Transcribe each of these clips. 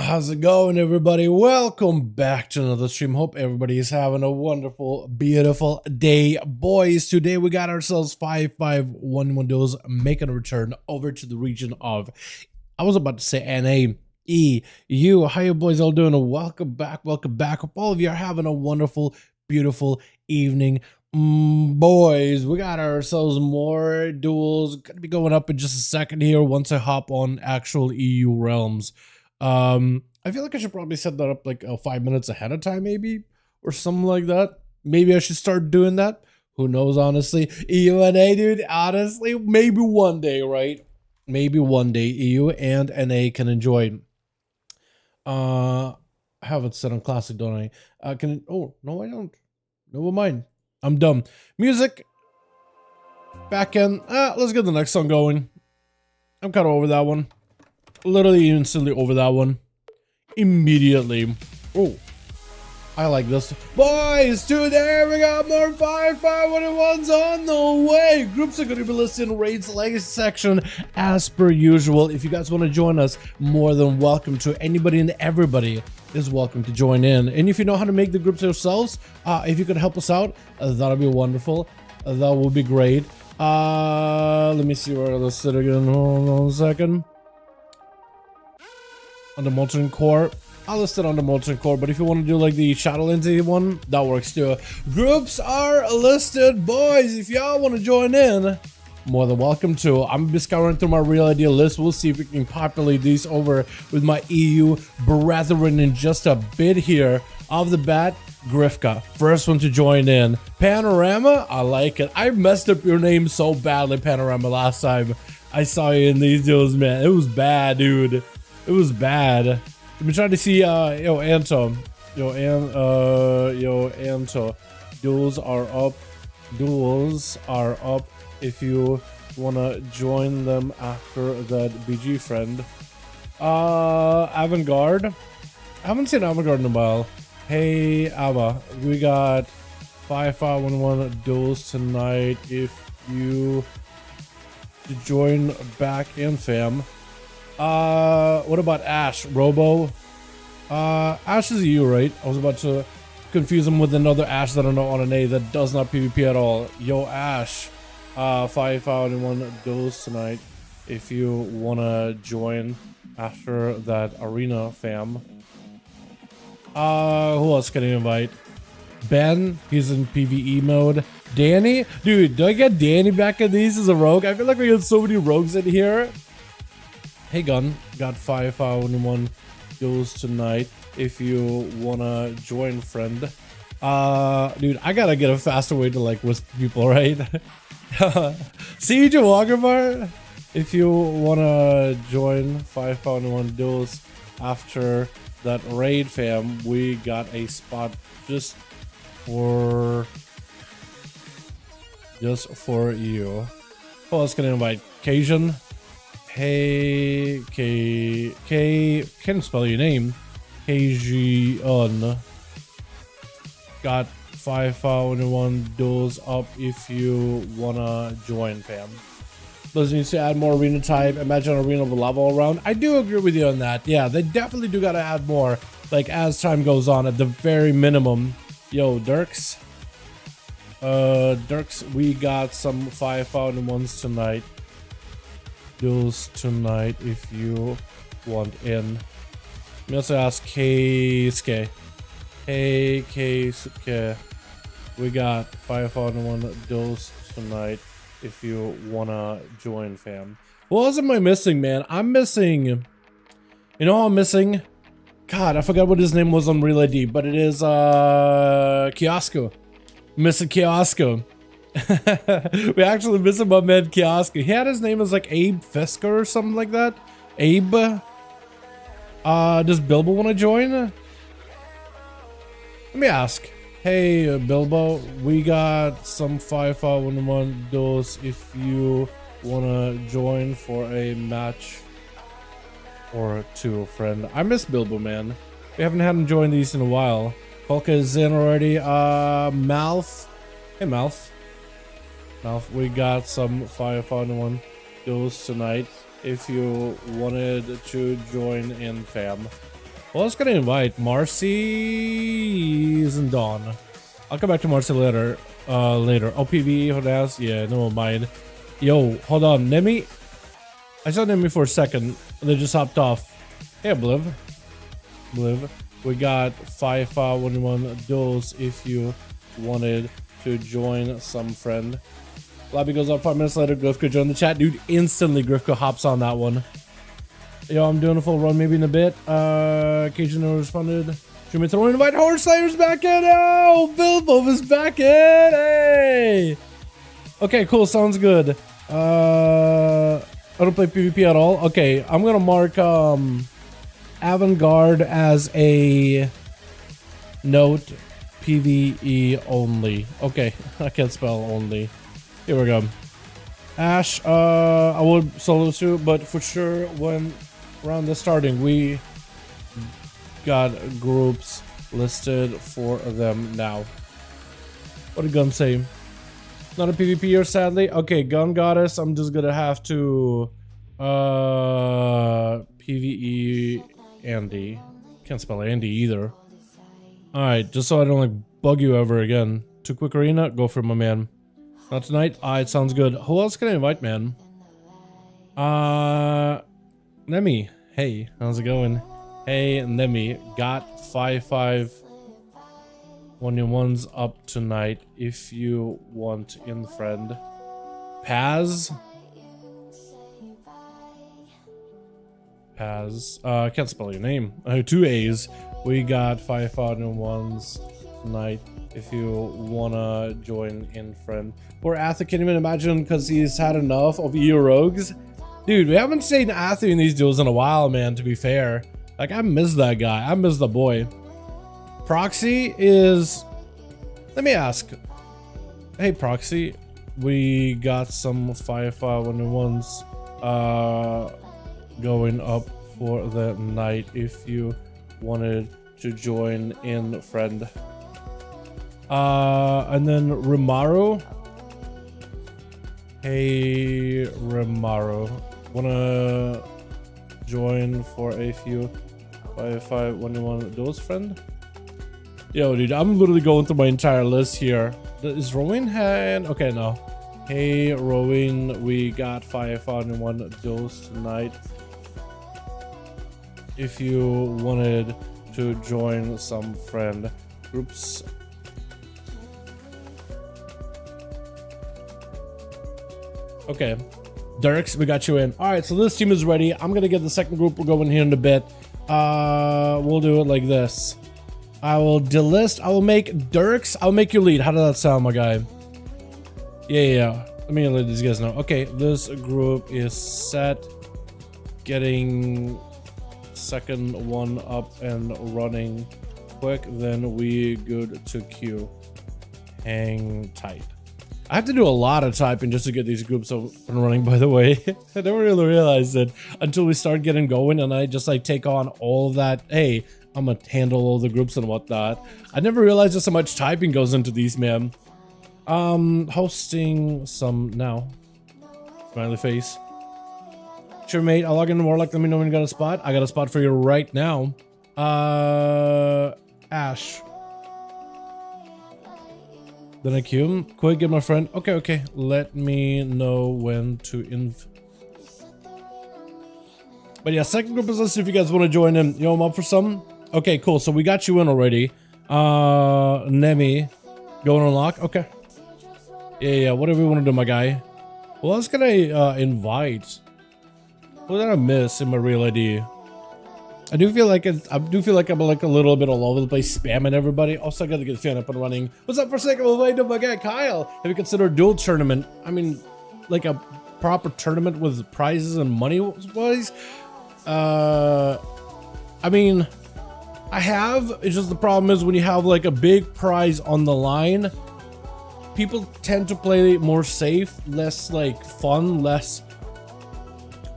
How's it going, everybody? Welcome back to another stream. Hope everybody is having a wonderful, beautiful day, boys. Today we got ourselves 5V5 1v1 DUELS making a return over to the region of, I was about to say NA, EU. How you boys all doing? Welcome back, welcome back. Hope all of you are having a wonderful, beautiful evening. Boys, we got ourselves more duels. Gonna be going up in just a second here once I hop on actual EU realms. I feel like I should probably set that up like 5 minutes ahead of time, maybe, or something like that. Maybe I should start doing that. Who knows, honestly. EU and NA, dude, honestly, maybe one day, right? Maybe one day EU and NA can enjoy. I have it set on classic, don't I? Oh, no, I don't. Never mind. I'm dumb. Music. Back end. Let's get the next song going. I'm kind of over that one. Literally instantly over that one. Immediately. Oh, I like this. Boys, today we got more 5V5 1v1s on the way. Groups are going to be listed in raids legacy section as per usual. If you guys want to join us, more than welcome to. Anybody and everybody is welcome to join in. And if you know how to make the groups yourselves, if you could help us out, that'll be wonderful. That would be great. Let me see where let's sit again. Hold on a second. On the Molten Core. I'll list it on the Molten Core, but if you want to do like the Shadowlands one, that works too. Groups are listed, boys. If y'all want to join in, more than welcome to. I'm gonna be scouring through my real idea list. We'll see if we can populate these over with my EU brethren in just a bit here. Off the bat, Grifka, first one to join in. Panorama, I like it. I messed up your name so badly, Panorama, last time I saw you in these deals, man. It was bad, dude. It was bad. Let me try to see, yo, Anto. Yo, Anto. Duels are up. Duels are up if you wanna join them after that BG friend. Avant-Garde. I haven't seen Avant-Garde in a while. Hey, Abba. We got 5V5 1v1 Duels tonight if you join back in, fam. What about Ash? Robo? Ash is EU, right? I was about to confuse him with another Ash that I know on an A that does not PvP at all. Yo, Ash. 5V5 1v1 Duels tonight if you wanna join after that arena, fam. Who else can I invite? Ben, he's in PvE mode. Danny? Dude, do I get Danny back in these as a rogue? I feel like we have so many rogues in here. Hey Gun, got 5V5 1v1 Duels tonight if you wanna join, friend. Dude, I gotta get a faster way to like whisper people, right? Siege Walker, if you wanna join 5V5 1v1 Duels after that raid, fam, we got a spot just for you. Who else can I invite? Cajun. Hey, can't spell your name. Kajion. Got 5V5 1v1 Duels up if you wanna join, fam. Those needs to add more arena type. Imagine arena of level around. I do agree with you on that. Yeah, they definitely do gotta add more, like as time goes on, at the very minimum. Yo, Dirks. Dirks, we got some 5V5 1v1s tonight. Duels tonight if you want in. Let me also ask K-Sk. Hey K-Sk. We got 5V5 1v1 Duels tonight if you wanna join, fam. What else am I missing, man? I'm missing, you know what I'm missing? God, I forgot what his name was on Real ID, but it is Kiosco. Missing Kiosco. We actually miss my man Kiosk. He had his name as like Abe Fisker or something like that. Abe. Does Bilbo want to join? Let me ask. Hey Bilbo, we got some 5V5 1v1 Duels if you wanna join for a match or two, friend. I miss Bilbo, man. We haven't had him join these in a while. Polka is in already. Mouth. Hey Mouth. We got some 5V5 1v1 Duels tonight if you wanted to join in, fam. Well, I was gonna invite Marcy and Dawn. I'll come back to Marcy later. Oh, PV, Hodas, yeah, no mind. Yo, hold on, Nemi. I saw Nemi for a second. They just hopped off. Hey, Bliv. We got 5V5 1v1 Duels if you wanted to join some friend. Lobby goes up 5 minutes later. Grifka joined the chat. Dude, instantly Grifka hops on that one. Yo, I'm doing a full run maybe in a bit. Cajun never responded. Should we throw invite Horse Slayer's back in? Oh, Bilbo is back in. Hey. Okay, cool. Sounds good. I don't play PvP at all. Okay, I'm gonna mark Avant-Garde as a note. PvE only. Okay, I can't spell only. Here we go. Ash, I would solo too, but for sure when around the starting we got groups listed for them now. What did Gun say? Not a PvPer, sadly. Okay, Gun Goddess, I'm just gonna have to PvE Andy. Can't spell Andy either. Alright, just so I don't like bug you ever again. Too quick arena, go for it, my man. Not tonight? Alright, sounds good. Who else can I invite, man? Nemi. Hey, how's it going? Hey, Nemi. Got 5V5 1v1s up tonight if you want in friend. Paz? Paz. I can't spell your name. 2 A's. We got 5V5 1v1s tonight if you wanna join in friend. Poor Arthur can't even imagine because he's had enough of EU rogues. Dude, we haven't seen Arthur in these duels in a while, man, to be fair. Like, I miss that guy. I miss the boy. Proxy is... Let me ask. Hey, Proxy. We got some 5V5 1v1s going up for the night if you wanted to join in friend. And then Rimaru. Hey, Rimaru. Wanna join for a few 5V5 1v1 duels friend? Yo, dude, I'm literally going through my entire list here. Is Rowan hand? Okay, no. Hey, Rowan, we got 5V5 1v1 duels tonight. If you wanted to join some friend groups. Okay, Dirks, we got you in. All right, so this team is ready. I'm gonna get the second group. We'll go in here in a bit. We'll do it like this. I will delist. I will make Dirks. I'll make you lead. How does that sound, my guy? Yeah. Let me let these guys know. Okay, this group is set. Getting second one up and running quick. Then we good to queue. Hang tight. I have to do a lot of typing just to get these groups up and running, by the way. I never really realized it until we start getting going and I just like take on all of that. Hey, I'm gonna handle all the groups and whatnot. I never realized just how much typing goes into these, man. Hosting some now. Smiley face. Sure, mate. I'll log in more. Like, let me know when you got a spot. I got a spot for you right now. Ash. Then I queue him. Quick, get my friend. Okay. Let me know when to But yeah, second group is listed if you guys want to join in. Yo, I'm up for some. Okay, cool. So we got you in already. Nemi. Go and unlock. Okay. Yeah. Whatever you want to do, my guy. Well, I was gonna invite. What did I miss in my real ID? I do feel like I'm like a little bit all over the place spamming everybody. Also, I gotta get the fan up and running. What's up for a second? Well, wait, my guy Kyle. Have you considered dual tournament? I mean, like a proper tournament with prizes and money wise. I mean, I have. It's just the problem is when you have like a big prize on the line, people tend to play more safe, less like fun, less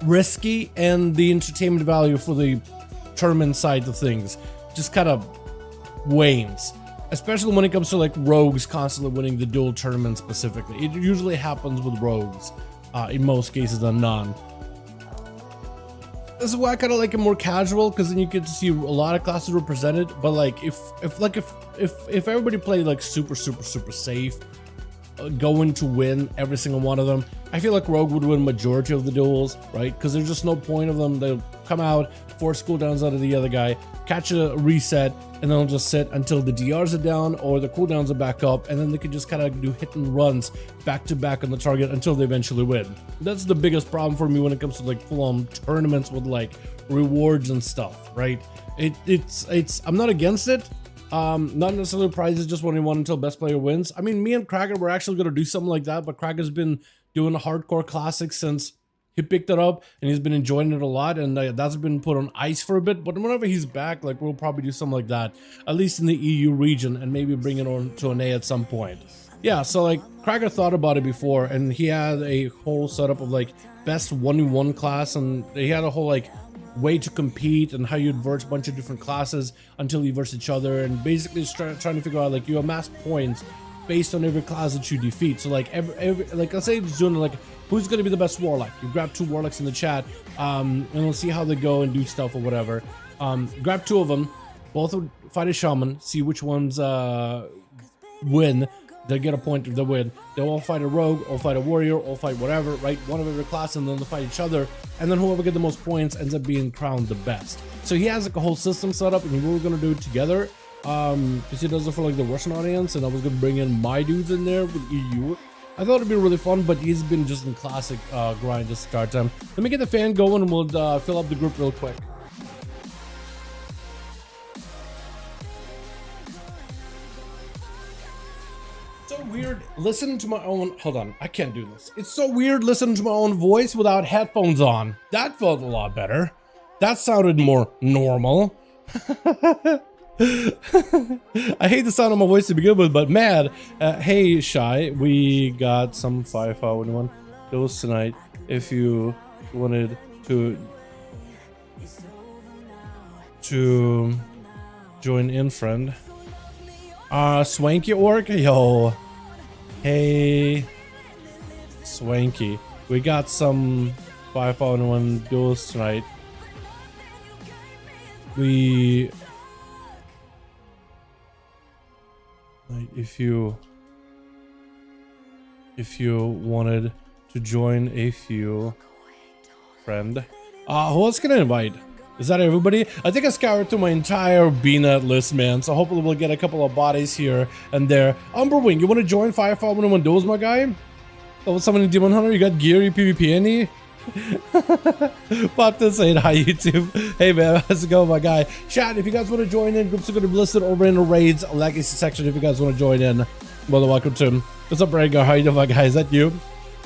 risky, and the entertainment value for the tournament side of things just kind of wanes, especially when it comes to like rogues constantly winning the dual tournament specifically. It usually happens with rogues in most cases than none. This is why I kind of like it more casual, because then you get to see a lot of classes represented. But like if everybody played like super safe, going to win every single one of them, I feel like Rogue would win majority of the duels, right? Because there's just no point of them. They'll come out, force cooldowns out of the other guy, catch a reset, and then they'll just sit until the DRs are down or the cooldowns are back up, and then they can just kind of do hit and runs back to back on the target until they eventually win. That's the biggest problem for me when it comes to like full-on tournaments with like rewards and stuff, right? It's I'm not against it. Not necessarily prizes, just 1v1 until best player wins. I mean, me and Cracker were actually going to do something like that, but Cracker's been doing a hardcore classic since he picked it up, and he's been enjoying it a lot, and that's been put on ice for a bit. But whenever he's back, like, we'll probably do something like that, at least in the EU region, and maybe bring it on to NA at some point. Yeah, so like Cracker thought about it before, and he had a whole setup of like best 1v1 class, and he had a whole like way to compete and how you'd verse a bunch of different classes until you verse each other, and basically trying to figure out like you amass points based on every class that you defeat. So like every like let's say it's doing like who's gonna be the best warlock. You grab 2 warlocks in the chat, and we'll see how they go and do stuff or whatever. Grab 2 of them, both would fight a shaman, see which ones win. They get a point if they win. They'll all fight a rogue, all fight a warrior, all fight whatever, right? One of every class, and then they'll fight each other. And then whoever gets the most points ends up being crowned the best. So he has like a whole system set up, and we were gonna do it together. Because he does it for like the Russian audience, and I was gonna bring in my dudes in there with EU. I thought it'd be really fun, but he's been just in classic grind this start time. Let me get the fan going, and we'll fill up the group real quick. So weird listening to my own, hold on, I can't do this. It's so weird listening to my own voice without headphones on. That felt a lot better. That sounded more normal. I hate the sound of my voice to begin with, but man, hey Shy, we got some 5V5 1v1 DUELS tonight. If you wanted to join in, friend. Swanky Orc, yo, hey Swanky, we got some 5V5 1v1 DUELS tonight. If you wanted to join a few, friend. Who else can I invite? Is that everybody? I think I scoured through my entire BNet list, man. So hopefully we'll get a couple of bodies here and there. Umberwing, you want to join 5V5 1v1 DUELS, my guy? Level 70 Demon Hunter, you got gear, you PvP any? Pop this saying hi YouTube. Hey man, how's it going, my guy? Chat, if you guys want to join in, groups are going to be listed over in the raids legacy section. If you guys want to join in, well, welcome to. What's up, Rhaegar? How you doing, my guy? Is that you?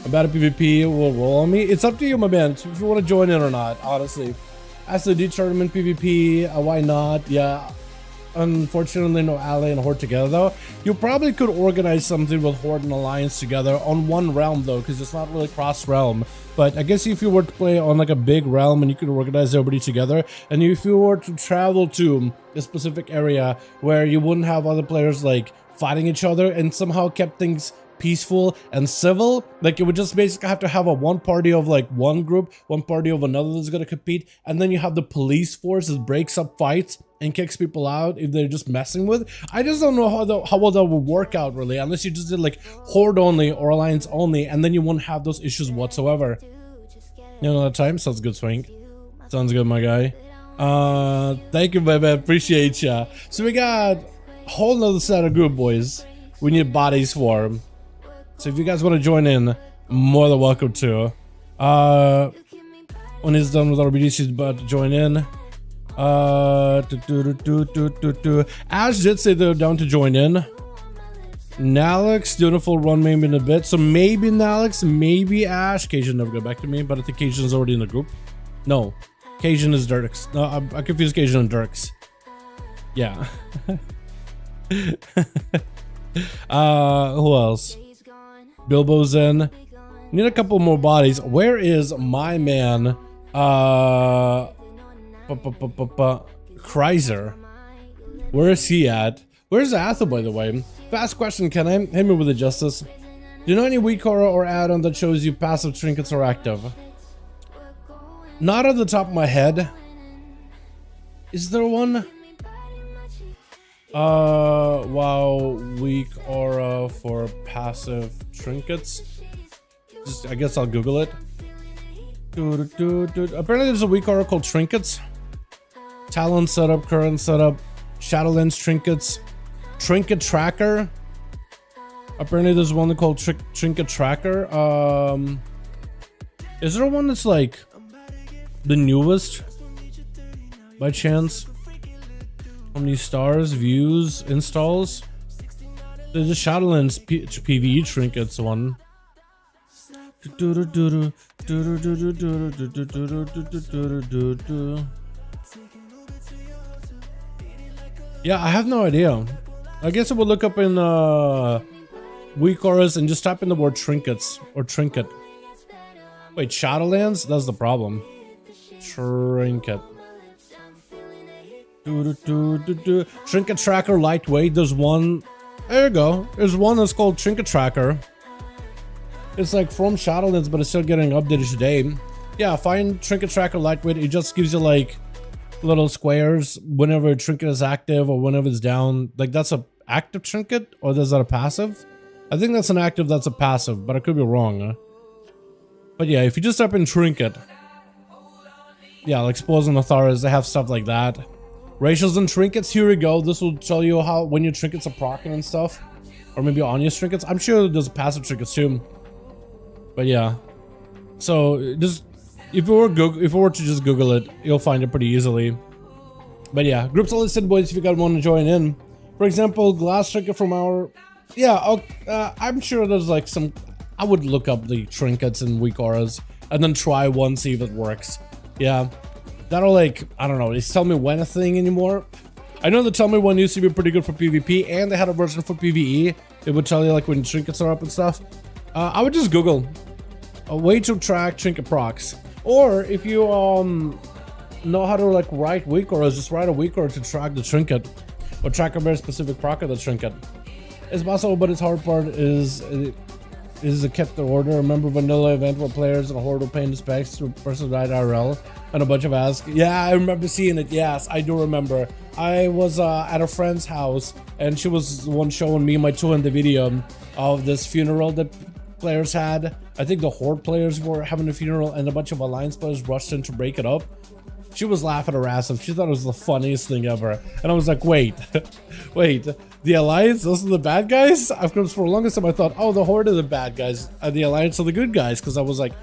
About a PvP will roll on me. It's up to you, my man, if you want to join in or not, honestly. SATA-III tournament PvP, why not? Yeah, unfortunately no ally and horde together though. You probably could organize something with horde and alliance together on one realm though, because it's not really cross realm. But I guess if you were to play on like a big realm and you could organize everybody together, and if you were to travel to a specific area where you wouldn't have other players like fighting each other and somehow kept things peaceful and civil, like you would just basically have to have a one party of like one group, one party of another that's going to compete, and then you have the police force that breaks up fights and kicks people out if they're just messing with. I just don't know how well that would work out really, unless you just did like horde only or alliance only, and then you wouldn't have those issues whatsoever. You know, that time sounds good, Swing. Sounds good, my guy. Thank you, baby. Appreciate ya. So we got a whole nother set of group, boys. We need bodies for them. So if you guys want to join in, more than welcome to. When he's done with RBD, she's about to join in. Ash did say they're down to join in. Nalix doing a full run maybe in a bit. So maybe Nalix, maybe Ash. Cajun never got back to me, but I think Cajun's already in the group. No, Cajun is Dirks. No, I confused Cajun and Dirks. Yeah. Who else? Bilbo's in. Need a couple more bodies. Where is my man? Kreiser. Where is he at? Where's Athel, by the way? Fast question, can I hit me with the justice? Do you know any weak aura or add-on that shows you passive trinkets are active? Not at the top of my head. Is there one? Wow, weak aura for passive trinkets. Just, I guess I'll Google it. Apparently there's a weak aura called trinkets. Talent setup, current setup, Shadowlands trinkets, trinket tracker. Apparently there's one called trinket tracker. Is there one that's like the newest by chance? How many stars, views, installs? There's a Shadowlands PvE trinkets one. Yeah, I have no idea. I guess I will look up in weak auras and just type in the word trinkets or trinket. Wait, Shadowlands? That's the problem. Trinket. Trinket tracker lightweight. There's one. There you go. There's one that's called trinket tracker. It's like from Shadowlands, but it's still getting updated today. Yeah, find trinket tracker lightweight. It just gives you like little squares whenever a trinket is active or whenever it's down. Like that's a active trinket, or is that a passive? I think that's an active, that's a passive, but I could be wrong. Huh? But yeah, if you just type in trinket, yeah, like Spores and Atharas, they have stuff like that. Ratios and trinkets, here we go. This will tell you how when your trinkets are proccing and stuff, or maybe on your trinkets. I'm sure there's passive trinkets too. But yeah, so just if we were to just Google it, you'll find it pretty easily. But yeah, groups are listed, boys, if you guys want to join in. For example, glass trinket from our, yeah, I'm sure there's like some. I would look up the trinkets and weak auras and then try one, see if it works. Yeah, that'll like, I don't know, it's tell me when a thing anymore. I know the tell me when used to be pretty good for PvP, and they had a version for PvE. It would tell you like when trinkets are up and stuff. I would just Google a way to track trinket procs, or if you know how to like write weak auras, just write a weak aura to track the trinket or track a very specific proc of the trinket. It's possible, but its hard part is a kept the order. Remember vanilla event where players and a horde will pay the specs to a person who died IRL and a bunch of asks. Yeah, I remember seeing it. Yes, I do remember. I was at a friend's house and she was the one showing me my tour in the video of this funeral that players had. I think the horde players were having a funeral and a bunch of alliance players rushed in to break it up. She was laughing her ass off. She thought it was the funniest thing ever. And I was like, wait, wait, the alliance, those are the bad guys? Because for the longest time I thought, oh, the horde are the bad guys and the alliance are the good guys. Because I was like,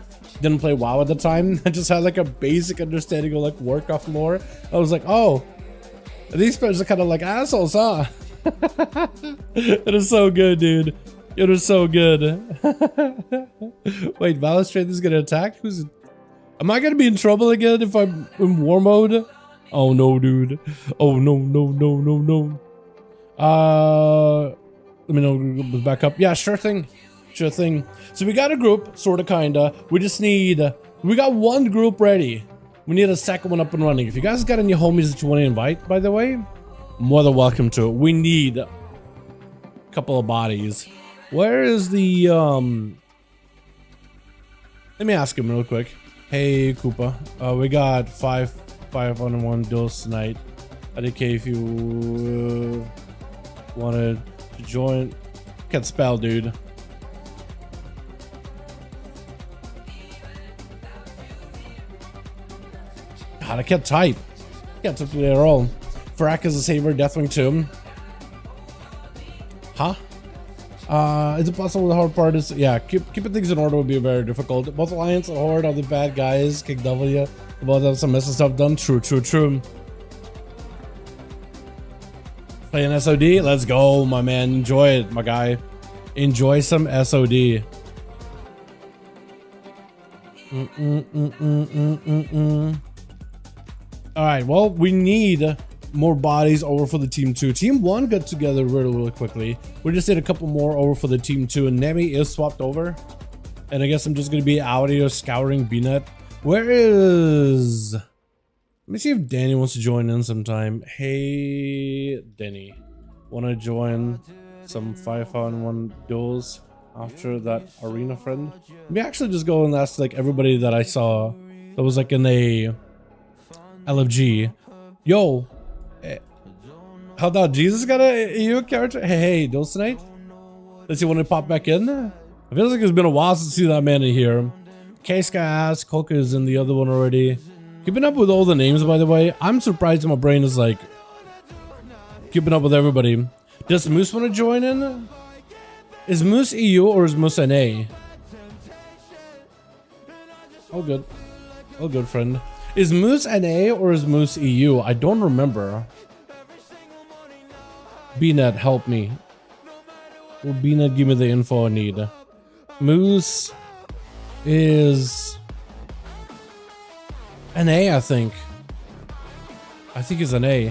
didn't play WoW at the time. I just had like a basic understanding of like Warcraft lore. I was like, oh, these players are kind of like assholes, huh? It is so good, dude. It is so good. Wait, Balustrade is gonna attack? Who's? Am I gonna be in trouble again if I'm in war mode? Oh no, dude. Oh no, no, no, no, no. Let me know. Back up. Yeah, sure thing. Sure thing. So we got a group, sorta, kinda. We just need. We got one group ready. We need a second one up and running. If you guys got any homies that you want to invite, by the way, more than welcome to it. We need a couple of bodies. Where is the Let me ask him real quick. Hey Koopa, we got 5V5 1v1 Duels tonight. IDK if you wanted to join. Can't spell, dude. God, I can't type. Can't type at all. Frack is a saver, Deathwing too. Huh? Is it possible the hard part is, yeah, keeping things in order would be very difficult. Both Alliance and Horde are the bad guys. Kick W. Both have some messy stuff done. True, true, true. Playing SOD? Let's go, my man. Enjoy it, my guy. Enjoy some SOD. Alright, well, we need more bodies over for the team 2. Team 1 got together really quickly. We just did a couple more over for the team 2, and Nemi is swapped over. And I guess I'm just gonna be out here scouring BNet. Where is... Let me see if Danny wants to join in sometime. Hey, Danny. Wanna join some 5v1 duels after that arena friend? Maybe actually just go and ask like everybody that I saw That was like in a LFG. Yo, how about Jesus got a EU character? Hey, Duels tonight? Does he want to pop back in? It feels like it's been a while since I see that man in here. Case guy asked, Coca is in the other one already. Keeping up with all the names, by the way. I'm surprised my brain is like keeping up with everybody. Does Moose want to join in? Is Moose EU or is Moose NA? All good. All good, friend. Is Moose NA or is Moose EU? I don't remember. BNet, help me. Will BNet give me the info I need? Moose is NA, I think. I think it's NA.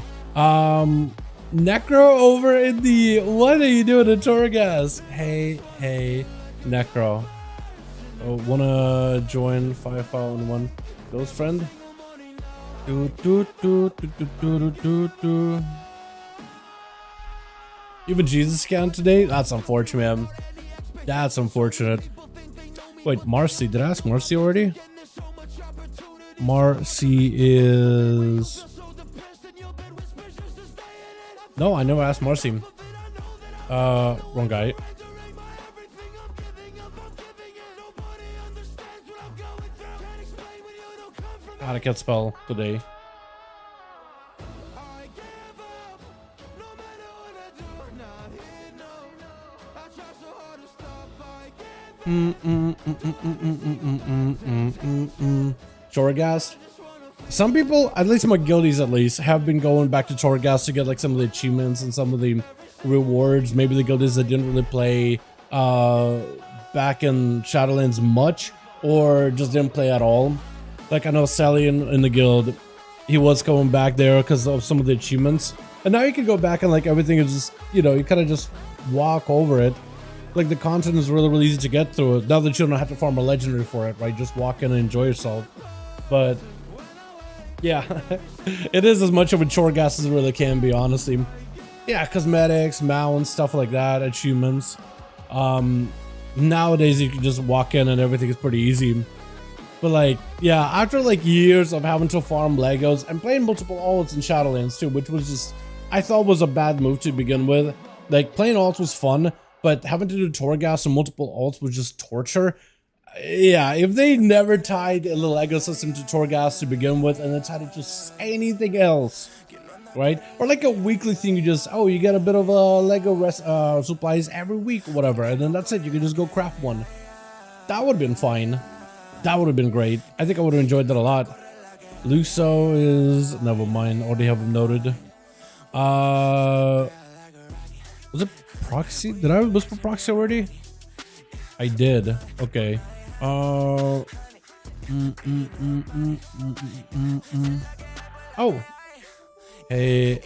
Necro over in the... What are you doing in Torgas? Hey, Necro. Oh, wanna join 5V5 1v1 DUELS, friend? Even Jesus scanned today? That's unfortunate, man. That's unfortunate. Wait, Marcy. Did I ask Marcy already? Marcy is... No, I never asked Marcy. Wrong guy. God, I can't spell today. Torghast. Some people, at least my guildies at least, have been going back to Torghast to get like some of the achievements and some of the rewards. Maybe the guildies that didn't really play back in Shadowlands much, or just didn't play at all. Like I know Sally in the guild, he was going back there because of some of the achievements. And now you can go back and like everything is just, you know, you kind of just walk over it. Like the content is really easy to get through. Now that you don't have to farm a legendary for it, right? Just walk in and enjoy yourself. But yeah, it is as much of a Torghast as it really can be, honestly. Yeah, cosmetics, mounts, stuff like that, achievements. Nowadays you can just walk in and everything is pretty easy. But like, yeah, after like years of having to farm Legos and playing multiple alts in Shadowlands too, which was just, I thought was a bad move to begin with. Like playing alts was fun, but having to do Torghast and multiple alts was just torture. Yeah, if they never tied a little Lego system to Torghast to begin with and then tried to just say anything else, right? Or like a weekly thing, you just, oh, you get a bit of a Lego supplies every week or whatever, and then that's it, you can just go craft one. That would have been fine. That would have been great. I think I would have enjoyed that a lot. Luso is... Never mind. Already have him noted. Was it proxy? Did I whisper proxy already? I did. Okay. Oh. Hey,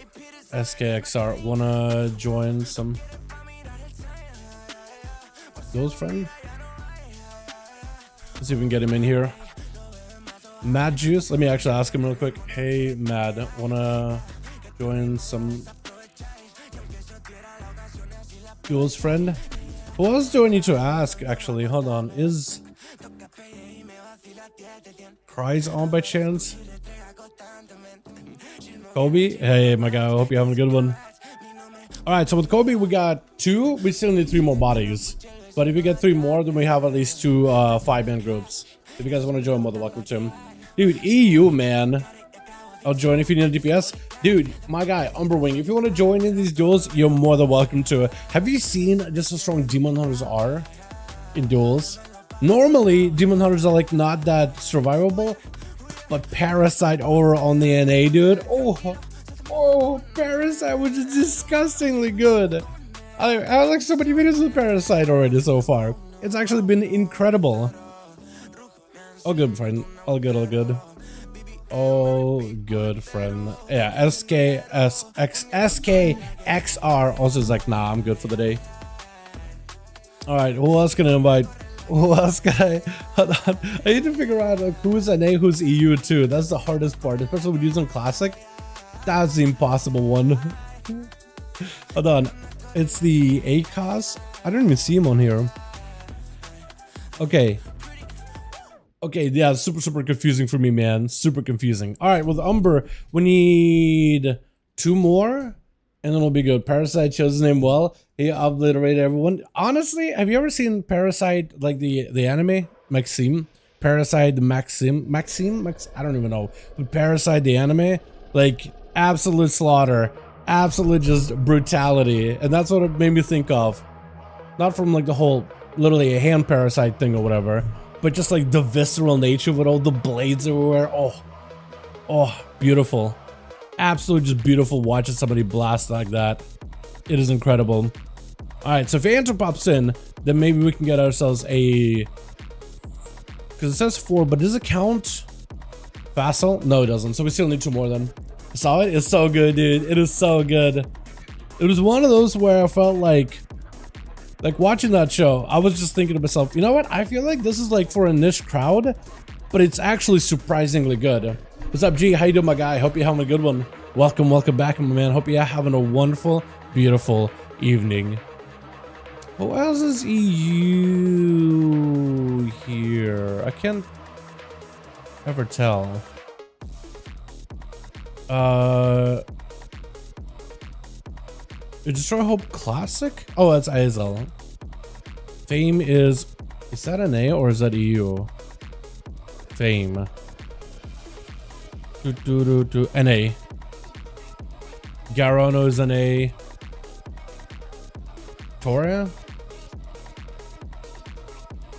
SKXR. Wanna join some... Those friends? Let's see if we can get him in here. Mad Juice, let me actually ask him real quick. Hey, Mad, wanna join some Duels, friend? Who else do I need to ask, actually? Hold on, is Cries on by chance? Kobe? Hey, my guy, I hope you're having a good one. Alright, so with Kobe, we got 2. We still need 3 more bodies. But if we get 3 more, then we have at least 2 5-man groups. If you guys want to join, mother welcome to him. Dude, EU, man. I'll join if you need a DPS. Dude, my guy, Umberwing, if you want to join in these duels, you're more than welcome to it. Have you seen just how strong Demon Hunters are in duels? Normally, Demon Hunters are like not that survivable, but Parasite over on the NA, dude. Oh, Parasite was just disgustingly good. I have like so many videos with Parasite already so far. It's actually been incredible. All good, friend. All good, all good. All good, friend. Yeah, SKXR also is like, nah, I'm good for the day. Alright, who else can I invite? Who else can I... Hold on. I need to figure out like, who's NA, who's EU too. That's the hardest part, especially with using Classic. That's the impossible one. Hold on. It's the ACOS. I don't even see him on here. Okay. Okay, yeah, super confusing for me, man. Super confusing. All right, with Umber, we need 2 more, and then we'll be good. Parasite chose his name well. He obliterated everyone. Honestly, have you ever seen Parasite, like the anime? Maxime? Parasite, the Maxime? I don't even know. But Parasite, the anime? Like, absolute slaughter. Absolute just brutality. And that's what it made me think of. Not from like the whole, literally a hand parasite thing or whatever, but just like the visceral nature with all the blades everywhere. Oh, beautiful. Absolutely just beautiful watching somebody blast like that. It is incredible. All right, so if Enter pops in, then maybe we can get ourselves a, because it says 4, but does it count Vassal? No, it doesn't. So we still need 2 more then. Saw it? It's so good, dude. It is so good. It was one of those where I felt like watching that show, I was just thinking to myself, you know what? I feel like this is like for a niche crowd, but it's actually surprisingly good. What's up, G? How you doing, my guy? Hope you're having a good one. Welcome back, my man. Hope you're having a wonderful, beautiful evening. Who else is EU here? I can't ever tell. Destroy Hope Classic? Oh, that's ISL. Fame is that an A or is that EU? Fame. NA. Garono is an A. Toria?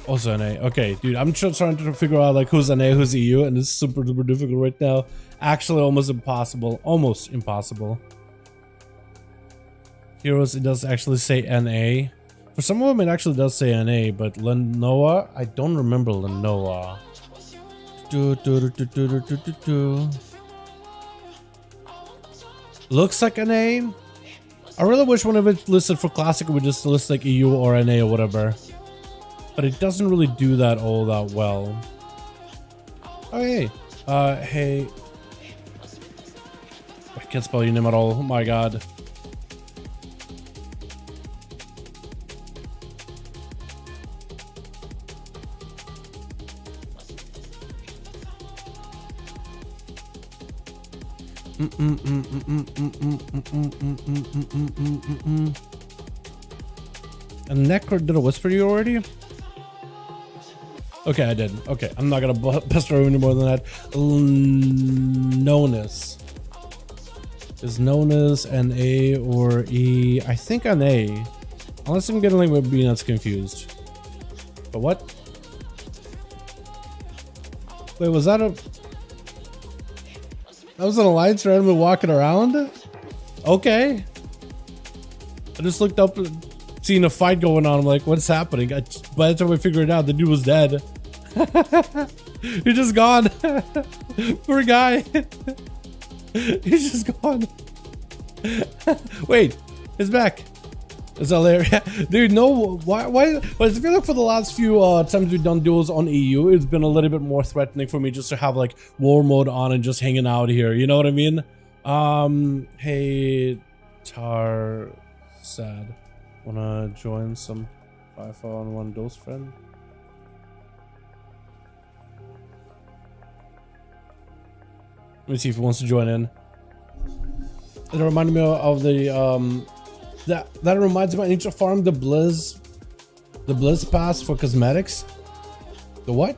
Also an A. Okay, dude, I'm just trying to figure out like who's NA, who's EU, and it's super duper difficult right now. Actually, almost impossible. Almost impossible. Heroes, it does actually say NA. For some of them, it actually does say NA, but Lenoa, I don't remember Lenoa. Looks like NA. I really wish one of it listed for classic would just list like EU or NA or whatever. But it doesn't really do that all that well. Oh, hey. Hey. I can't spell your name at all. Oh my god. And Necro did a whisper to you already? Okay, I did. Okay, I'm not gonna pester you any more than that. Knowness. Is known as an A or E? I think an A. Unless I'm getting like with B nuts confused. But what? Wait, was that a... That was an alliance randomly walking around? Okay. I just looked up and seen a fight going on. I'm like, what's happening? By the time I figured it out, the dude was dead. He's just gone. Poor guy. He's just gone. Wait, he's back. It's hilarious. Dude, no, why? But if you look for the last few times we've done duels on EU, it's been a little bit more threatening for me just to have like war mode on and just hanging out here. You know what I mean? Hey, Tar, sad. Wanna join some 5v1 duels, friend? Let me see if he wants to join in. It reminded me of the that reminds me, I need to farm the Blizz pass for cosmetics. The what?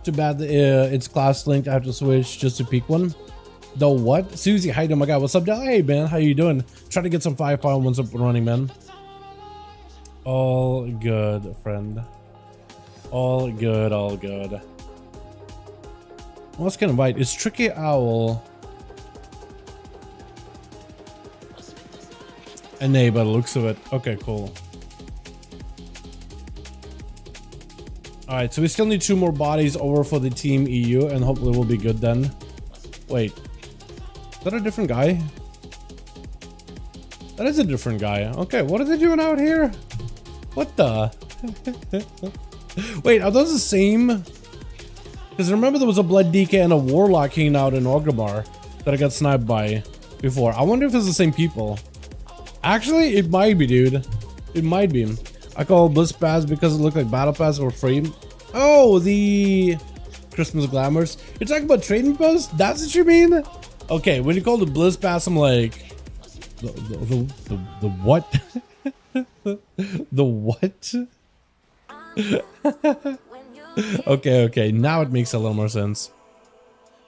Too bad it's class linked. I have to switch just to peak one. The what? Susie, hi, oh my god, what's up, Del? Hey man, how you doing? Trying to get some 5v1s up and running, man. All good, friend. All good, all good. Let's get invite. It's Tricky Owl. NA by the looks of it. Okay, cool. Alright, so we still need 2 more bodies over for the team EU, and hopefully we'll be good then. Wait. Is that a different guy? That is a different guy. Okay, what are they doing out here? What the? Wait, are those the same? Because remember there was a Blood DK and a Warlock hanging out in Orgrimmar that I got sniped by before. I wonder if it's the same people. Actually, it might be, dude. It might be. I call Blizz Pass because it looked like Battle Pass or free. Oh, the Christmas glamours. You're talking about trading posts? That's what you mean? Okay, when you call the Blizz Pass, I'm like, the what? The what? Okay, now it makes a little more sense.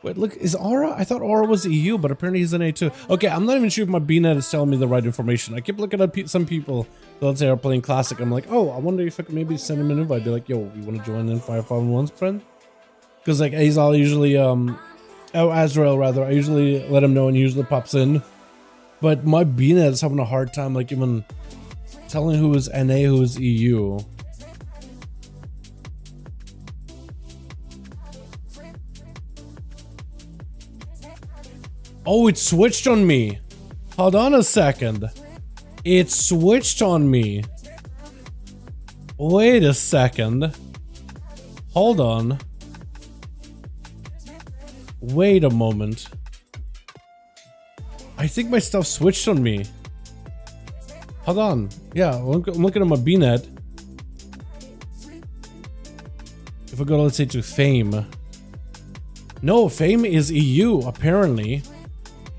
Wait, look, is Aura? I thought Aura was EU, but apparently he's NA too. Okay, I'm not even sure if my BNet is telling me the right information. I keep looking at some people that let's say are playing Classic. I'm like, oh, I wonder if I could maybe send him an invite. Be like, yo, you want to join in 5v5 friend? Because like Azal usually, Azrael rather, I usually let him know and he usually pops in. But my BNet is having a hard time like even telling who is NA, who is EU. Oh, it switched on me. Hold on a second. It switched on me. Wait a second. Hold on. Wait a moment. I think my stuff switched on me. Hold on. Yeah, I'm looking at my BNet. If I go, let's say, to Fame. No, Fame is EU, apparently.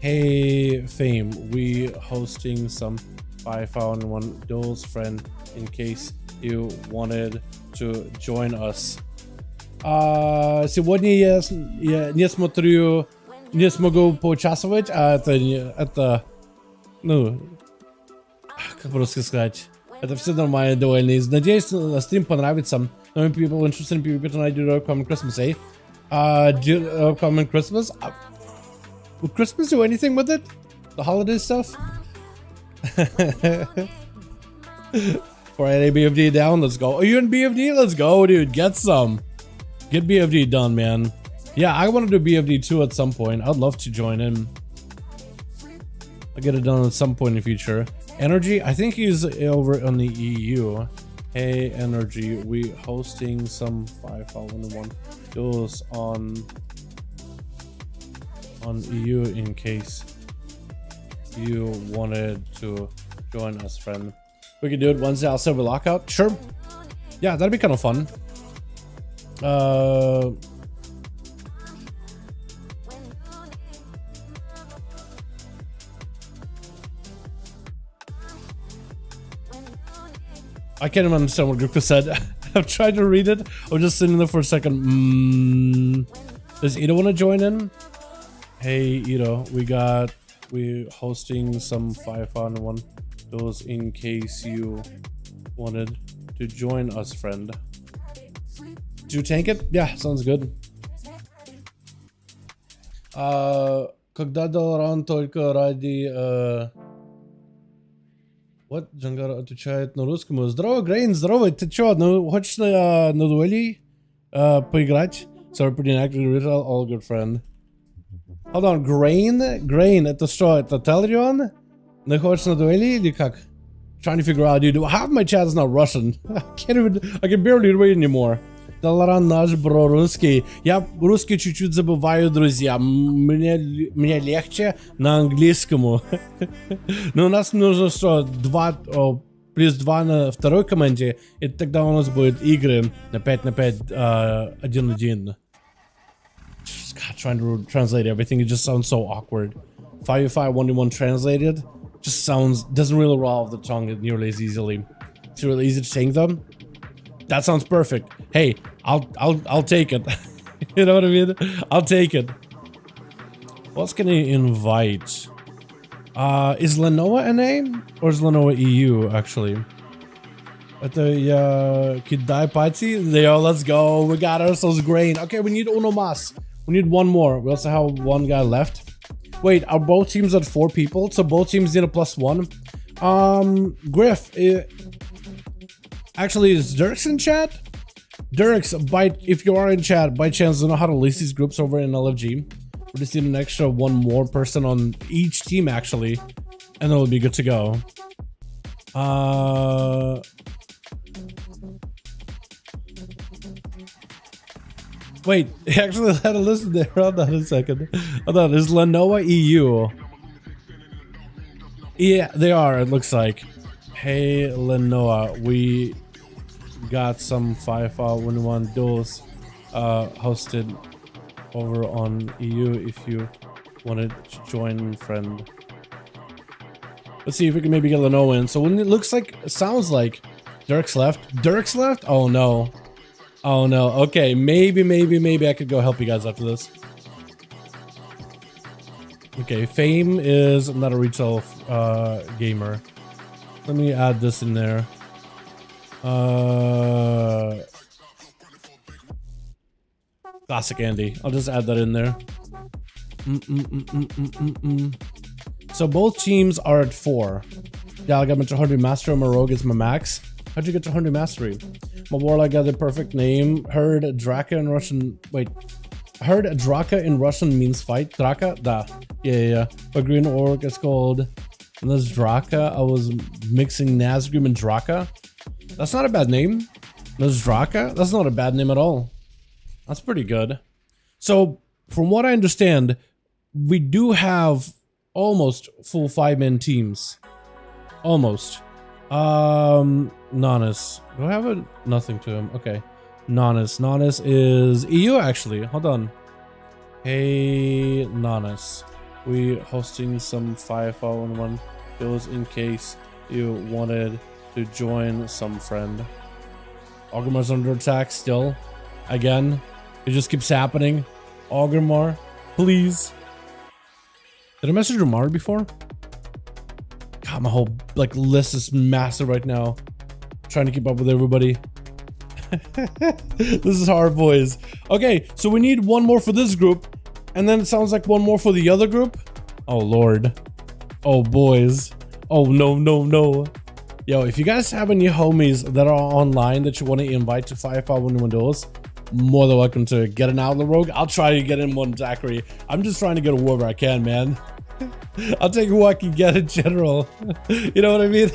Hey, Fame, we hosting some 5v1 Duels friend in case you wanted to join us. Сегодня я не смотрю, не смогу поучаствовать, а это, ну, как бы сказать, это все нормально, довольно. Надеюсь, стрим понравится. Knowing people interested in PvP tonight due to upcoming Christmas, eh? Due to upcoming Christmas? Would Christmas do anything with it? The holiday stuff? Friday BFD down, let's go. Are you in BFD? Let's go, dude. Get some. Get BFD done, man. Yeah, I want to do BFD too at some point. I'd love to join in. I'll get it done at some point in the future. Energy, I think he's over on the EU. Hey, Energy, we hosting some 5v1 duels on EU in case you wanted to join us, friend. We can do it Wednesday. I'll serve a lockout. Sure. Yeah, that'd be kind of fun. I can't even understand what Griffith said. I've tried to read it. I was just sitting there for a second. Does Ito want to join in? Hey, Ito, we hosting some 5v1 duels in case you wanted to join us, friend. Do you tank it? Yeah, sounds good. Когда Dalaran только ради... Вот, Джангар отвечает на русскому. Здорово, Грейн, здорово. Ты чё, ну, хочешь на дуэли поиграть? Sorry, pretty inactive, all good, friend. Hold on, Grain, это что, это Telerion? Не хочешь на дуэли или как? Trying to figure out, dude. Half my chat is not Russian. I can barely read anymore. Dalaran наш бро русский. Я русский чуть-чуть забываю, друзья. Мне легче на английскому. Но у нас нужно что, плюс 2 на второй команде, и тогда у нас будет игры на 5 на 5, 1-1. God, trying to translate everything, it just sounds so awkward. 5v5 1v1 translated just doesn't really roll off the tongue nearly as easily. It's really easy to sing them. That sounds perfect. Hey, I'll take it. You know what I mean? I'll take it. What's gonna invite? Is Lenoa NA or is Lenoa EU actually? Это Kidai Party. There, let's go. We got ourselves Grain. Okay, we need uno más. We need one more. We also have one guy left. Wait, are both teams at 4 people? So both teams need a +1. Griff, actually, is Dirks in chat? Dirks, if you are in chat, by chance, do you know how to list these groups over in LFG? We just need an extra one more person on each team, actually, and then we'll be good to go. Wait, he actually had a listen there. Hold on a second. Hold on, is Lenoa EU? Yeah, they are, it looks like. Hey, Lenoa, we got some 5v1 duels hosted over on EU if you wanted to join, friend. Let's see if we can maybe get Leno in. So when it looks like, it sounds like Dirk's left. Dirk's left? Oh no. Oh no. Okay, maybe I could go help you guys after this. Okay, Fame is not a retail gamer. Let me add this in there. Classic Andy. I'll just add that in there. So both teams are at 4. Yeah, I got my 100 mastery. My rogue is my max. How'd you get to 100 mastery? My warlock got the perfect name. Heard Draka in Russian. Wait. Heard Draka in Russian means fight. Draka? Da. Yeah. But green orc is called. And this Draka. I was mixing Nazgrim and Draka. That's not a bad name. This Draka? That's not a bad name at all. That's pretty good. So, from what I understand, we do have almost full 5-man teams. Almost. Nanis. Do I have a nothing to him? Okay. Nanis. Nanis is EU actually. Hold on. Hey Nanis. We hosting some 5V5 1V1 DUELS in case you wanted to join some friend. Orgrimmar's under attack still. Again. It just keeps happening. Orgrimmar, please. Did I message Ramar before? God, my whole list is massive right now. Trying to keep up with everybody. This is hard, boys. Okay, so we need one more for this group, and then it sounds like one more for the other group. Oh lord. Oh boys. Oh no. Yo, if you guys have any homies that are online that you want to invite to 5V5 1V1 DUELS, more than welcome to get an Outlaw Rogue. I'll try to get in one Zachary. I'm just trying to get whoever I can, man. I'll take who I can get in general. You know what I mean?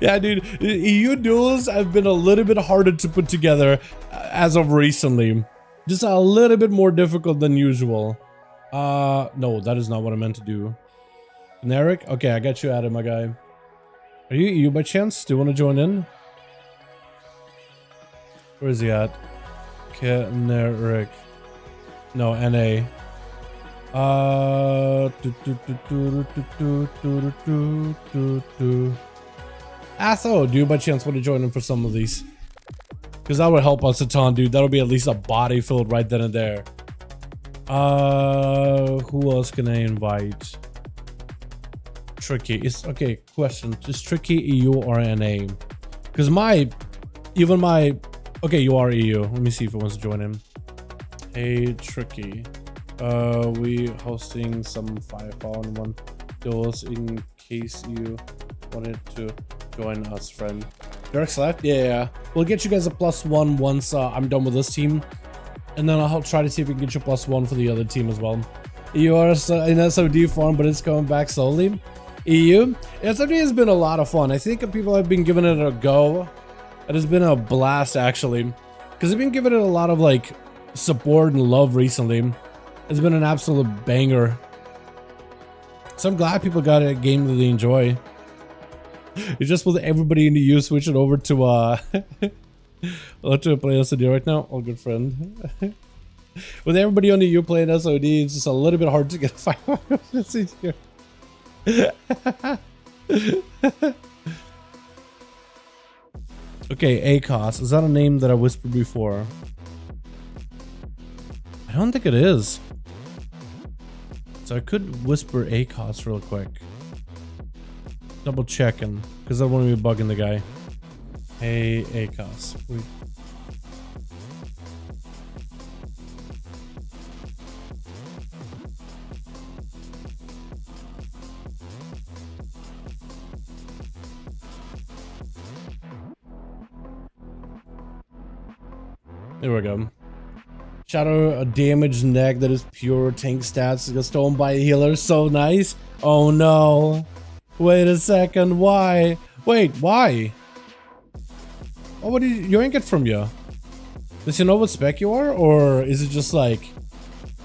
Yeah, dude. EU duels have been a little bit harder to put together as of recently. Just a little bit more difficult than usual. No, that is not what I meant to do. Generic? Okay, I got you added, my guy. Are you EU by chance? Do you want to join in? Where is he at? Generic. No, NA. Atho, do you by chance want to join in for some of these? Because that would help us a ton, dude. That'll be at least a body filled right then and there. Who else can I invite? Tricky. It's okay. Question: just Tricky, EU or NA? Because okay, you are EU. Let me see if it wants to join in. Hey, Tricky. We hosting some 5V5 1V1 DUELS in case you wanted to join us, friend. Dirk's left? Yeah. We'll get you guys a +1 once I'm done with this team. And then I'll try to see if we can get you +1 for the other team as well. EU are in SOD form, but it's coming back slowly. EU? SOD has been a lot of fun. I think people have been giving it a go. It has been a blast, actually. Because I've been giving it a lot of, support and love recently. It's been an absolute banger. So I'm glad people got a game that they enjoy. You just with everybody in the EU switching over to to play SOD right now. Oh, good friend. With everybody on the EU playing SOD, it's just a little bit hard to get a 5 here. Okay, ACOS. Is that a name that I whispered before? I don't think it is. So I could whisper ACOS real quick. Double checking, because I don't want to be bugging the guy. Hey, ACOS. There we go. Shadow a damaged neck that is pure tank stats. It got stolen by a healer. So nice. Oh no. Wait a second. Why? Wait, why? Oh, what did you ain't get from you? Does he know what spec you are? Or is it just it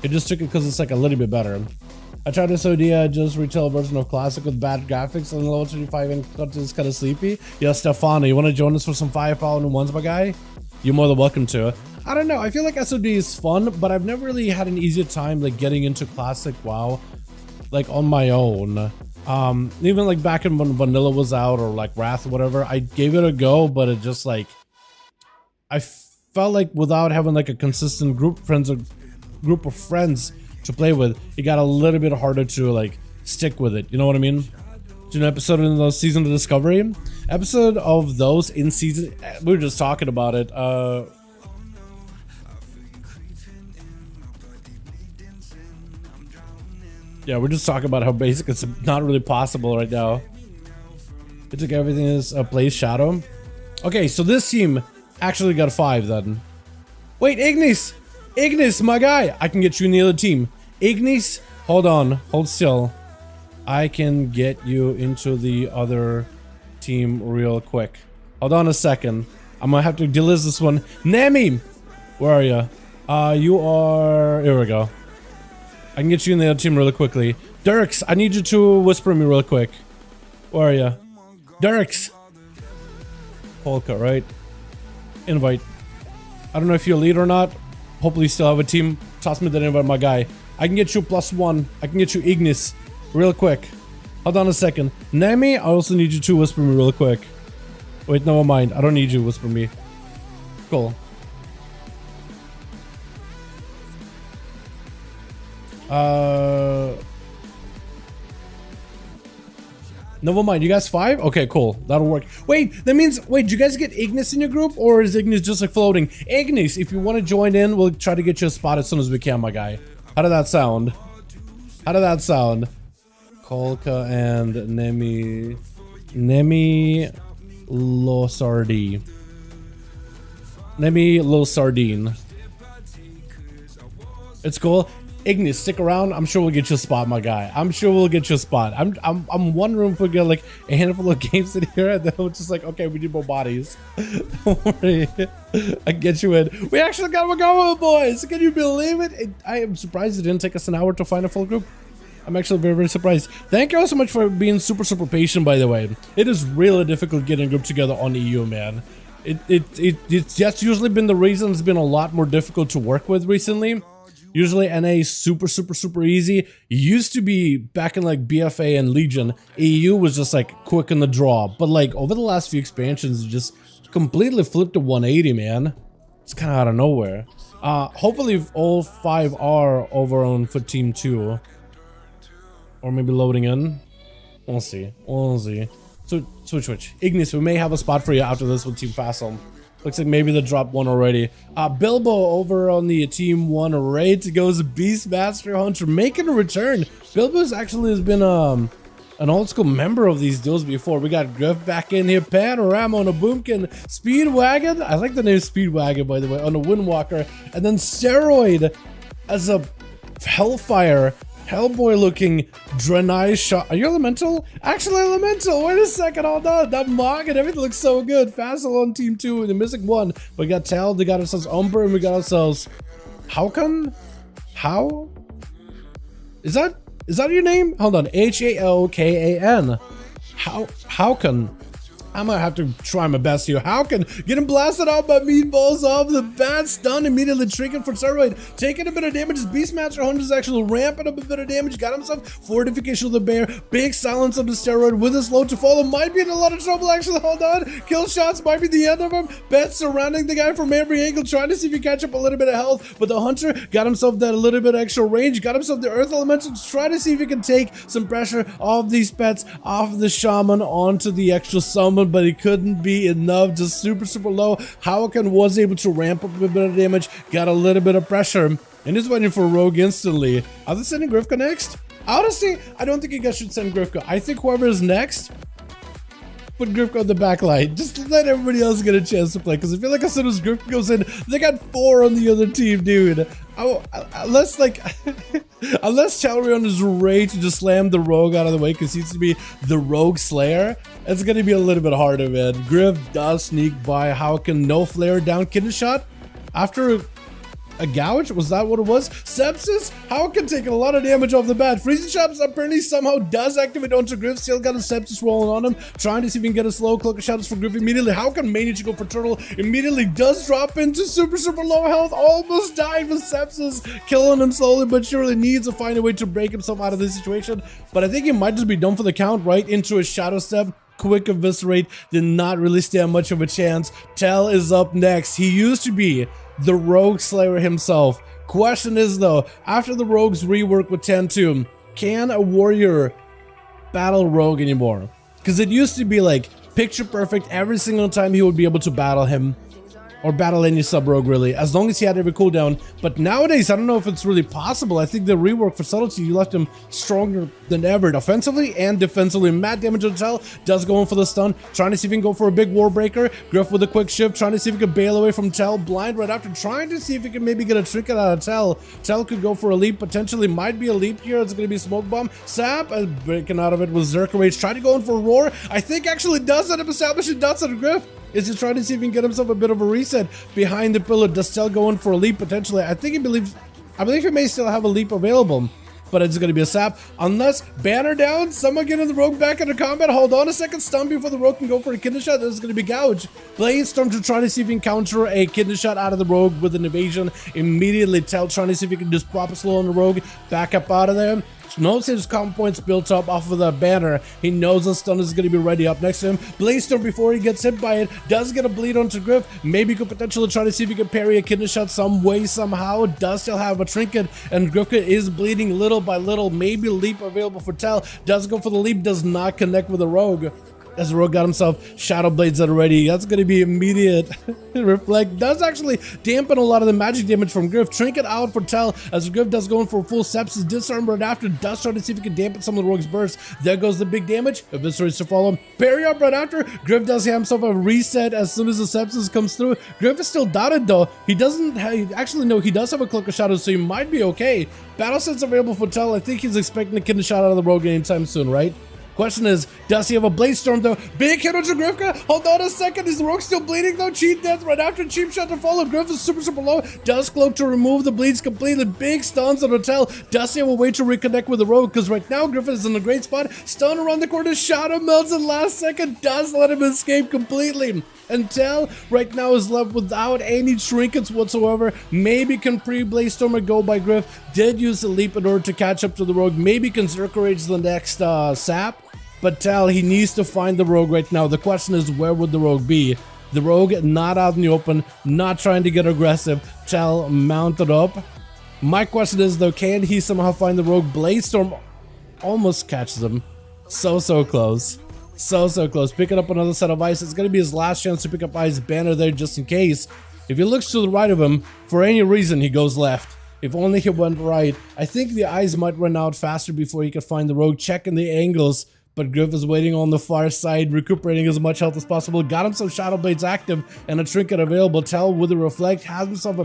just took it because it's a little bit better? I tried this idea, just retail version of Classic with bad graphics and level 35 and got is kind of sleepy. Yeah, Stefano, you want to join us for some 5V5 1v1s, my guy? You're more than welcome to. I don't know, I feel like SOD is fun, but I've never really had an easier time like getting into Classic WoW, like on my own. Even like back when Vanilla was out or like Wrath or whatever, I gave it a go, but it just like, I felt like without having like a consistent group of friends to play with, it got a little bit harder to like stick with it, you know what I mean? Do an episode in the season of Discovery episode of those in season, we were just talking about it. Yeah, we're just talking about how basic it's not really possible right now. It took everything as a place shadow. Okay, so this team actually got 5 then. Wait, Ignis, my guy, I can get you in the other team. Ignis, hold on, hold still. I can get you into the other team real quick. Hold on a second. I'm gonna have to delist this one. Nemi, where are you? You are, here we go. I can get you in the other team really quickly. Dirks, I need you to whisper me real quick. Where are you? Dirks. Polka, right? Invite. I don't know if you're a lead or not. Hopefully you still have a team. Toss me that invite, my guy. I can get you +1. I can get you Ignis real quick. Hold on a second. Nami, I also need you to whisper me real quick. Wait, never mind. I don't need you to whisper me. Cool. Never mind. You guys 5? Okay, cool. That'll work. Wait, that means, wait, do you guys get Ignis in your group or is Ignis just like floating? Ignis, if you want to join in, we'll try to get you a spot as soon as we can, my guy. How did that sound? How did that sound? Kolka and Nemi Losardi. Nemi Losardine. It's cool. Ignis, stick around. I'm sure we'll get you a spot, my guy. I'm sure we'll get you a spot. I'm wondering if we get like a handful of games in here, and then we're just like, okay, we need more bodies. Don't worry, I can get you in. We actually got one going, boys. Can you believe it? I am surprised it didn't take us an hour to find a full group. I'm actually very, very surprised. Thank you all so much for being super, super patient, by the way. It is really difficult getting a group together on EU, man. It's just usually been the reason it's been a lot more difficult to work with recently. Usually NA is super, super, super easy. It used to be back in like BFA and Legion, EU was just like quick in the draw. But like over the last few expansions, it just completely flipped to 180, man. It's kind of out of nowhere. Hopefully all 5 are over on for team 2. Or maybe loading in. We'll see. We'll see. So switch. Ignis, we may have a spot for you after this with Team Facile. Looks like maybe they dropped one already. Bilbo over on the team 1 raid goes Beastmaster Hunter making a return. Bilbo's actually has been an old school member of these duels before. We got Griff back in here, Panorama on a Boomkin, Speedwagon. I like the name Speedwagon, by the way, on a Windwalker, and then Steroid as a Hellfire. Hellboy looking Draenei shot. Are you elemental? Actually elemental. Wait a second, hold on. That Mog and everything looks so good. Facile on team 2 and the missing 1. We got Tal, we got ourselves Umber, and we got ourselves Haukan? How? Is that your name? Hold on. H-A-O-K-A-N. Haukan. I'm gonna have to try my best here. Haukan getting blasted out by meatballs off the bat, stun immediately triggering for Steroid, taking a bit of damage. His Beastmaster Hunter is actually ramping up a bit of damage. Got himself fortification of the bear, big silence of the Steroid with a slow to follow. Might be in a lot of trouble actually. Hold on, kill shots might be the end of him. Bets surrounding the guy from every angle, trying to see if he catch up a little bit of health. But the Hunter got himself that little bit of extra range, got himself the Earth Elemental to try to see if he can take some pressure off these pets, off the Shaman onto the extra summon. But it couldn't be enough, just super, super low. Haukan was able to ramp up a bit of damage, got a little bit of pressure, and is waiting for Rogue instantly. Are they sending Grifka next? Honestly, I don't think you guys should send Grifka. I think whoever is next, put Grifka on the back line. Just let everybody else get a chance to play, because I feel like as soon as Grifka goes in, they got 4 on the other team, dude. Unless like unless Chalrion is ready to just slam the Rogue out of the way, because he seems to be the Rogue Slayer, it's gonna be a little bit harder, man. Griff does sneak by. How can no flare down kidney shot after A gouge? Was that what it was? Sepsis? How can take a lot of damage off the bat? Freezing Shots apparently somehow does activate onto Griff. Still got a Sepsis rolling on him. Trying to see if he can get a slow Cloak of Shadows for Griff immediately. How can Maniac go for Turtle? Immediately does drop into super low health. Almost died with Sepsis. Killing him slowly but surely. Needs to find a way to break himself out of this situation. But I think he might just be done for the count, right? Into a Shadow Step. Quick Eviscerate. Did not really stand much of a chance. Tell is up next. He used to be the Rogue Slayer himself. Question is though, after the Rogue's rework with 10-2, can a warrior battle Rogue anymore? Because it used to be like picture perfect every single time he would be able to battle him. Or battle any sub-rogue really, as long as he had every cooldown. But nowadays, I don't know if it's really possible. I think the rework for Subtlety left him stronger than ever, offensively and defensively. Mad damage on Tell, does go in for the stun, trying to see if he can go for a big war breaker. Griff with a quick shift, trying to see if he can bail away from Tell. Blind right after, trying to see if he can maybe get a trinket out of Tell. Tell could go for a leap, potentially might be a leap here. It's going to be Smoke Bomb. Sap, breaking out of it with Zerker Rage, trying to go in for a roar. I think actually does end up establishing dots on Griff. Is he trying to see if he can get himself a bit of a reset behind the pillar? Does Tell go in for a leap potentially? I believe he may still have a leap available, but it's going to be a sap. Unless banner down, someone getting the Rogue back into combat. Hold on a second, stun before the Rogue can go for a kidney shot. This is going to be Gouge. Blade Storm to try to see if he can counter a kidney shot out of the Rogue with an evasion. Immediately Tell trying to see if he can just pop a slow on the Rogue. Back up out of there. Knows his comp points built up off of the banner. He knows the stun is going to be ready up next to him. Blaster, before he gets hit by it, does get a bleed onto Griff. Maybe could potentially try to see if he can parry a kidney shot some way, somehow. Does still have a trinket, and Griff is bleeding little by little. Maybe leap available for Tell. Does go for the leap, does not connect with the Rogue. As the Rogue got himself Shadow Blades already. That's going to be immediate. Reflect does actually dampen a lot of the magic damage from Griff. Trinket out for Tell as Griff does go in for a full Sepsis. Disarm right after. Does try to see if he can dampen some of the Rogue's burst. There goes the big damage. Eviscerates to follow him. Parry up right after. Griff does have himself a reset as soon as the Sepsis comes through. Griff is still doubted though. He doesn't actually no, he does have a Cloak of Shadows, so he might be okay. Battle sets available for Tell. I think he's expecting to get a shot out of the Rogue anytime soon, right? Question is, does he have a Blade Storm though? Big hit onto Grifka. Hold on a second. Is the Rogue still bleeding though? Cheat death right after. Cheap shot to follow. Griff is super low. Does Cloak to remove the bleeds completely. Big stuns on Hotel. Does he have a way to reconnect with the Rogue? Because right now Griffin is in a great spot. Stun around the corner. Shadow melts in last second. Does let him escape completely. And Tell right now is left without any trinkets whatsoever. Maybe can pre-Blaze Storm or go by Griff. Did use the leap in order to catch up to the Rogue. Maybe can Zerker Rage the next sap. But Tell, he needs to find the Rogue right now. The question is, where would the Rogue be? The Rogue not out in the open, not trying to get aggressive. Tell mounted up. My question is though, can he somehow find the Rogue? Blaze Storm almost catches him. So close. So close. Picking up another set of ice. It's going to be his last chance to pick up Ice Banner there just in case. If he looks to the right of him, for any reason he goes left. If only he went right. I think the eyes might run out faster before he could find the Rogue. Checking the angles. But Griff is waiting on the far side, recuperating as much health as possible. Got himself Shadow Blades active and a trinket available. Tell with a Reflect has himself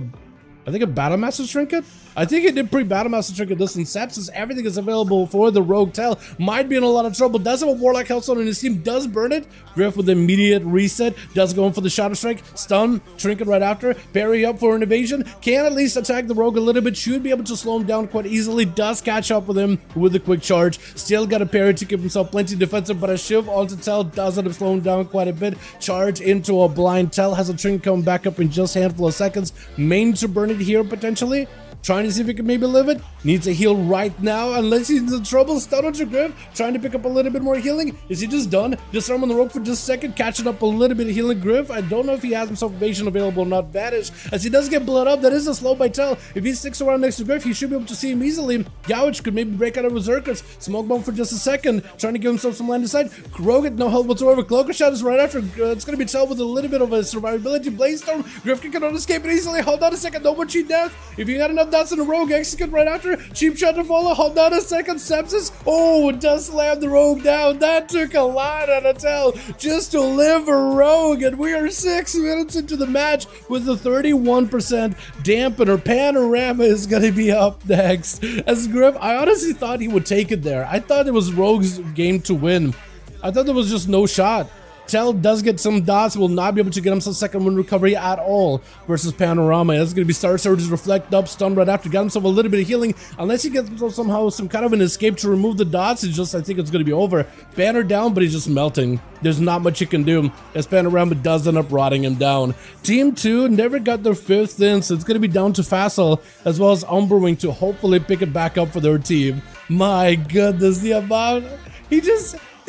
I think a Battle Master trinket? I think he did pre-Battle Master trinket this in Sepsis. Everything is available for the Rogue. Tell might be in a lot of trouble. Does have a Warlock Hellstone in his team. Does burn it. Griff with immediate reset. Does go in for the Shadow Strike. Stun. Trinket right after. Parry up for an evasion. Can at least attack the Rogue a little bit. Should be able to slow him down quite easily. Does catch up with him with a quick charge. Still got a parry to keep himself plenty defensive, but a Shiv onto Tell does end up slowing him down quite a bit. Charge into a blind. Tell has a trinket coming back up in just a handful of seconds. Main to burn it here potentially. Trying to see if he can maybe live it. Needs a heal right now unless he's in trouble. Stun onto Griff. Trying to pick up a little bit more healing. Is he just done? Disarm on the Rogue for just a second. Catching up a little bit of healing. Griff, I don't know if he has himself evasion available or not. Vanish. As he does get blood up. That is a slow by Tell. If he sticks around next to Griff, he should be able to see him easily. Gouge could maybe break out of Berserkers. Smoke Bomb for just a second. Trying to give himself some land aside. Rogue, no health whatsoever. Cloak of Shadows right after. It's going to be Tell with a little bit of a survivability. Blaze Storm. Griff cannot escape it easily. Hold on a second. No more cheat death. If you got enough dots in the Rogue, execute right after. Cheap shot to follow. Hold on a second. Sepsis. Oh, does slam the Rogue down. That took a lot out of Tell just to live a Rogue. And we are 6 minutes into the match with a 31% dampener. Panorama is going to be up next. As Griff, I honestly thought he would take it there. I thought it was Rogue's game to win. I thought there was just no shot. Tell does get some dots, will not be able to get himself second win recovery at all versus Panorama. That's going to be Star Surge's Reflect up, stun right after, got himself a little bit of healing. Unless he gets himself somehow some kind of an escape to remove the dots, it's just, I think it's going to be over. Banner down, but he's just melting. There's not much you can do as Panorama does end up rotting him down. Team 2 never got their 5th in, so it's going to be down to Facile as well as Umberwing to hopefully pick it back up for their team. My goodness, the amount...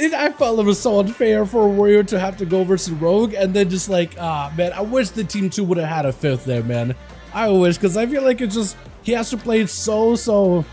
I felt it was so unfair for a Warrior to have to go versus Rogue, and then just like, man, I wish the Team 2 would have had a 5th there, man. I wish, because I feel like it's just, he has to play it so,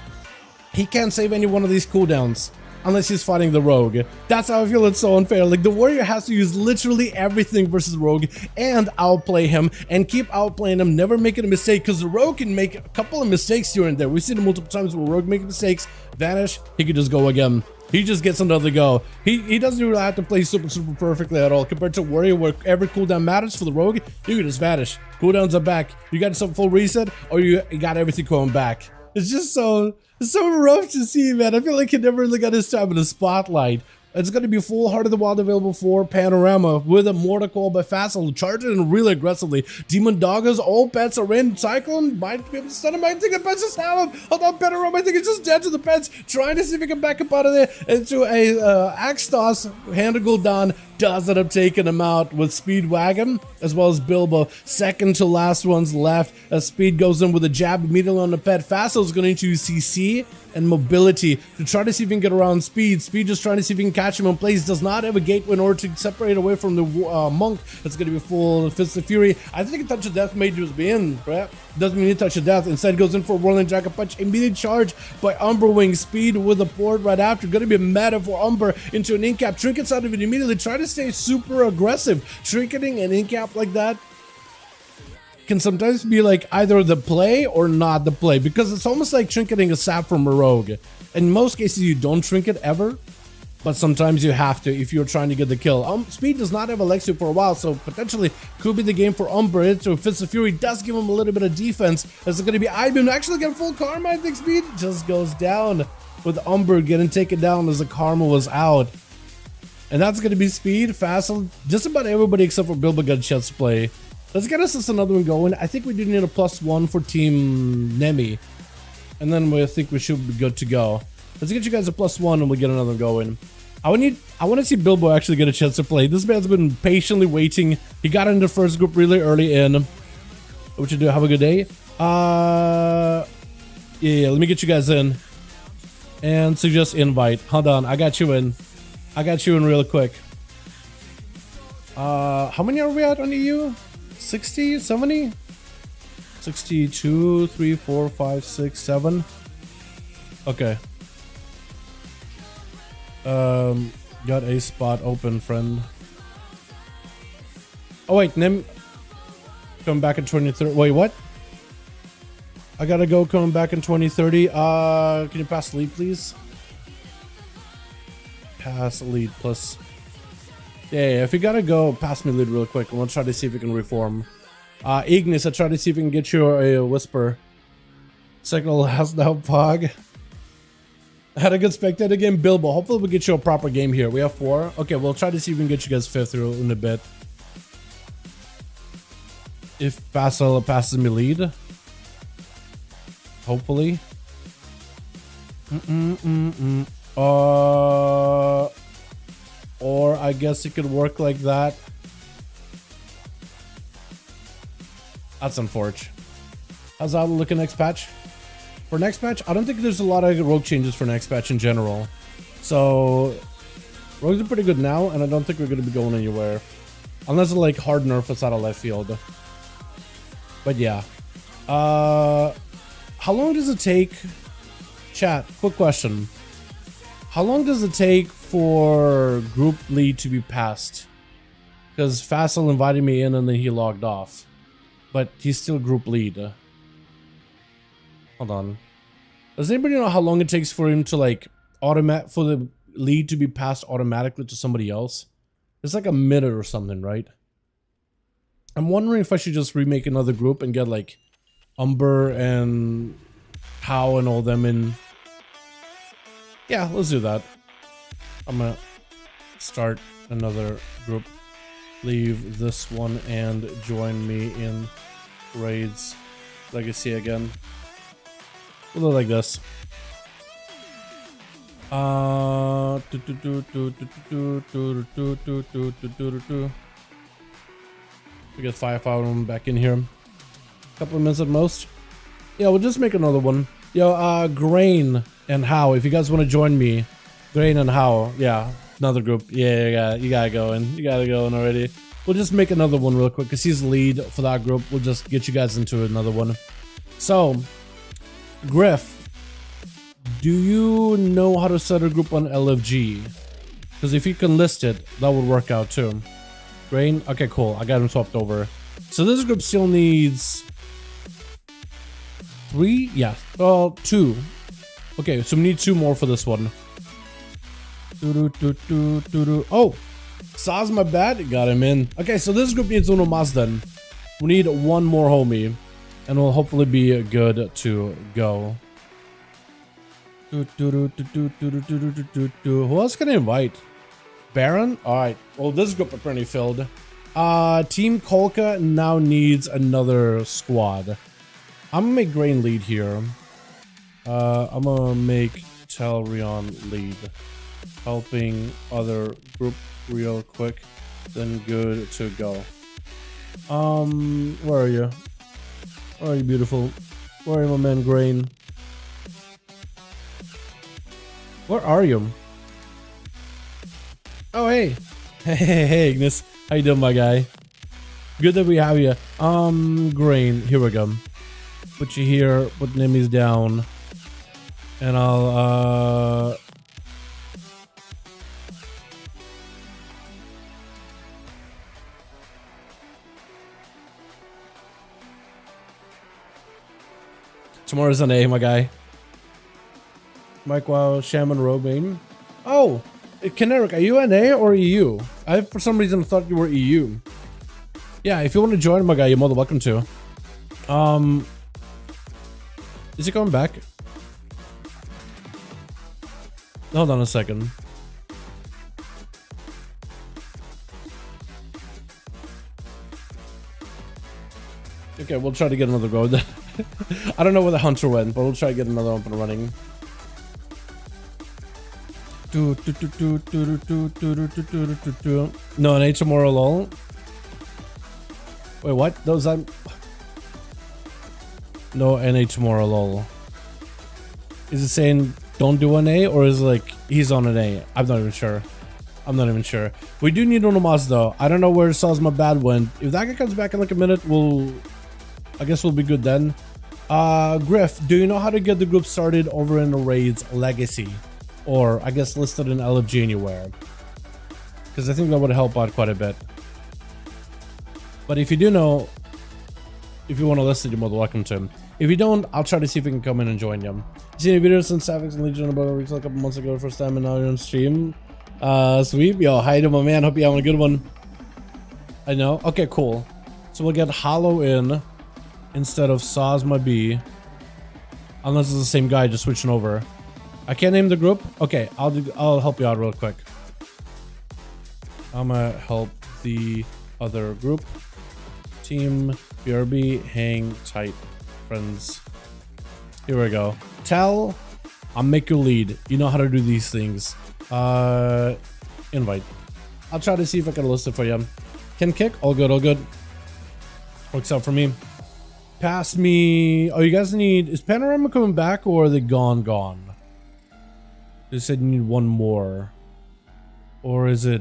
he can't save any one of these cooldowns unless he's fighting the Rogue. That's how I feel it's so unfair. Like, the Warrior has to use literally everything versus Rogue and outplay him and keep outplaying him, never making a mistake, because the Rogue can make a couple of mistakes here and there. We've seen it multiple times where Rogue makes mistakes, vanish, he could just go again. He just gets another go. He doesn't really have to play super perfectly at all compared to Warrior, where every cooldown matters. For the Rogue, you can just vanish. Cooldowns are back. You got some full reset, or you got everything going back. It's just so rough to see, man. I feel like he never really got his time in the spotlight. It's going to be full Heart of the Wild available for Panorama with a Mortar Coil by Facile, charging in really aggressively. Demon Doggers, all pets are in. Cyclone might be able to stun him. I think the pets just have him. Hold on, Panorama, I think it's just dead to the pets. Trying to see if he can back up out of there into a Axe Toss. Hand Gul'dan does end up taking him out with Speedwagon as well as Bilbo. Second to last ones left as Speed goes in with a jab immediately on the pet. Facile is going to use CC and mobility to try to see if he can get around Speed. Speed just trying to see if he can catch him in place. Does not have a gateway in order to separate away from the monk. That's going to be full Fist of Fury. I think a Touch of Death may just be in, right? Doesn't mean a Touch of Death. Instead goes in for a Whirling Dragon Punch. Immediate charge by Umberwing. Speed with a port right after. Going to be a meta for Umber into an incap. Trinkets out of it immediately. Try to stay super aggressive. Trinketing an incap like that can sometimes be like either the play or not the play, because it's almost like trinketing a sap from a Rogue. In most cases you don't trinket ever, but sometimes you have to if you're trying to get the kill. Speed does not have Alexia for a while, so potentially could be the game for Umber. Into Fist of Fury does give him a little bit of defense. Is it going to be Ibeam actually get full karma? I think Speed just goes down with Umber getting taken down as the karma was out. And that's going to be Speed, Facile, just about everybody except for Bilbo got a chance to play. Let's get us another one going. I think we do need a +1 for Team Nemi. And then I think we should be good to go. Let's get you guys a +1 and we'll get another going. I want to see Bilbo actually get a chance to play. This man's been patiently waiting. He got into the first group really early in. What you do? Have a good day. Yeah, let me get you guys in. And suggest invite. Hold on, I got you in. I got you in real quick. How many are we at on EU? 60, 70? 62, 3, 4, 5, 6, 7. Okay. Got a spot open, friend. Oh wait, Nim coming back in 2030. Wait, what? I gotta go coming back in 2030. Can you pass lead, please? Pass lead plus. Yeah, if you gotta go, pass me lead real quick. I want to try to see if we can reform. Ignis, I try to see if we can get you a whisper. Second last now, Pog. I had a good spectator game, Bilbo. Hopefully we'll get you a proper game here. We have 4. Okay, we'll try to see if we can get you guys 5th in a bit. If Facile passes me lead. Hopefully. Or I guess it could work like that. That's unfortunate. How's that looking next patch? For next patch, I don't think there's a lot of rogue changes for next patch in general. So, rogues are pretty good now, and I don't think we're going to be going anywhere. Unless it's like hard nerf us out of left field. But yeah. How long does it take? Chat, quick question. How long does it take for group lead to be passed? Because Facile invited me in and then he logged off. But he's still group lead. Hold on. Does anybody know how long it takes for him to like for the lead to be passed automatically to somebody else? It's like a minute or something, right? I'm wondering if I should just remake another group and get like Umber and How and all them in. Yeah, let's do that. I'm gonna start another group. leave this one and join me in raids legacy again. We'll do it like this. We get 5 out of them back in here. Couple of minutes at most. Yeah, we'll just make another one. Yo, Grain and How, if you guys want to join me, Grain and How, yeah, another group. Yeah, you gotta go in. You gotta go in already. We'll just make another one real quick because he's the lead for that group. We'll just get you guys into another one. So, Griff, do you know how to set a group on LFG? Because if you can list it, that would work out too. Grain? Okay, cool. I got him swapped over. So this group still needs 3? Yeah. Well, 2. Okay, so we need 2 more for this one. Oh! Saw's my bad. Got him in. Okay, so this group needs uno más then. We need 1 more homie. And we'll hopefully be good to go. Who else can I invite? Baron? Alright. Well, this group apparently filled. Team Kolka now needs another squad. I'm gonna make Grain lead here. I'm gonna make Telrion lead. Helping other group real quick. Then good to go. Where are you? Where are you, beautiful? Where are you, my man Grain? Where are you? Oh, hey. Hey, Ignis. How you doing, my guy? Good that we have you. Grain. Here we go. Put you here. Put Nimmy's down. And I'll, Tomorrow's NA, my guy. Mike, wow, Shaman, Robane. Oh, Caneric, are you NA or EU? I, for some reason, thought you were EU. Yeah, if you want to join, my guy, you're more than welcome to. Is he coming back? Hold on a second. Okay, we'll try to get another go. I don't know where the hunter went, but we'll try to get another up and running. No, NA tomorrow, lol. Wait, what? Those I'm. No, NA tomorrow, lol. Is it saying don't do NA, or is it like he's on NA? I'm not even sure. I'm not even sure. We do need Onomas though. I don't know where Salzma Bad went. If that guy comes back in like a minute, I guess we'll be good then. Griff, do you know how to get the group started over in the Raids Legacy? Or, I guess, listed in LFG anywhere? Because I think that would help out quite a bit. But if you do know, if you want to list it, you're more than welcome to. If you don't, I'll try to see if we can come in and join you. You seen any videos since Savix and Legion about a week, a couple months ago, the first time, and now you're on stream? Sweet. Yo, hi to my man. Hope you're having a good one. I know. Okay, cool. So we'll get Hollow in instead of Sazma B. Unless it's the same guy just switching over. I can't name the group? Okay, I'll help you out real quick. I'm gonna help the other group. Team BRB, hang tight, friends. Here we go. Tell, I'll make you lead. You know how to do these things. Invite. I'll try to see if I can list it for you. Can kick? All good, all good. Works out for me. Pass me. Oh, you guys need. Is Panorama coming back or are they gone? They said you need 1 more. Or is it.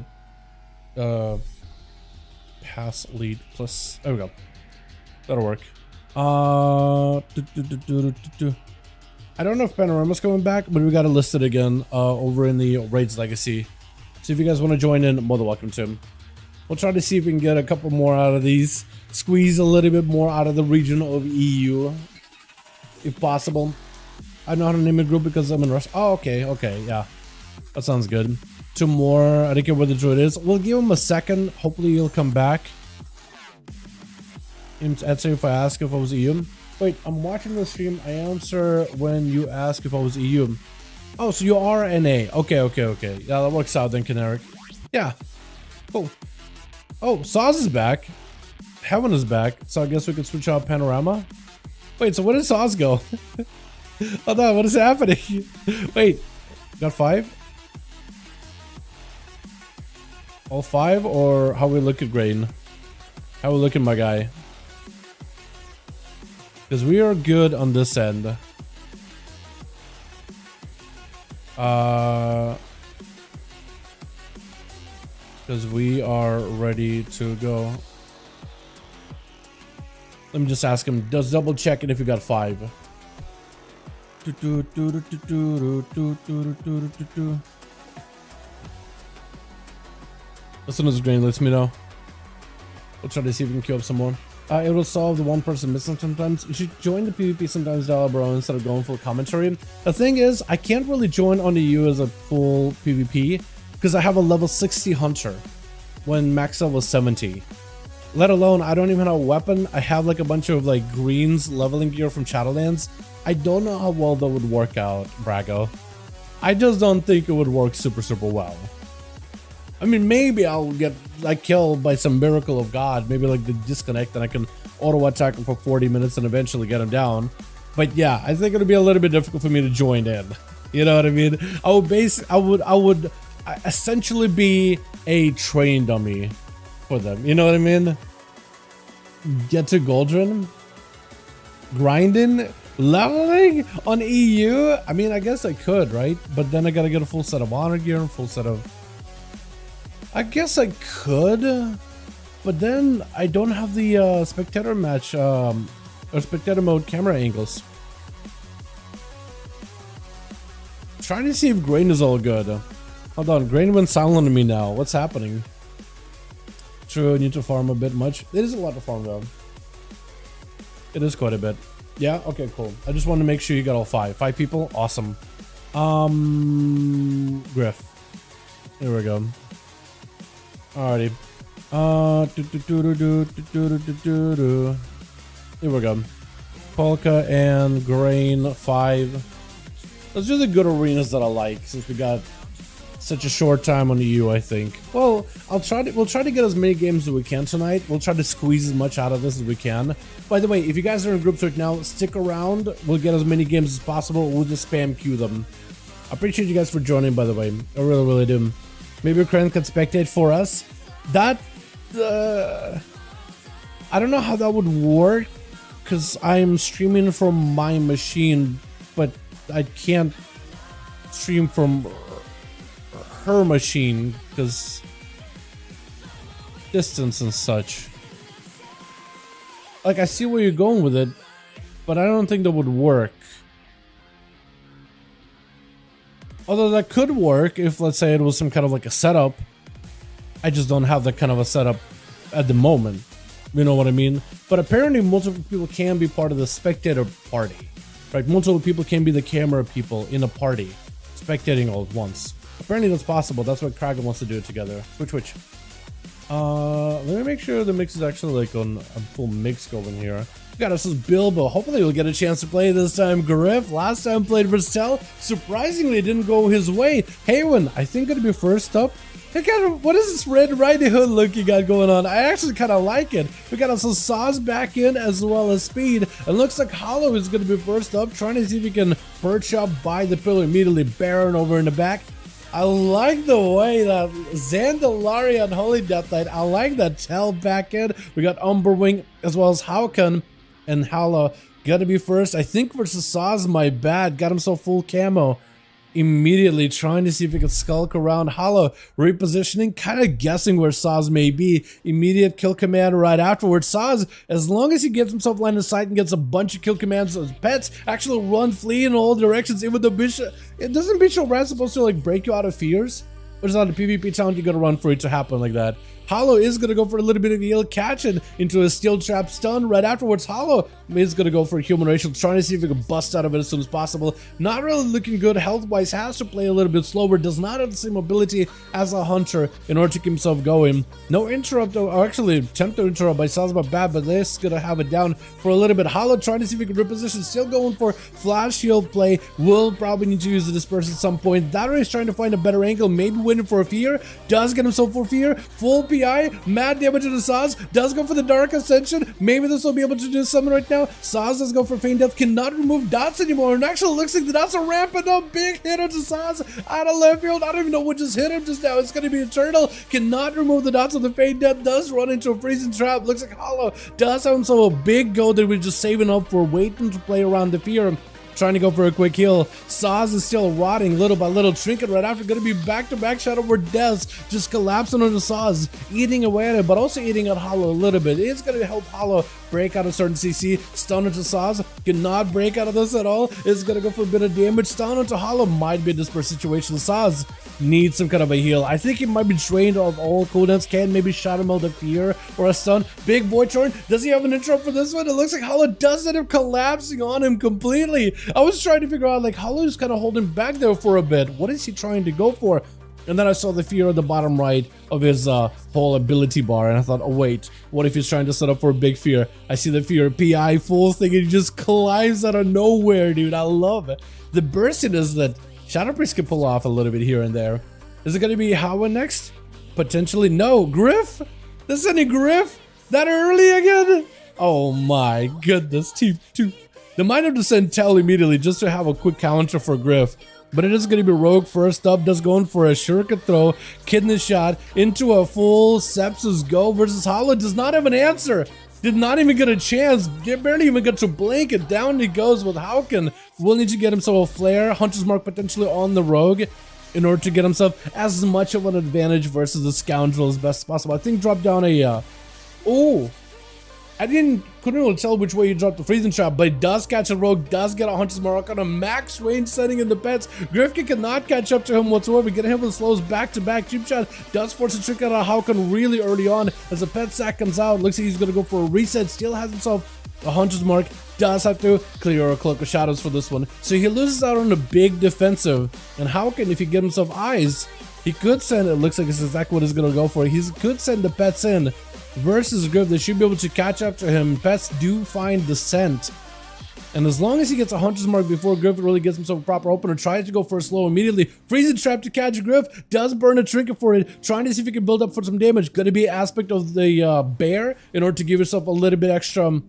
Pass lead plus. There we go. That'll work. I don't know if Panorama's coming back, but we got to list it again over in the Raids Legacy. So if you guys want to join in, more than welcome to. We'll try to see if we can get a couple more out of these. Squeeze a little bit more out of the region of EU, if possible. I know how to name a group because I'm in rush. Oh, okay, yeah. That sounds good. 2 more. I don't care where the druid is. We'll give him a second. Hopefully he'll come back. Answer if I ask if I was EU. Wait, I'm watching the stream. I answer when you ask if I was EU. Oh, so you are NA. Okay. Yeah, that works out then, Caneric. Yeah, cool. Oh, Saz is back. Heaven is back. So I guess we could switch out Panorama. Wait, so where did Saz go? Hold on, what is happening? Wait, got 5? All 5, or how we look at Grain? How we looking, my guy? Because we are good on this end. Because we are ready to go. Let me just ask him. Just double check it if you got 5. As soon as Grain lets me know, we'll try to see if we can queue up some more. It will solve the one person missing sometimes. You should join the PvP sometimes, Dalaran, instead of going full commentary. The thing is, I can't really join on the EU as a full PvP because I have a level 60 hunter when max level 70. Let alone, I don't even have a weapon. I have like a bunch of like greens leveling gear from Shadowlands. I don't know how well that would work out, Brago. I just don't think it would work super well. I mean, maybe I'll get like killed by some miracle of God. Maybe like the disconnect and I can auto attack him for 40 minutes and eventually get him down. But yeah, I think it'll be a little bit difficult for me to join in. You know what I mean? I would essentially be a train dummy for them. You know what I mean? Get to Goldrin, grinding, leveling on EU. I mean, I guess I could, right? But then I gotta get a full set of honor gear and full set of. I guess I could, but then I don't have the spectator match or spectator mode camera angles. Trying to see if Grain is all good. Hold on, Grain went silent on me now. What's happening? True, I need to farm a bit much. It is a lot to farm though. It is quite a bit. Yeah, okay, cool. I just wanted to make sure you got all 5. 5 people? Awesome. Griff. Here we go. Alrighty. Here we go. Polka and Grain 5. Those are the good arenas that I like since we got such a short time on the EU, I think. Well, we'll try to get as many games as we can tonight. We'll try to squeeze as much out of this as we can. By the way, if you guys are in groups right now, stick around. We'll get as many games as possible. We'll just spam queue them. I appreciate you guys for joining, by the way. I really do. Maybe Ukraine can spectate for us. That I don't know how that would work because I'm streaming from my machine, but I can't stream from her machine because distance and such. Like, I see where you're going with it, but I don't think that would work. Although that could work if, let's say, it was some kind of like a setup. I just don't have that kind of a setup at the moment. You know what I mean? But apparently multiple people can be part of the spectator party. Right? Multiple people can be the camera people in a party, spectating all at once. Apparently that's possible. That's what Kragan wants to do it together. Switch. Let me make sure the mix is actually like on a full mix going here. We got us Bilbo. Hopefully we'll get a chance to play this time. Griff, last time played Verstel. Surprisingly, it didn't go his way. Haywen, I think it'll be first up. Hey, what is this Red Riding Hood look you got going on? I actually kind of like it. We got us Saz back in as well as Speed. It looks like Hollow is going to be first up, trying to see if he can perch up by the pillar immediately. Baron over in the back. I like the way that Zandalari and Holy Death Knight, I like that Tell back in. We got Umberwing as well as Haukan and Hala. Gotta be first. I think versus Saz, my bad. Got himself full camo. Immediately trying to see if he can skulk around. Hala repositioning, kind of guessing where Saz may be. Immediate kill command right afterwards. Saz, as long as he gets himself line of sight and gets a bunch of kill commands as pets, actually run, flee in all directions. Even the Bishop, doesn't Bishop Rat supposed to like break you out of fears? Or is that a PvP talent you gotta run for it to happen like that? Hollow is going to go for a little bit of heal, catch it into a steel trap stun. Right afterwards, Hollow is going to go for a human racial, trying to see if he can bust out of it as soon as possible. Not really looking good health-wise, has to play a little bit slower, does not have the same ability as a hunter in order to keep himself going. No interrupt, or actually attempt to interrupt by Sazba bad, but this is going to have it down for a little bit. Hollow trying to see if he can reposition, still going for flash shield play. Will probably need to use the disperse at some point. That is trying to find a better angle, maybe waiting for a fear. Does get himself for fear. Full PI, mad damage to the Saz, does go for the Dark Ascension. Maybe this will be able to do something right now. Saz does go for Feign Death, cannot remove dots anymore, and actually looks like the dots are ramping up. Big hit onto Saz out of left field. I don't even know what just hit him just now. It's going to be Eternal, cannot remove the dots on the Feign Death, does run into a freezing trap. Looks like Hollow does have himself a big go that we're just saving up for, waiting to play around the fear. Trying to go for a quick heal. Saz is still rotting little by little. Trinket right after going to be back-to-back Shadow Word deaths, just collapsing on the Saz, eating away at it, but also eating at Hollow a little bit. It's going to help Hollow break out of certain CC. Stun into Saz, cannot break out of this at all. It's going to go for a bit of damage. Stun into Hollow might be a dispersed situation. Saz needs some kind of a heal. I think he might be drained of all cooldowns. Can maybe Shadow Meld a fear or a stun. Big Void Torn. Does he have an intro for this one? It looks like Hollow does end up collapsing on him completely. I was trying to figure out, like, Hollow's kind of holding back there for a bit. What is he trying to go for? And then I saw the fear at the bottom right of his whole ability bar, and I thought, oh wait, what if he's trying to set up for a big fear? I see the fear PI full thing, and he just climbs out of nowhere, dude. I love it. The burstiness that Shadow Priest can pull off a little bit here and there. Is it going to be Howa next? Potentially. No. Griff? This is any Griff? That early again? Oh my goodness. Team 2. They might have to send Tell immediately just to have a quick counter for Griff. But it is going to be Rogue first up, does go in for a shuriken throw, kidney shot into a full Sepsis go versus Hollow. Does not have an answer. Did not even get a chance. Barely even get to blink it. Down he goes with Hauken. Will need to get himself a flare. Hunter's Mark potentially on the Rogue in order to get himself as much of an advantage versus the Scoundrel as best possible. I think drop down a... oh! I couldn't really tell which way he dropped the freezing trap, but he does catch a Rogue, does get a Hunter's Mark on a max range setting in the pets. Grifkin cannot catch up to him whatsoever. Getting him with slows back-to-back. Cheap shot does force a trick out of Hauken really early on as the pet sack comes out. Looks like he's going to go for a reset. Still has himself a Hunter's Mark. Does have to clear a Cloak of Shadows for this one. So he loses out on a big defensive. And Hauken, if he get himself eyes, he could send, it looks like it's exactly what he's going to go for. He could send the pets in. Versus Griff, they should be able to catch up to him. Pets do find the scent. And as long as he gets a Hunter's Mark before Griff really gets himself a proper opener, tries to go for a slow immediately. Freezing trap to catch Griff. Does burn a trinket for it. Trying to see if he can build up for some damage. Gonna be an aspect of the bear in order to give yourself a little bit extra,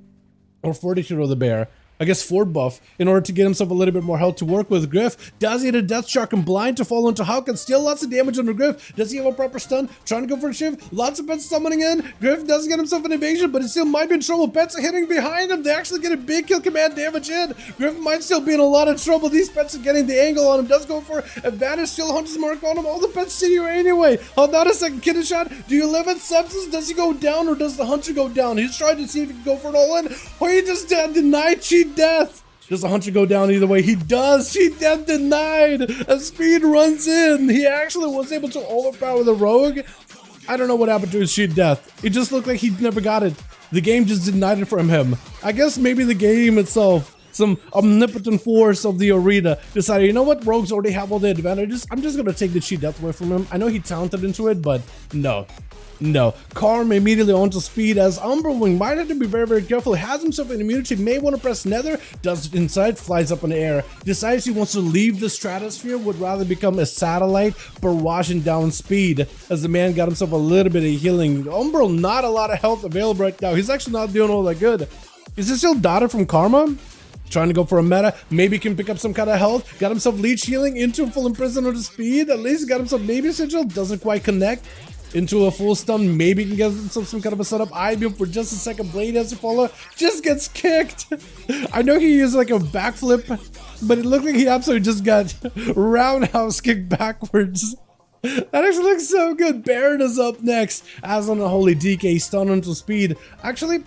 or fortitude of the bear. I guess Ford buff in order to get himself a little bit more health to work with. Griff does he hit a Death Shark and blind to fall into Hauken. Still lots of damage under Griff. Does he have a proper stun? Trying to go for a shift. Lots of pets summoning in. Griff does get himself an evasion, but he still might be in trouble. Pets are hitting behind him. They actually get a big kill command damage in. Griff might still be in a lot of trouble. These pets are getting the angle on him. Does go for advantage. Still Hunter's Mark on him. All the pets see you anyway. Hold on a second. Kidney shot. Do you live at Sepsis? Does he go down or does the Hunter go down? He's trying to see if he can go for an all-in. Or he just denied cheat death. Does the Hunter go down either way? He does! Cheat death denied! A speed runs in! He actually was able to overpower the Rogue. I don't know what happened to his cheat death. It just looked like he never got it. The game just denied it from him. I guess maybe the game itself, some omnipotent force of the arena, decided, you know what, Rogues already have all the advantages. I'm just gonna take the cheat death away from him. I know he talented into it, but no. No. Karm immediately onto speed as Umberwing might have to be very, very careful. Has himself an immunity, may want to press Nether, does inside, flies up in the air, decides he wants to leave the stratosphere, would rather become a satellite, barraging down speed as the man got himself a little bit of healing. Umbral, not a lot of health available right now. He's actually not doing all that good. Is this still Dotted from Karma? Trying to go for a meta, maybe can pick up some kind of health, got himself leech healing into full imprisonment of speed, at least got himself maybe sigil, doesn't quite connect. Into a full stun, maybe can get himself some kind of a setup. IBM for just a second, Blade has to follow, just gets kicked. I know he used like a backflip, but it looked like he absolutely just got roundhouse kicked backwards. That actually looks so good. Baron is up next, as Unholy DK, stun into speed. Actually,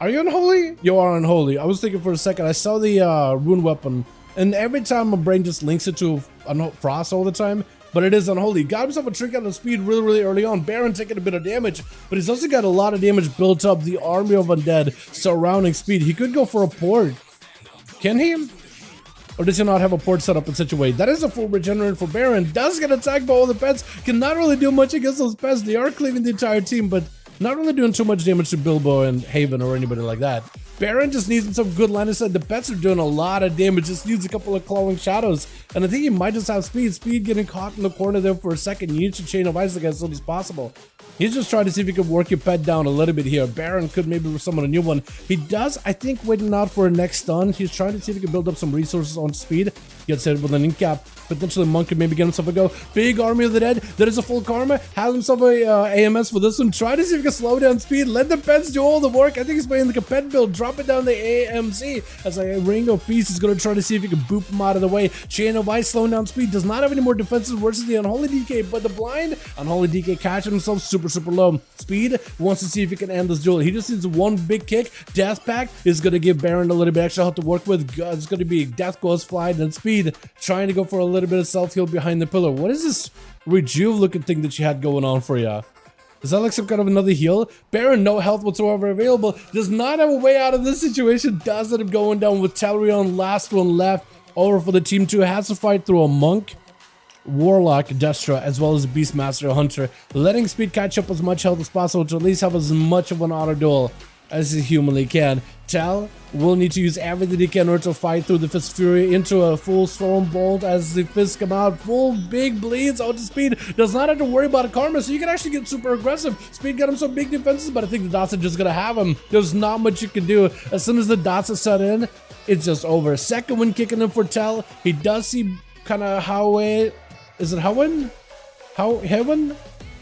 are you Unholy? You are Unholy. I was thinking for a second, I saw the rune weapon, and every time my brain just links it to Frost all the time. But it is Unholy. Got himself a trick out of speed really, really early on. Baron taking a bit of damage, but he's also got a lot of damage built up. The army of undead surrounding speed. He could go for a port. Can he? Or does he not have a port set up in such a way? That is a full regenerate for Baron. Does get attacked by all the pets. Cannot really do much against those pets. They are cleaving the entire team, but not really doing too much damage to Bilbo and Haven or anybody like that. Baron just needs some good line of sight. The pets are doing a lot of damage, just needs a couple of clawing shadows. And I think he might just have speed. Speed getting caught in the corner there for a second. You need to chain of ice as soon as possible. He's just trying to see if he can work your pet down a little bit here. Baron could maybe summon a new one. He does, I think, waiting out for a next stun. He's trying to see if he can build up some resources on speed. Gets hit with an incap. Potentially Monk could maybe get himself a go. Big Army of the Dead. That is a full karma. Has himself a AMS for this one. Try to see if he can slow down speed. Let the pets do all the work. I think he's playing like a pet build. Drop it down the AMC as a ring of peace is going to try to see if he can boop him out of the way. Chain of Ice slowing down speed. Does not have any more defenses versus the Unholy DK, but the blind Unholy DK catching himself super low. Speed wants to see if he can end this duel. He just needs one big kick. Death Pact is going to give Baron a little bit extra help to work with. It's going to be Death Goes Fly, then Speed trying to go for a little bit of self-heal behind the pillar. What is this rejuve looking thing that she had going on for ya? Is that like some kind of another heal? Baron, no health whatsoever available. Does not have a way out of this situation. Does end up going down with Talarion, last one left. Over for the team 2. Has to fight through a Monk, Warlock, Destra, as well as Beastmaster Hunter. Letting Speed catch up as much health as possible to at least have as much of an auto duel as he humanly can. Tal will need to use everything he can in order to fight through the Fist Fury into a full Storm Bolt as the fists come out. Full big bleeds out to Speed. Does not have to worry about a karma, so you can actually get super aggressive. Speed got him some big defenses, but I think the dots are just gonna have him. There's not much you can do. As soon as the dots are set in, it's just over. Second one kicking in for Tal. He does see kind of how it... Is it Heaven? Heaven?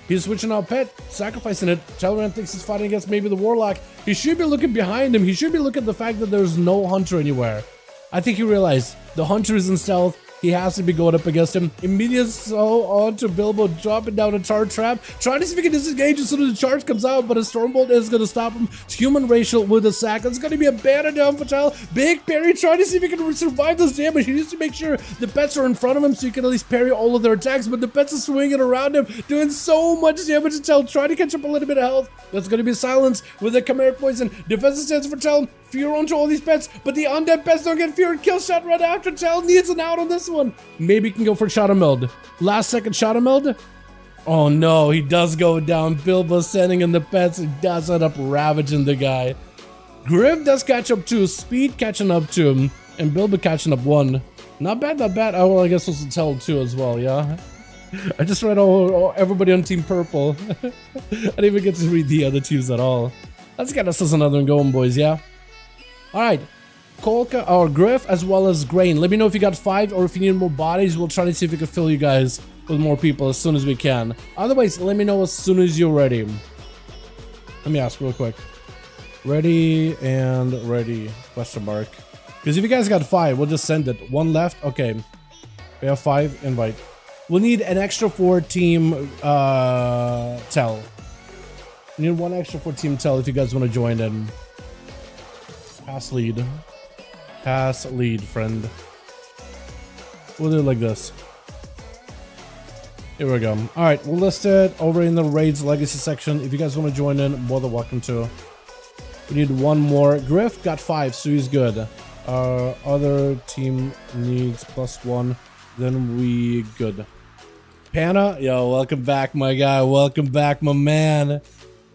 He's switching out pet, sacrificing it. Dalaran thinks he's fighting against maybe the Warlock. He should be looking behind him. He should be looking at the fact that there's no Hunter anywhere. I think he realized the Hunter is in stealth. He has to be going up against him. Immediate so on to Bilbo, dropping down a charge trap. Trying to see if he can disengage as soon as the charge comes out, but a Stormbolt is going to stop him. It's human racial with a sack. It's going to be a banner down for Tal. Big parry, trying to see if he can survive this damage. He needs to make sure the pets are in front of him so he can at least parry all of their attacks, but the pets are swinging around him, doing so much damage to Tal. Trying to catch up a little bit of health. That's going to be silence with a Chimeric Poison. Defensive stance for Tal. Fear onto all these pets, but the undead pets don't get fear. Kill shot right after. Tal needs an out on this one. Maybe he can go for Shadow Meld. Last second Shadow Meld. Oh no, he does go down. Bilbo sending in the pets. He does end up ravaging the guy. Griff does catch up too. Speed catching up to him. And Bilbo catching up 1. Not bad, not bad. Oh, well, I guess this will tell 2 as well, yeah? I just read everybody on Team Purple. I didn't even get to read the other teams at all. Let's get us another one going, boys, yeah? Alright, Kolka or Griff as well as Grain. Let me know if you got 5 or if you need more bodies. We'll try to see if we can fill you guys with more people as soon as we can. Otherwise, let me know as soon as you're ready. Let me ask real quick. Ready and ready, question mark. Because if you guys got 5, we'll just send it. 1 left, okay. We have 5, invite. We'll need an extra 4 team tell. We need 1 extra 4 team tell if you guys want to join in. Pass lead. Pass lead, friend. We'll do it like this. Here we go. Alright, we'll list it over in the Raids Legacy section. If you guys want to join in, more than welcome to. We need 1 more. Griff got 5, so he's good. Other team needs +1. Then we good. Panna, yo, welcome back, my guy. Welcome back, my man.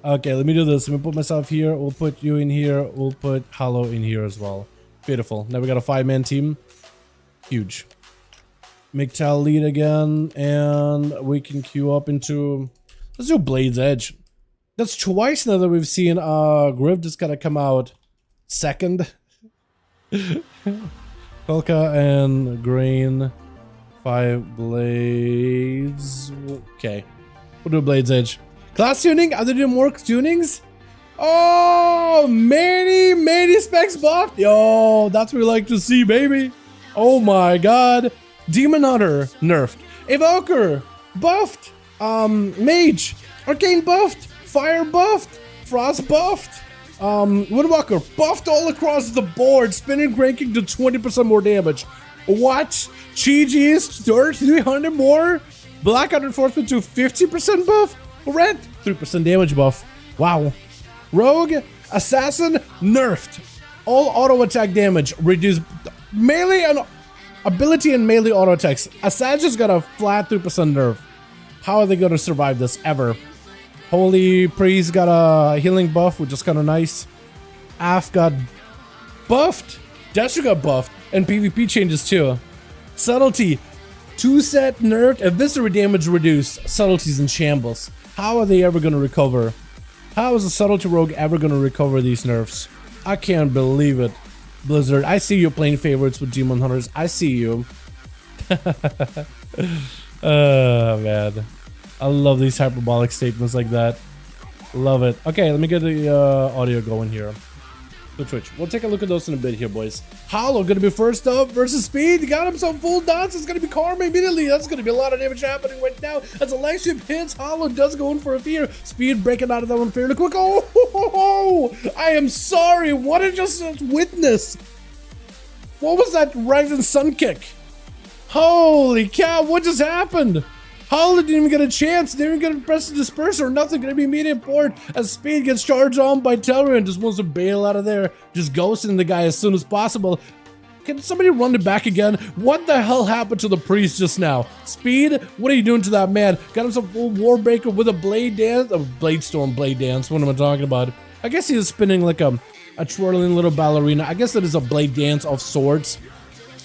Okay, let me do this. Let me put myself here. We'll put you in here. We'll put Hollow in here as well. Beautiful. Now we got a 5-man team. Huge. Make Tal lead again. And we can queue up into... Let's do Blade's Edge. That's twice now that we've seen Griff just gotta come out second. Kolka and Grain. 5 Blades. Okay. We'll do Blade's Edge. Class tuning? Are they doing more tunings? Oh, many specs buffed. Yo, that's what we like to see, baby. Oh my god. Demon Hunter nerfed. Evoker buffed. Mage. Arcane buffed. Fire buffed. Frost buffed. Windwalker buffed all across the board. Spinning ranking to 20% more damage. What? Chi-G's 300 more. Black Reinforcement to 50% buff. Red 3% damage buff. Wow. Rogue Assassin nerfed. All auto attack damage reduced. Melee and ability and melee auto attacks. Assassin's got a flat 3% nerf. How are they going to survive this ever? Holy Priest got a healing buff, which is kind of nice. Af got buffed. Destro got buffed. And PvP changes too. Subtlety. 2-set nerfed. Eviscerate damage reduced. Subtlety's in shambles. How are they ever going to recover? How is a Subtlety rogue ever going to recover these nerfs? I can't believe it. Blizzard, I see you playing favorites with Demon Hunters. I see you. Oh, man. I love these hyperbolic statements like that. Love it. Okay, let me get the audio going here. The Twitch. We'll take a look at those in a bit here, boys. Hollow gonna be first up versus Speed. He got himself full dots. It's gonna be Karma immediately. That's gonna be a lot of damage happening right now. As a Livestream hits, Hollow does go in for a fear. Speed breaking out of that one fairly quick. Oh, I am sorry. What did I just witness? What was that Rising Sun kick? Holy cow, what just happened? Hollow didn't even get a chance. They didn't even get to press the disperser or nothing. Gonna be immediate port as Speed gets charged on by Dalaran. Just wants to bail out of there. Just ghosting the guy as soon as possible. Can somebody run it back again? What the hell happened to the priest just now? Speed, what are you doing to that man? Got him some full Warbreaker with a blade dance. A blade storm blade dance. What am I talking about? I guess he is spinning like a twirling little ballerina. I guess that is a blade dance of sorts.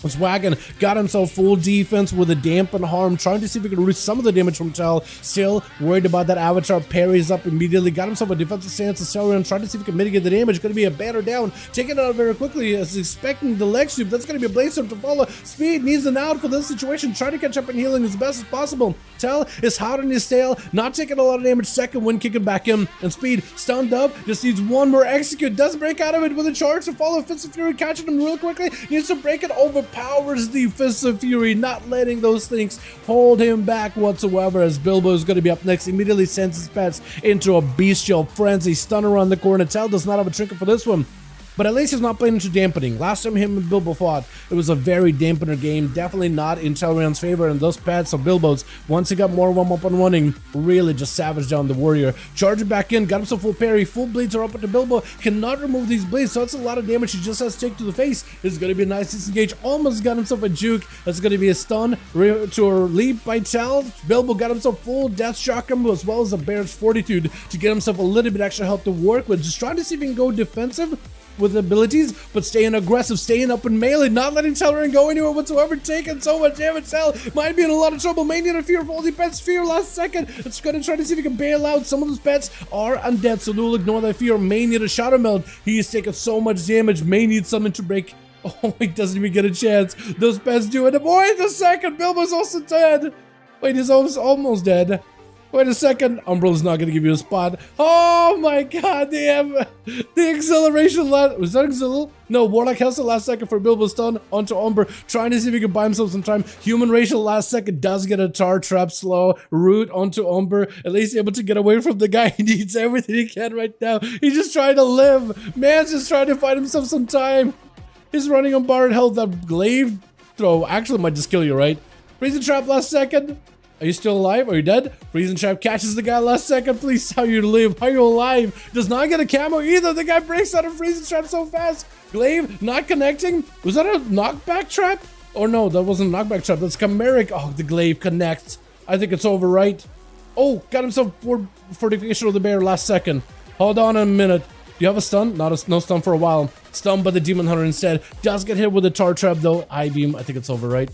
Swaggin got himself full defense with a dampen harm, trying to see if he can reduce some of the damage from Tel. Still worried about that avatar, parries up immediately, got himself a defensive stance to Celeron, trying to see if he can mitigate the damage. Gonna be a banner down, taken out very quickly as expecting the leg sweep. That's gonna be a blaze storm to follow. Speed needs an out for this situation, trying to catch up and healing as best as possible. Tel is hot on his tail, not taking a lot of damage. Second wind kicking back in, and Speed stunned up, just needs one more execute. Does break out of it with a charge to follow. Fist of Fury catching him real quickly, needs to break it over. Powers the Fist of Fury, not letting those things hold him back whatsoever, as Bilbo is going to be up next. Immediately sends his pets into a bestial frenzy. Stunner around the corner. Tel does not have a trinket for this one, but at least he's not playing into dampening. Last time him and Bilbo fought, it was a very dampener game. Definitely not in Dalaran's favor, and those pets of Bilbo's, once he got more of them up and running, really just savaged down the warrior. Charging back in, got himself full parry. Full blades are up into Bilbo. Cannot remove these blades, so that's a lot of damage he just has to take to the face. It's going to be a nice disengage. Almost got himself a juke. That's going to be a stun to a leap by Tel. Bilbo got himself full death shock him, as well as a bear's fortitude to get himself a little bit extra help to work with. Just trying to see if he can go defensive with abilities, but staying aggressive, staying up in melee, not letting Dalaran go anywhere whatsoever, taking so much damage. Tel might be in a lot of trouble. Mania and Fear, Foldy Pets, Fear last second. It's gonna try to see if he can bail out. Some of those pets are undead, so they'll ignore that Fear. Mania to Shadow Meld. He is taking so much damage. May need something to break. Oh, he doesn't even get a chance. Those pets do it. Wait a second, Bilbo's also dead. Wait, he's almost dead. Wait a second, Umbrel's not going to give you a spot. Oh my god, they have the acceleration last... Was that Exil? No, Warlock has the last second for Bilbo's stun onto Umber, trying to see if he can buy himself some time. Human Racial last second does get a tar trap slow. Root onto Umber, at least able to get away from the guy. He needs everything he can right now. He's just trying to live. Man's just trying to find himself some time. He's running on borrowed health. That glaive throw actually might just kill you, right? Freezing trap last second. Are you still alive? Are you dead? Freezing trap catches the guy last second. Please, how you live? How you alive? Does not get a camo either. The guy breaks out of freezing trap so fast. Glaive not connecting. Was that a knockback trap? Oh no, that wasn't a knockback trap. That's chimeric. Oh, the glaive connects. I think it's over, right? Oh, got himself fortification of the bear last second. Hold on a minute. Do you have a stun? No stun for a while. Stunned by the Demon Hunter instead. Does get hit with a tar trap though. I-beam. I think it's over, right?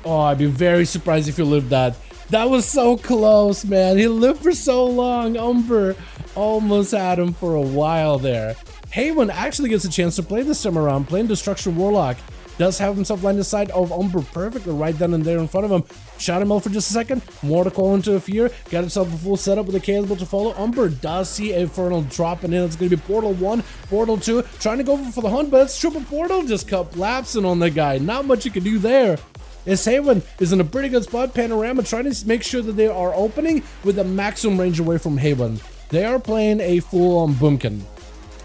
Oh, I'd be very surprised if you lived that. That was so close, man. He lived for so long. Umber almost had him for a while there. Haywin actually gets a chance to play this time around, playing Destruction Warlock. Does have himself line aside of Umber perfectly right then and there in front of him. Shot him out for just a second. More to call into a fear. Got himself a full setup with a cannonball to follow. Umber does see Infernal dropping in. It's going to be Portal 1, Portal 2. Trying to go for the hunt, but it's triple Portal. Just collapsing on the guy. Not much you can do there. As Haywin is in a pretty good spot. Panorama trying to make sure that they are opening with a maximum range away from Haywin. They are playing a full-on Boomkin.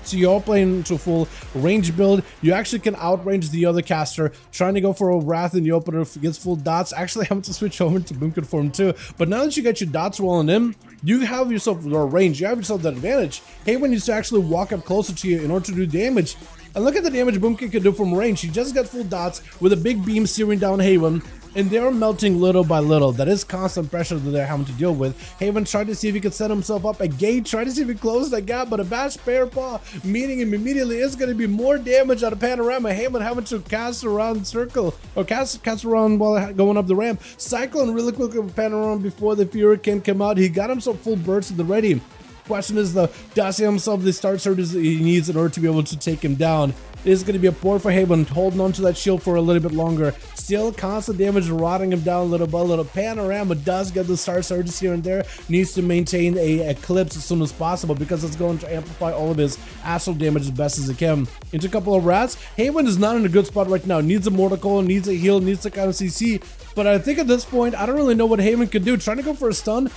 So you're playing to a full range build. You actually can outrange the other caster. Trying to go for a Wrath in the opener gets full dots. Actually, I'm going to switch over to Boomkin form too. But now that you got your dots rolling in, you have yourself your range. You have yourself that advantage. Haywin needs to actually walk up closer to you in order to do damage. And look at the damage Boomkin can do from range. He just got full dots with a big beam searing down Haywin. and they're melting little by little. That is constant pressure that they're having to deal with. Haven tried to see if he could set himself up a gate, tried to see if he closed that gap, but a bash bear paw meeting him immediately is going to be more damage out of Panorama. Haven having to cast around circle, or cast around while going up the ramp. Cyclone really quick with Panorama before the Fury can come out. He got himself full burst at the ready. Question is, though, does he himself the start surges he needs in order to be able to take him down? It is going to be a port for Haven, holding on to that shield for a little bit longer. Still constant damage, rotting him down little by little. Panorama does get the start surges here and there. Needs to maintain a eclipse as soon as possible because it's going to amplify all of his astral damage as best as it can. Into a couple of rats. Haven is not in a good spot right now. Needs a mortal coil, needs a heal, needs to kind of CC. But I think at this point, I don't really know what Haven can do. Trying to go for a stun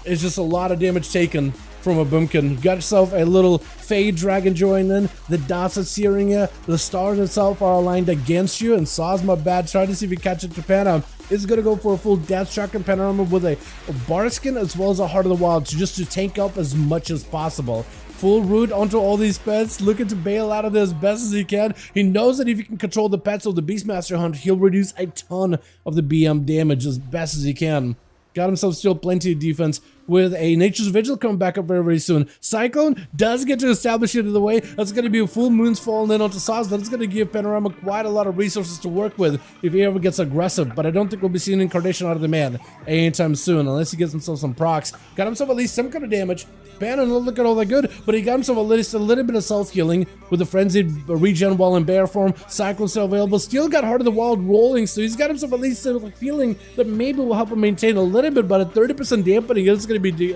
is just a lot of damage taken from a Boomkin. Got yourself a little Fade Dragon join in. The dots are searing you. The stars itself are aligned against you. And Sazma bad. Try to see if you catch it to Pana. Is going to go for a full Death Shock and Panorama with a Barskin as well as a Heart of the Wild just to tank up as much as possible. Full root onto all these pets, looking to bail out of this as best as he can. He knows that if he can control the pets of the Beastmaster Hunt, he'll reduce a ton of the BM damage as best as he can. Got himself still plenty of defense with a Nature's Vigil coming back up very, very soon. Cyclone does get to establish it in the way. That's going to be a full moon's falling in onto Saz. That's going to give Panorama quite a lot of resources to work with if he ever gets aggressive. But I don't think we'll be seeing Incarnation out of the man anytime soon unless he gets himself some procs. Got himself at least some kind of damage. Bannon don't look at all that good, but he got himself at least a little bit of self-healing with the Frenzied regen while in bear form. Cyclone still available. Still got Heart of the Wild rolling, so he's got himself at least a feeling that maybe will help him maintain a little bit, but at 30% dampening, it's going to be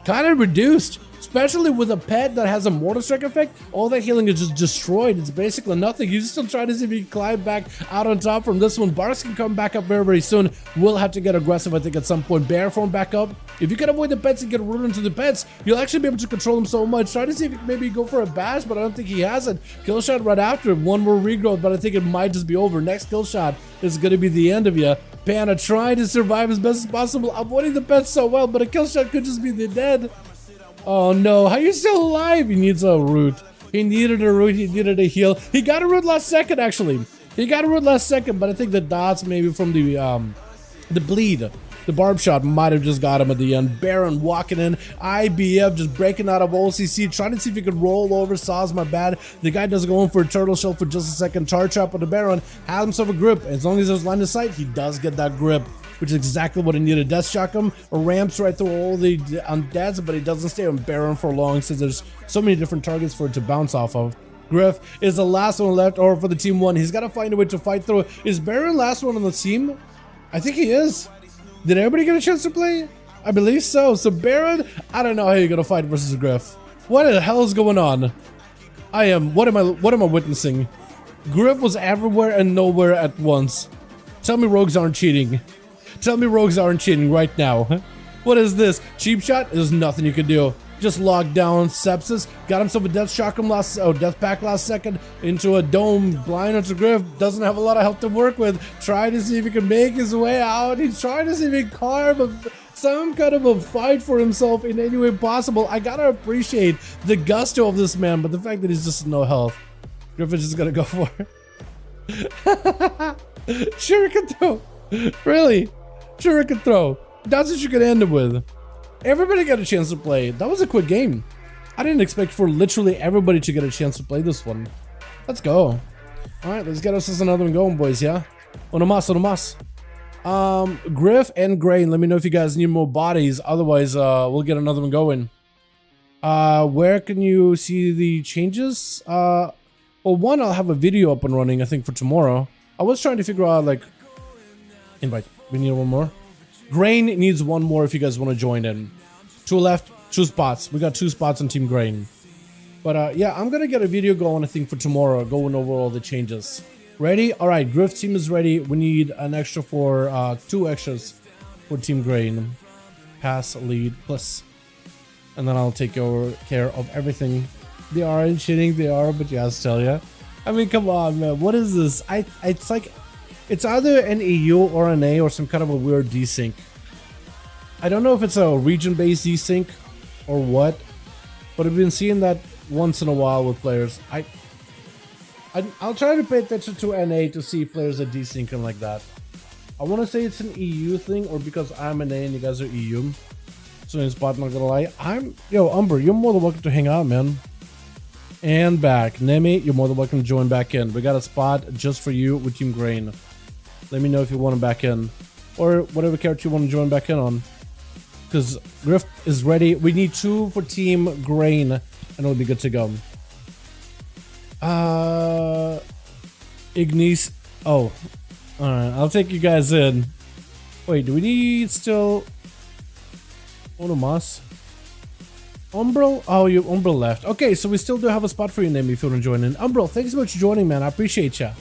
kind of reduced. Especially with a pet that has a Mortal Strike effect, all that healing is just destroyed. It's basically nothing. He's still trying to see if he can climb back out on top from this one. Bars can come back up very, very soon. We'll have to get aggressive, I think, at some point. Bear form back up. If you can avoid the pets and get rooted into the pets, you'll actually be able to control them so much. Try to see if you can maybe go for a bash, but I don't think he has it. Kill shot right after him. One more regrowth, but I think it might just be over. Next kill shot is going to be the end of you. Pana trying to survive as best as possible, avoiding the pets so well, but a kill shot could just be the dead. Oh no, how are you still alive? He needs a root. He needed a root, he needed a heal. He got a root last second, actually. He got a root last second, but I think the dots maybe from the bleed, the barb shot might have just got him at the end. Baron walking in, IBF just breaking out of OCC, trying to see if he could roll over. Saw's my bad. The guy does go in for a turtle shell for just a second. Charge trap on the Baron, has himself a grip. As long as there's line of sight, he does get that grip, which is exactly what he needed. Death Shock him, ramps right through all the undeads, but he doesn't stay on Baron for long since there's so many different targets for it to bounce off of. Griff is the last one left, or for the team one. He's got to find a way to fight through. Is Baron last one on the team? I think he is. Did everybody get a chance to play? I believe so. So Baron, I don't know how you're gonna fight versus Griff. What the hell is going on? What am I witnessing? Griff was everywhere and nowhere at once. Tell me rogues aren't cheating. Tell me rogues aren't cheating right now. What is this? Cheap shot? There's nothing you can do. Just locked down Sepsis. Got himself a death shock him death pack last second into a dome. Blind onto Griff. Doesn't have a lot of health to work with. Trying to see if he can make his way out. He's trying to see if he can carve some kind of a fight for himself in any way possible. I gotta appreciate the gusto of this man, but the fact that he's just no health. Griff is just gonna go for it. Shuriken throw. Really? Shuriken throw. That's what you could end it with. Everybody got a chance to play. That was a quick game. I didn't expect for literally everybody to get a chance to play this one. Let's go. Alright, let's get us another one going, boys, yeah? Uno más, uno más. Griff and Grain, let me know if you guys need more bodies. Otherwise, we'll get another one going. Where can you see the changes? Well, one, I'll have a video up and running, I think, for tomorrow. I was trying to figure out, like... Invite. We need one more. Grain needs one more if you guys want to join in. 2 left, 2 spots. We got 2 spots on Team Grain. But yeah, I'm gonna get a video going, I think, for tomorrow, going over all the changes. Ready? Alright, Griff team is ready. We need an extra for 2 extras for Team Grain. Pass, lead, plus. And then I'll take care of everything. They aren't cheating, they are, but yeah, I'll tell ya. I mean, come on, man. What is this? It's like... It's either an EU or an A or some kind of a weird desync. I don't know if it's a region-based desync or what, but I've been seeing that once in a while with players. I'll try to pay attention to NA to see if players are desyncing like that. I want to say it's an EU thing, or because I'm an A and you guys are EU. So in spot, not gonna lie. Yo, Umber, you're more than welcome to hang out, man. And back. Nemi, you're more than welcome to join back in. We got a spot just for you with Team Grain. Let me know if you want to back in. Or whatever character you want to join back in on. Because Griff is ready. We need 2 for Team Grain, and it'll be good to go. Ignis. Oh. Alright, I'll take you guys in. Wait, do we need still... Onomas? Umbral? Oh, Umbral left. Okay, so we still do have a spot for you, Name, if you want to join in. Umbral, thanks so much for joining, man. I appreciate ya.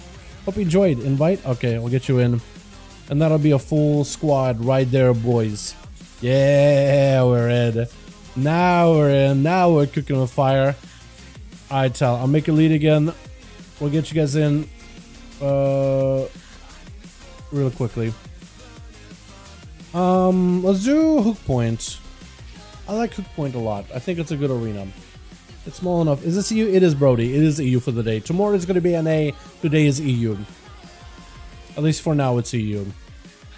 Hope you enjoyed. Invite? Okay, we'll get you in. And that'll be a full squad right there, boys. Yeah, we're in. Now we're in. Now we're cooking with fire. Alright, Tal. I'll make a lead again. We'll get you guys in real quickly. Let's do Hook Point. I like Hook Point a lot. I think it's a good arena. It's small enough. Is this EU? It is, Brody. It is EU for the day. Tomorrow is going to be NA. Today is EU. At least for now, it's EU.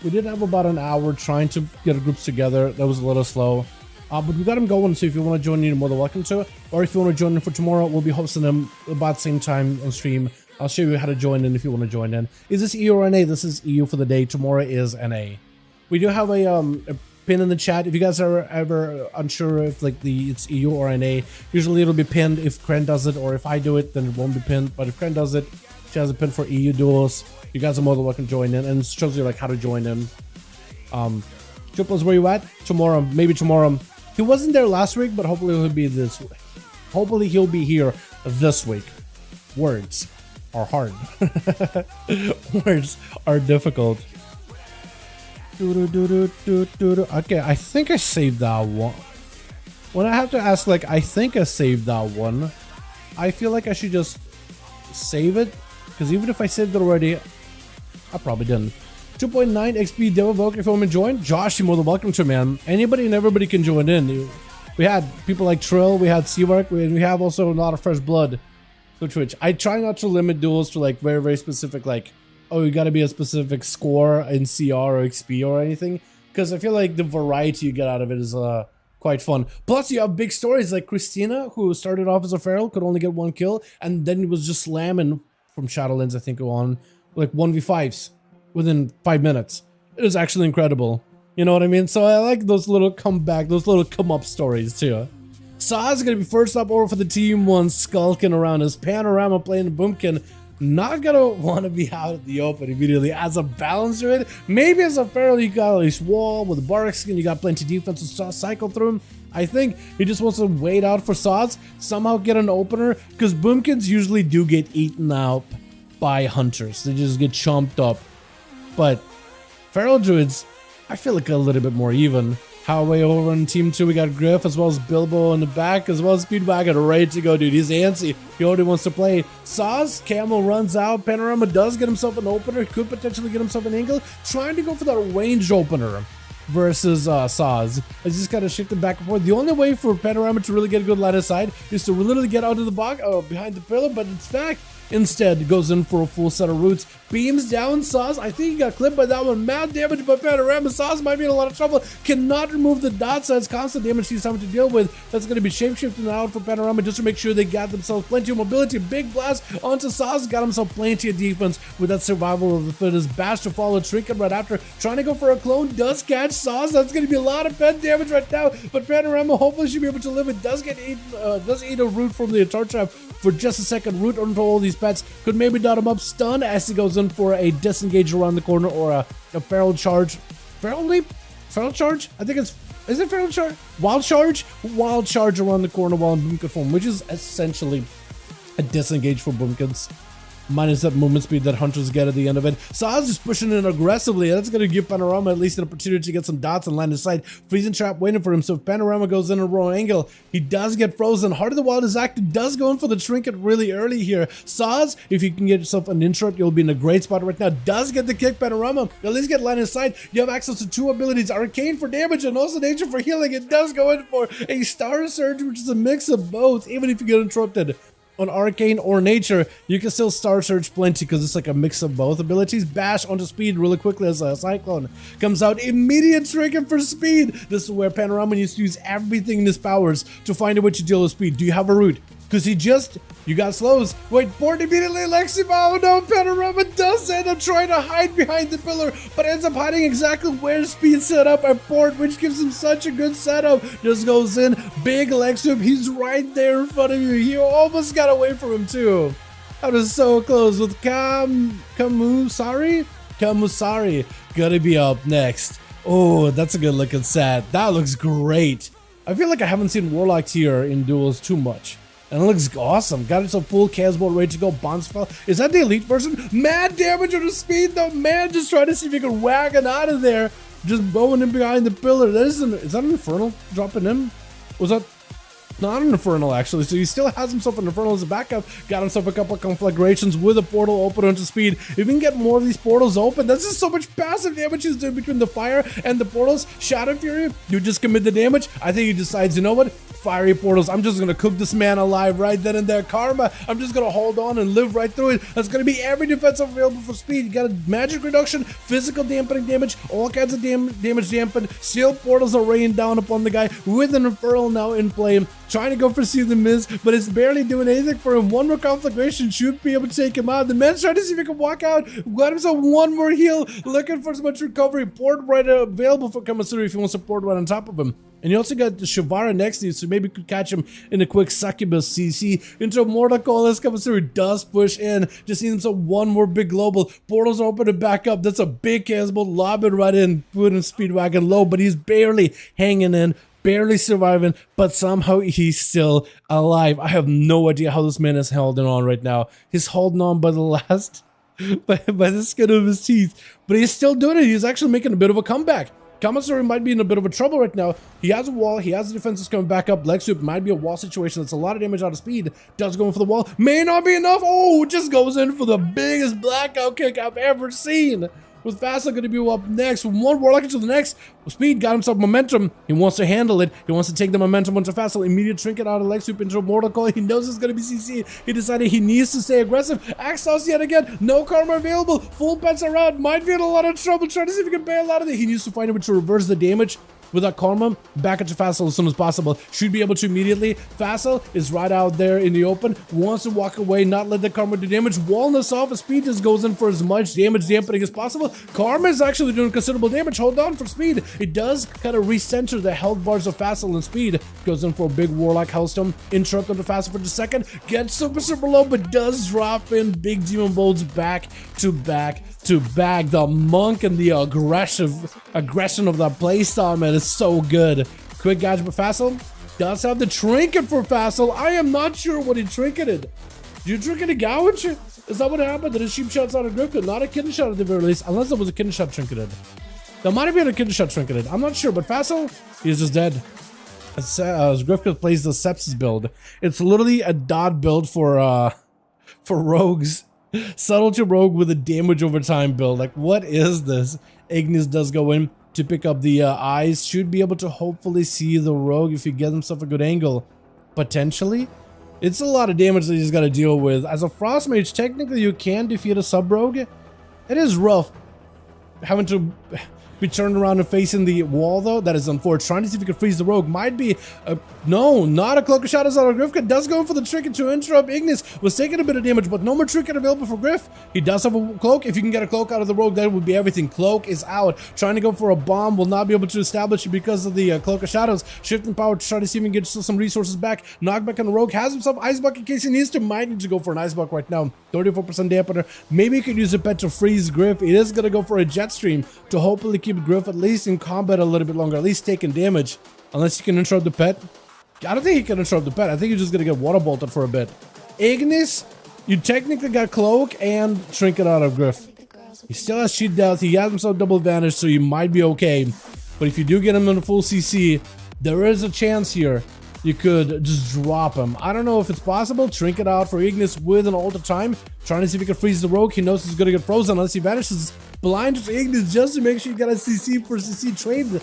We did have about an hour trying to get groups together. That was a little slow. But we got them going, so if you want to join, you're more than welcome to. Or if you want to join in for tomorrow, we'll be hosting them about the same time on stream. I'll show you how to join in if you want to join in. Is this EU or NA? This is EU for the day. Tomorrow is NA. We do have a pin in the chat. If you guys are ever unsure if like it's EU or NA, usually it'll be pinned if Kren does it, or if I do it, then it won't be pinned. But if Kren does it, she has a pin for EU duels. You guys are more than welcome to join in, and it shows you like how to join in. Triples, where you at? Tomorrow, maybe tomorrow. He wasn't there last week, but hopefully he'll be this week. Hopefully he'll be here this week. Words are hard. Words are difficult. Okay, I think I saved that one. When I have to ask, like, I think I saved that one, I feel like I should just save it, because even if I saved it already, I probably didn't. 2.9 XP Devil Vogue, if you want to join, Josh, you're more than welcome to, man. Anybody and everybody can join in. We had people like Trill, we had Seawork, we have also a lot of fresh blood to Twitch. I try not to limit duels to like very, very specific, like, oh, you gotta be a specific score in CR or XP or anything, because I feel like the variety you get out of it is quite fun. Plus, you have big stories like Christina, who started off as a feral, could only get 1 kill, and then was just slamming from Shadowlands, I think, on like 1v5s within 5 minutes. It is actually incredible. You know what I mean? So I like those little comeback, those little come-up stories too. Saz is gonna be first up over for the team one, skulking around his panorama playing the Boomkin. Not gonna want to be out in the open immediately. As a balancer, it maybe as a feral, you got at least wall with a barrack skin, you got plenty of defense to cycle through him. I think he just wants to wait out for Saz, somehow get an opener, because Boomkins usually do get eaten out by hunters. They just get chomped up. But feral druids, I feel like a little bit more even. Highway over on team 2, we got Griff as well as Bilbo in the back, as well as Speedwagon ready to go, dude. He's antsy. He already wants to play. Saz, Camel runs out. Panorama does get himself an opener. Could potentially get himself an angle. Trying to go for that range opener versus Saz. It's just kind of shifting back and forth. The only way for Panorama to really get a good line of sight is to literally get out of the box, behind the pillar, but in fact, instead goes in for a full set of roots. Beams down Saz. I think he got clipped by that one. Mad damage by Panorama. Saz might be in a lot of trouble. Cannot remove the dots. That's constant damage he's having to deal with. That's going to be shapeshifting out for Panorama just to make sure they got themselves plenty of mobility. Big blast onto Saz. Got himself plenty of defense with that survival of the fittest. Bash to follow Trinket right after. Trying to go for a clone. Does catch Saz. That's going to be a lot of pet damage right now. But Panorama hopefully should be able to live. It does get eaten. Does eat a root from the Atar Trap for just a second. Root onto all these pets. Could maybe dot him up. Stun as he goes in for a disengage around the corner, or a feral charge. Feral leap? Feral charge? I think it's... Is it feral charge? Wild charge? Wild charge around the corner while in Boomkin form, which is essentially a disengage for Boomkins. Minus that movement speed that hunters get at the end of it. Saz is pushing in aggressively. That's going to give Panorama at least an opportunity to get some dots and line of sight. Freezing trap waiting for him. So if Panorama goes in a raw angle, he does get frozen. Heart of the Wild is active. Does go in for the trinket really early here. Saz, if you can get yourself an interrupt, you'll be in a great spot right now. Does get the kick. Panorama, at least get line of sight. You have access to 2 abilities. Arcane for damage and also Nature for healing. It does go in for a Star Surge, which is a mix of both, even if you get interrupted. on Arcane or Nature, you can still Star Search plenty because it's like a mix of both abilities. Bash onto speed really quickly as a Cyclone comes out. Immediate trigger for speed. This is where Panorama needs to use everything in his powers to find a way to deal with speed. Do you have a route? Because you got slows. Wait, Port immediately elects him. Oh no, Panorama does end up trying to hide behind the pillar, but ends up hiding exactly where Speed set up at Port, which gives him such a good setup. Just goes in, big leg sweep. He's right there in front of you. He almost got away from him too. That was so close with Kamusari gonna be up next. Oh, that's a good looking set. That looks great. I feel like I haven't seen Warlock here in Duels too much. And it looks awesome. Got it a full chaos board ready to go. Bounce spell. Is that the elite version? Mad damage on the speed though. Man, just trying to see if you can whack it out of there. Just bowing him behind the pillar. Is that an Infernal dropping him? Was that not an Infernal actually? So he still has himself an Infernal as a backup. Got himself a couple of conflagrations with a portal open onto speed. If we can get more of these portals open, that's just so much passive damage he's doing between the fire and the portals. Shadow Fury, you just commit the damage. I think he decides, you know what? Fiery portals, I'm just gonna cook this man alive right then and there. Karma, I'm just gonna hold on and live right through it. That's gonna be every defense available for speed. You got a magic reduction, physical dampening damage, all kinds of damage dampened. Steel portals are raining down upon the guy with an Infernal now in play. Trying to go for See the Miz, but it's barely doing anything for him. One more conflagration should be able to take him out. The man's trying to see if he can walk out. Got himself one more heal, looking for as much recovery. Port right available for Kamasuri if he wants to port right on top of him. And you also got the Shivara next to you, so maybe you could catch him in a quick Succubus CC into a Mortal Coil as Kamasuri does push in. Just needs himself one more big global. Portals are open to back up. That's a big chaos bolt. Lob it right in, put him Speedwagon low, but he's barely hanging in. Barely surviving, but somehow he's still alive. I have no idea how this man is holding on right now. He's holding on by the last, by the skin of his teeth, but he's still doing it. He's actually making a bit of a comeback. Kamasuri might be in a bit of a trouble right now. He has a wall, he has the defenses coming back up. Leg sweep might be a wall situation. That's a lot of damage out of speed. Does go in for the wall. May not be enough. Oh, just goes in for the biggest blackout kick I've ever seen. With Vassal going to be up next. From one Warlock to the next. Speed got himself momentum. He wants to handle it. He wants to take the momentum onto Vassal. Immediate trinket out of leg sweep into a Mortal Coil. He knows it's going to be CC. He decided he needs to stay aggressive. Axe toss yet again. No karma available. Full pets around. Might be in a lot of trouble. Trying to see if he can bail out of it. He needs to find a way to reverse the damage. With that karma, back into Vassal as soon as possible. Should be able to immediately. Vassal is right out there in the open. Wants to walk away, not let the karma do damage. Walness off. Speed just goes in for as much damage dampening as possible. Karma is actually doing considerable damage. Hold on for speed. It does kind of recenter the health bars of Vassal and speed. Goes in for a big Warlock Hellstone. Interrupt on the Vassal for just a second. Gets super low, but does drop in big Demon Bolts back to back to back. The monk and the aggression of that playstyle, man, is so good. Quick gadget for Vassal. Does have the trinket for Vassal. I am not sure what he trinketed. Did you trinket a gouge? Is that what happened? Did a sheep shots out of Griffin? Not a kidney shot at the very least, unless it was a kidney shot trinketed. That might have been a kidney shot trinketed. I'm not sure, but Vassal, he's just dead. As Griffin plays the Sepsis build. It's literally a dot build for rogues. Subtle to rogue with a damage over time build. Like, what is this? Ignis does go in to pick up the eyes. Should be able to hopefully see the rogue if he gets himself a good angle. Potentially. It's a lot of damage that he's got to deal with. As a Frost Mage, technically you can defeat a sub-rogue. It is rough having to be turned around and facing the wall, though. That is unfortunate. Trying to see if he can freeze the rogue. Might be no, not a Cloak of Shadows out of Griff. Does go for the trinket to interrupt. Ignis was taking a bit of damage, but no more trinket available for Griff. He does have a cloak. If you can get a cloak out of the rogue, that would be everything. Cloak is out. Trying to go for a bomb. Will not be able to establish it because of the Cloak of Shadows. Shifting power to try to see if he can get some resources back. Knockback on the rogue. Has himself Ice Buck in case he needs to. Might need to go for an Ice Buck right now. 34% dampener. Maybe he could use a pet to freeze Griff. It is going to go for a jet stream to hopefully keep Griff at least in combat a little bit longer, at least taking damage. Unless you can interrupt the pet. I don't think he can interrupt the pet. I think he's just gonna get water bolted for a bit. Ignis, you technically got cloak and trinket out of Griff. He still has cheat death. He has himself double advantage, so you might be okay. But if you do get him in a full CC, there is a chance here you could just drop him. I don't know if it's possible. Trinket out for Ignis with an ult of time. Trying to see if he can freeze the rogue. He knows he's gonna get frozen unless he vanishes. Blind to Ignis just to make sure you got a CC for CC trade.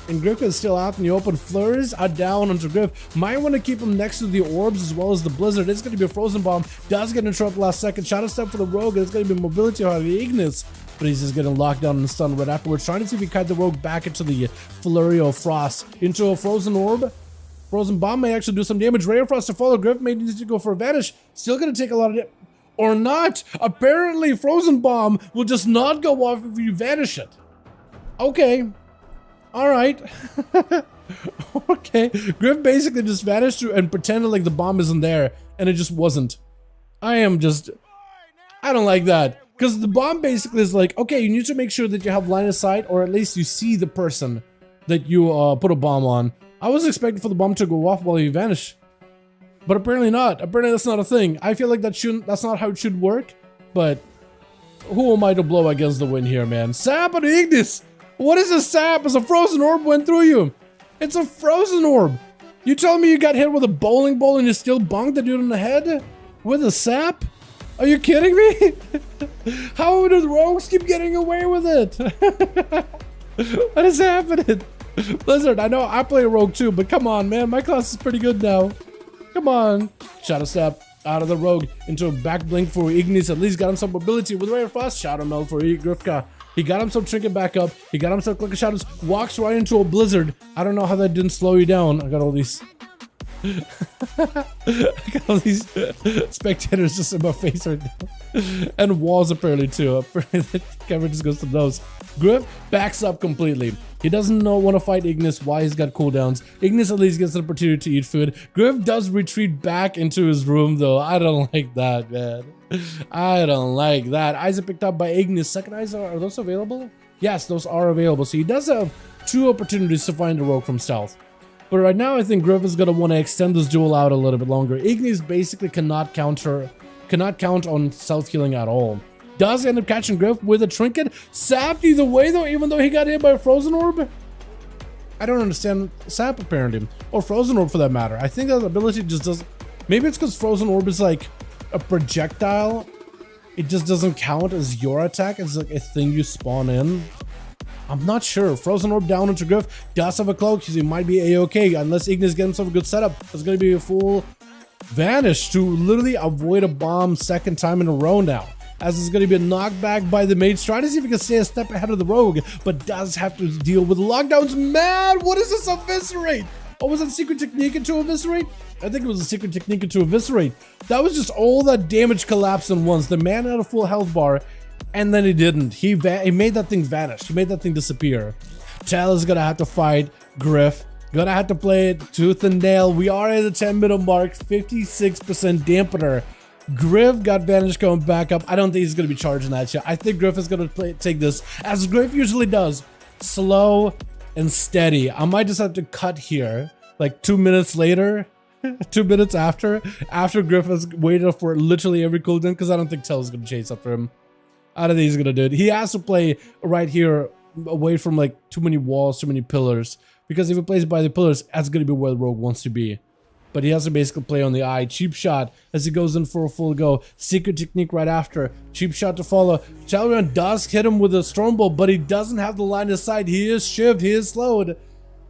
And Griff is still out in the open. Flurries are down onto Griff. Might want to keep him next to the orbs as well as the blizzard. It's going to be a frozen bomb. Does get interrupted last second. Shadow step for the rogue. It's going to be mobility on the Ignis. But he's just getting locked down and stunned right afterwards. Trying to see if he kite the rogue back into the flurry of frost. Into a frozen orb. Frozen bomb may actually do some damage. Ray of Frost to follow. Griff may need to go for a vanish. Still going to take a lot of damage. Or not. Apparently, frozen bomb will just not go off if you vanish it. Okay. Alright. Okay. Griff basically just vanished and pretended like the bomb isn't there, and it just wasn't. I don't like that. Because the bomb basically is like, okay, you need to make sure that you have line of sight, or at least you see the person that you put a bomb on. I was expecting for the bomb to go off while you vanish. But apparently not. Apparently that's not a thing. I feel like that's not how it should work. But who am I to blow against the wind here, man? Sap and Ignis! What is a sap? It's a frozen orb went through you. It's a frozen orb. You telling me you got hit with a bowling ball and you still bonked the dude in the head? With a sap? Are you kidding me? How do the rogues keep getting away with it? What is happening? Blizzard, I know I play a rogue too, but come on, man. My class is pretty good now. Come on. Shadow step out of the rogue into a back blink for Ignis. At least got him some mobility with Ray of Frost. Shadow meld for Grifka. He got himself trinket back up. He got himself click of shadows. Walks right into a blizzard. I don't know how that didn't slow you down. I got all these. I got all these spectators just in my face right now. And walls apparently too. Apparently the camera just goes to those. Griff backs up completely. He doesn't want to fight Ignis. Why he's got cooldowns. Ignis at least gets an opportunity to eat food. Griff does retreat back into his room though. I don't like that, man. I don't like that. Eyes are picked up by Ignis. Second eyes are those available? Yes, those are available. So he does have 2 opportunities to find the rogue from stealth. But right now I think Griff is going to want to extend this duel out a little bit longer. Ignis basically cannot count on self-healing at all. Does end up catching Griff with a trinket. Sapped either way though, even though he got hit by a frozen orb. I don't understand sap apparently. Or frozen orb for that matter. I think that ability just does. Maybe it's because frozen orb is like a projectile. It just doesn't count as your attack. It's like a thing you spawn in. I'm not sure. Frozen orb down into Griff. Does have a cloak, so he might be a-okay. Unless Ignis gets himself a good setup. It's going to be a full vanish to literally avoid a bomb second time in a row now. As it's going to be a knockback by the mage. Trying to see if he can stay a step ahead of the rogue. But does have to deal with lockdowns. Man, what is this eviscerate? Oh, was that secret technique into eviscerate? I think it was a secret technique into eviscerate. That was just all that damage collapsed in once. The man had a full health bar. And then he didn't. He made that thing vanish. He made that thing disappear. Tal is gonna have to fight Griff. Gonna have to play it tooth and nail. We are at the 10-minute mark. 56% dampener. Griff got vanish going back up. I don't think he's gonna be charging that shit. I think Griff is gonna take this as Griff usually does. Slow and steady. I might just have to cut here. Like 2 minutes later. 2 minutes after Griff has waited for literally every cooldown, because I don't think Tal is gonna chase after him. I don't think he's gonna do it. He has to play right here away from like too many walls, too many pillars. Because if he plays by the pillars, that's gonna be where the rogue wants to be. But he has to basically play on the eye. Cheap shot as he goes in for a full go. Secret technique right after. Cheap shot to follow. Dalaran does hit him with a Stormbolt, but he doesn't have the line of sight. He is shivved. He is slowed.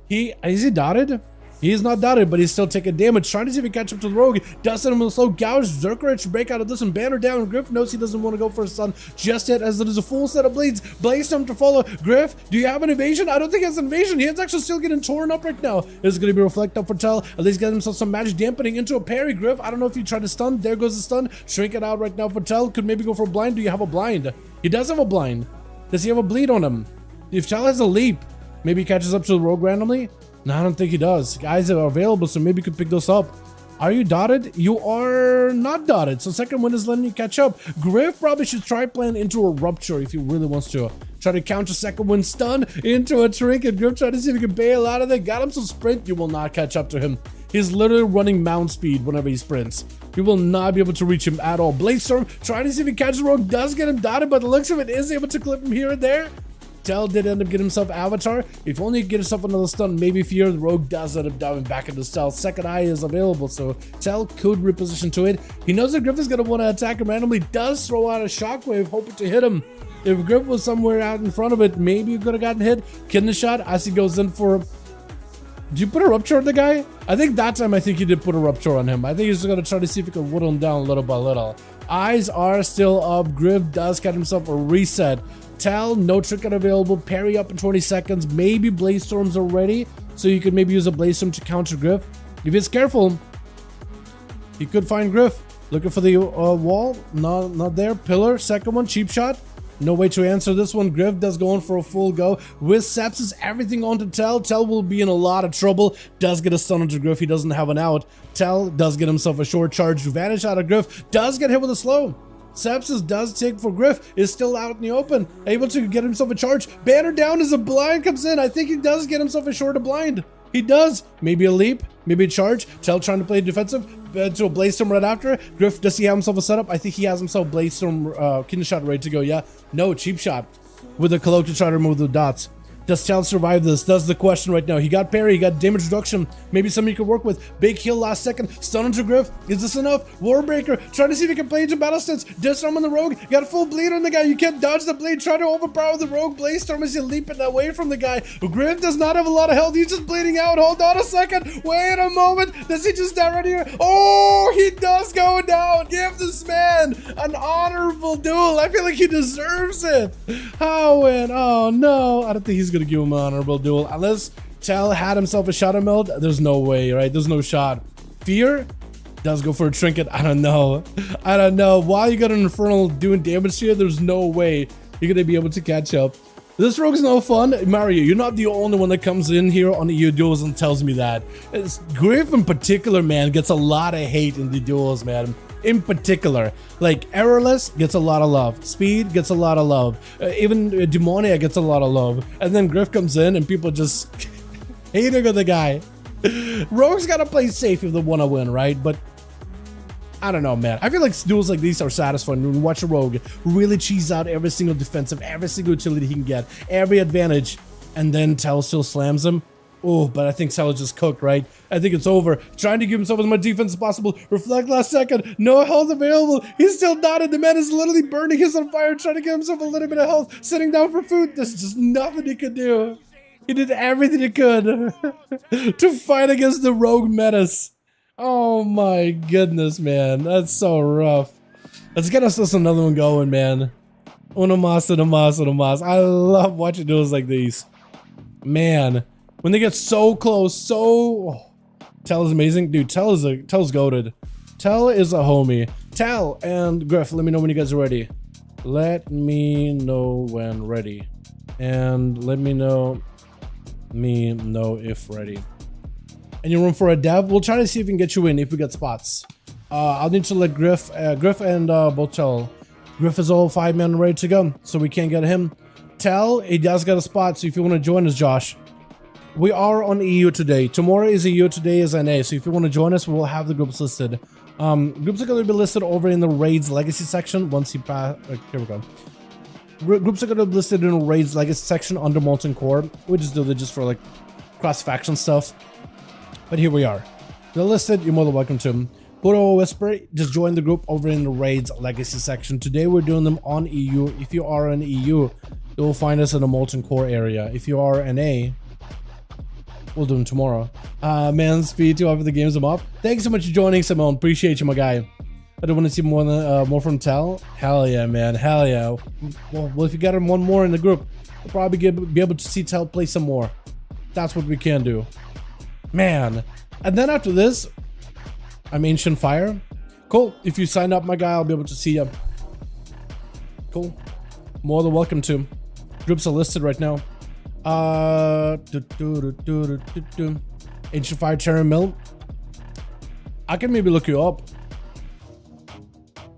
Is he dotted? He is not dotted, but he's still taking damage. Trying to see if he can catch up to the rogue. Does hit him with a slow gouge. Zerker should break out of this and banner down. Griff knows he doesn't want to go for a stun just yet, as it is a full set of bleeds. Blaze him to follow. Griff, do you have an evasion? I don't think he has an evasion. He is actually still getting torn up right now. It's going to be reflect up for Tal. At least get himself some magic dampening into a parry. Griff, I don't know if you tried to stun. There goes the stun. Shrink it out right now for Tal. Could maybe go for a blind. Do you have a blind? He does have a blind. Does he have a bleed on him? If Tal has a leap, maybe he catches up to the rogue randomly. No, I don't think he does. Guys are available, so maybe you could pick those up. Are you dotted? You are not dotted, so second wind is letting you catch up. Griff probably should try playing into a rupture if he really wants to. Try to counter second wind stun into a trinket. Griff try to see if he can bail out of there. Got him some sprint. You will not catch up to him. He's literally running mount speed whenever he sprints. You will not be able to reach him at all. Blade Storm, trying to see if he catches the rogue. Does get him dotted, but the looks of it is able to clip him here and there. Tell did end up getting himself Avatar. If only you get yourself another stun, maybe Fear, the Rogue does end up diving back into stealth. Second Eye is available, so Tell could reposition to it. He knows that Griff is going to want to attack him randomly, does throw out a Shockwave, hoping to hit him. If Griff was somewhere out in front of it, maybe you could have gotten hit. Kidney shot as he goes in for... Did you put a Rupture on the guy? I think that time I think he did put a Rupture on him. I think he's going to try to see if he can whittle him down little by little. Eyes are still up. Griff does get himself a reset. Tell, no trinket available. Parry up in 20 seconds. Maybe Blaze Storms are ready, so you could maybe use a Blaze Storm to counter Griff. If he's careful, he could find Griff. Looking for the wall. Not there. Pillar. Second one. Cheap shot. No way to answer this one. Griff does go in for a full go. With sepsis, everything onto Tell. Tell will be in a lot of trouble. Does get a stun onto Griff. He doesn't have an out. Tell does get himself a short charge. Vanish out of Griff. Does get hit with a slow. Sepsis does take for Griff. Is still out in the open. Able to get himself a charge. Banner down as a blind comes in. I think he does get himself a short of blind. He does. Maybe a leap. Maybe a charge. Tell trying to play defensive. To a Blaze Storm right after. Griff, does he have himself a setup? I think he has himself Blaze Storm kidney shot ready to go. Yeah. No, cheap shot. With a cloak to try to remove the dots. Does Tell survive this? That's the question right now. He got parry, he got damage reduction. Maybe something you could work with. Big heal last second. Stun into Griff. Is this enough? Warbreaker. Trying to see if he can play into battle stance. Disarm on the Rogue. Got a full bleed on the guy. You can't dodge the blade. Try to overpower the Rogue. Blaze Storm is leaping away from the guy. Griff does not have a lot of health. He's just bleeding out. Hold on a second. Wait a moment. Does he just die right here? Oh, he does go down. Give this man an honorable duel. I feel like he deserves it. How and oh no. I don't think he's gonna give him an honorable duel unless Tell had himself a shadow meld. There's no way, right? There's no shot. Fear does go for a trinket. I don't know. While you got an Infernal doing damage here, there's no way you're gonna be able to catch up. This rogue's no fun. Mario, you're not the only one that comes in here on the EU duels and tells me that. Griff in particular, man, gets a lot of hate in the duels, man. In particular, like Errorless gets a lot of love, Speed gets a lot of love, even Demonia gets a lot of love, and then Griff comes in and people just hating on the guy. Rogues gotta play safe if they wanna win, right? But I don't know, man. I feel like duels like these are satisfying when you watch a Rogue really cheese out every single defensive, every single utility he can get, every advantage, and then Tell still slams him. Oh, but I think Tell just cooked, right? I think it's over. Trying to give himself as much defense as possible. Reflect last second. No health available. He's still not in. The man is literally burning. He's on fire, trying to give himself a little bit of health. Sitting down for food. There's just nothing he could do. He did everything he could to fight against the Rogue menace. Oh my goodness, man. That's so rough. Let's get us another one going, man. Uno mas, uno mas, uno mas. I love watching duels like these. Man. When they get so close, Tell is amazing. Dude, Tell's goated. Tell is a homie. Tell and Griff, let me know when you guys are ready. Let me know when ready. And let me know if ready. And you're room for a dev? We'll try to see if we can get you in if we get spots. I'll need to let Griff and both Tell. Griff is all 5-man ready to go, so we can't get him. Tell, he does get a spot, so if you want to join us, Josh. We are on EU today. Tomorrow is EU, today is NA. So if you want to join us, we'll have the groups listed. Groups are going to be listed over in the Raids Legacy section once you pass. Here we go. Groups are going to be listed in the Raids Legacy section under Molten Core. We just do that just for like cross-faction stuff. But here we are. They're listed. You're more than welcome to them. Puro Whisper, just join the group over in the Raids Legacy section. Today we're doing them on EU. If you are in EU, you will find us in the Molten Core area. If you are NA, we'll do them tomorrow. Man, Speed 2 after the games I'm up. Thanks so much for joining, Simone. Appreciate you, my guy. I don't want to see more from Tell. Hell yeah, man. Hell yeah. Well, if you got him one more in the group, we'll probably be able to see Tell play some more. That's what we can do. Man. And then after this, I'm Ancient Fire. Cool. If you sign up, my guy, I'll be able to see you. Cool. More than welcome to. Groups are listed right now. Ancient Fire Cherry Mill. I can maybe look you up.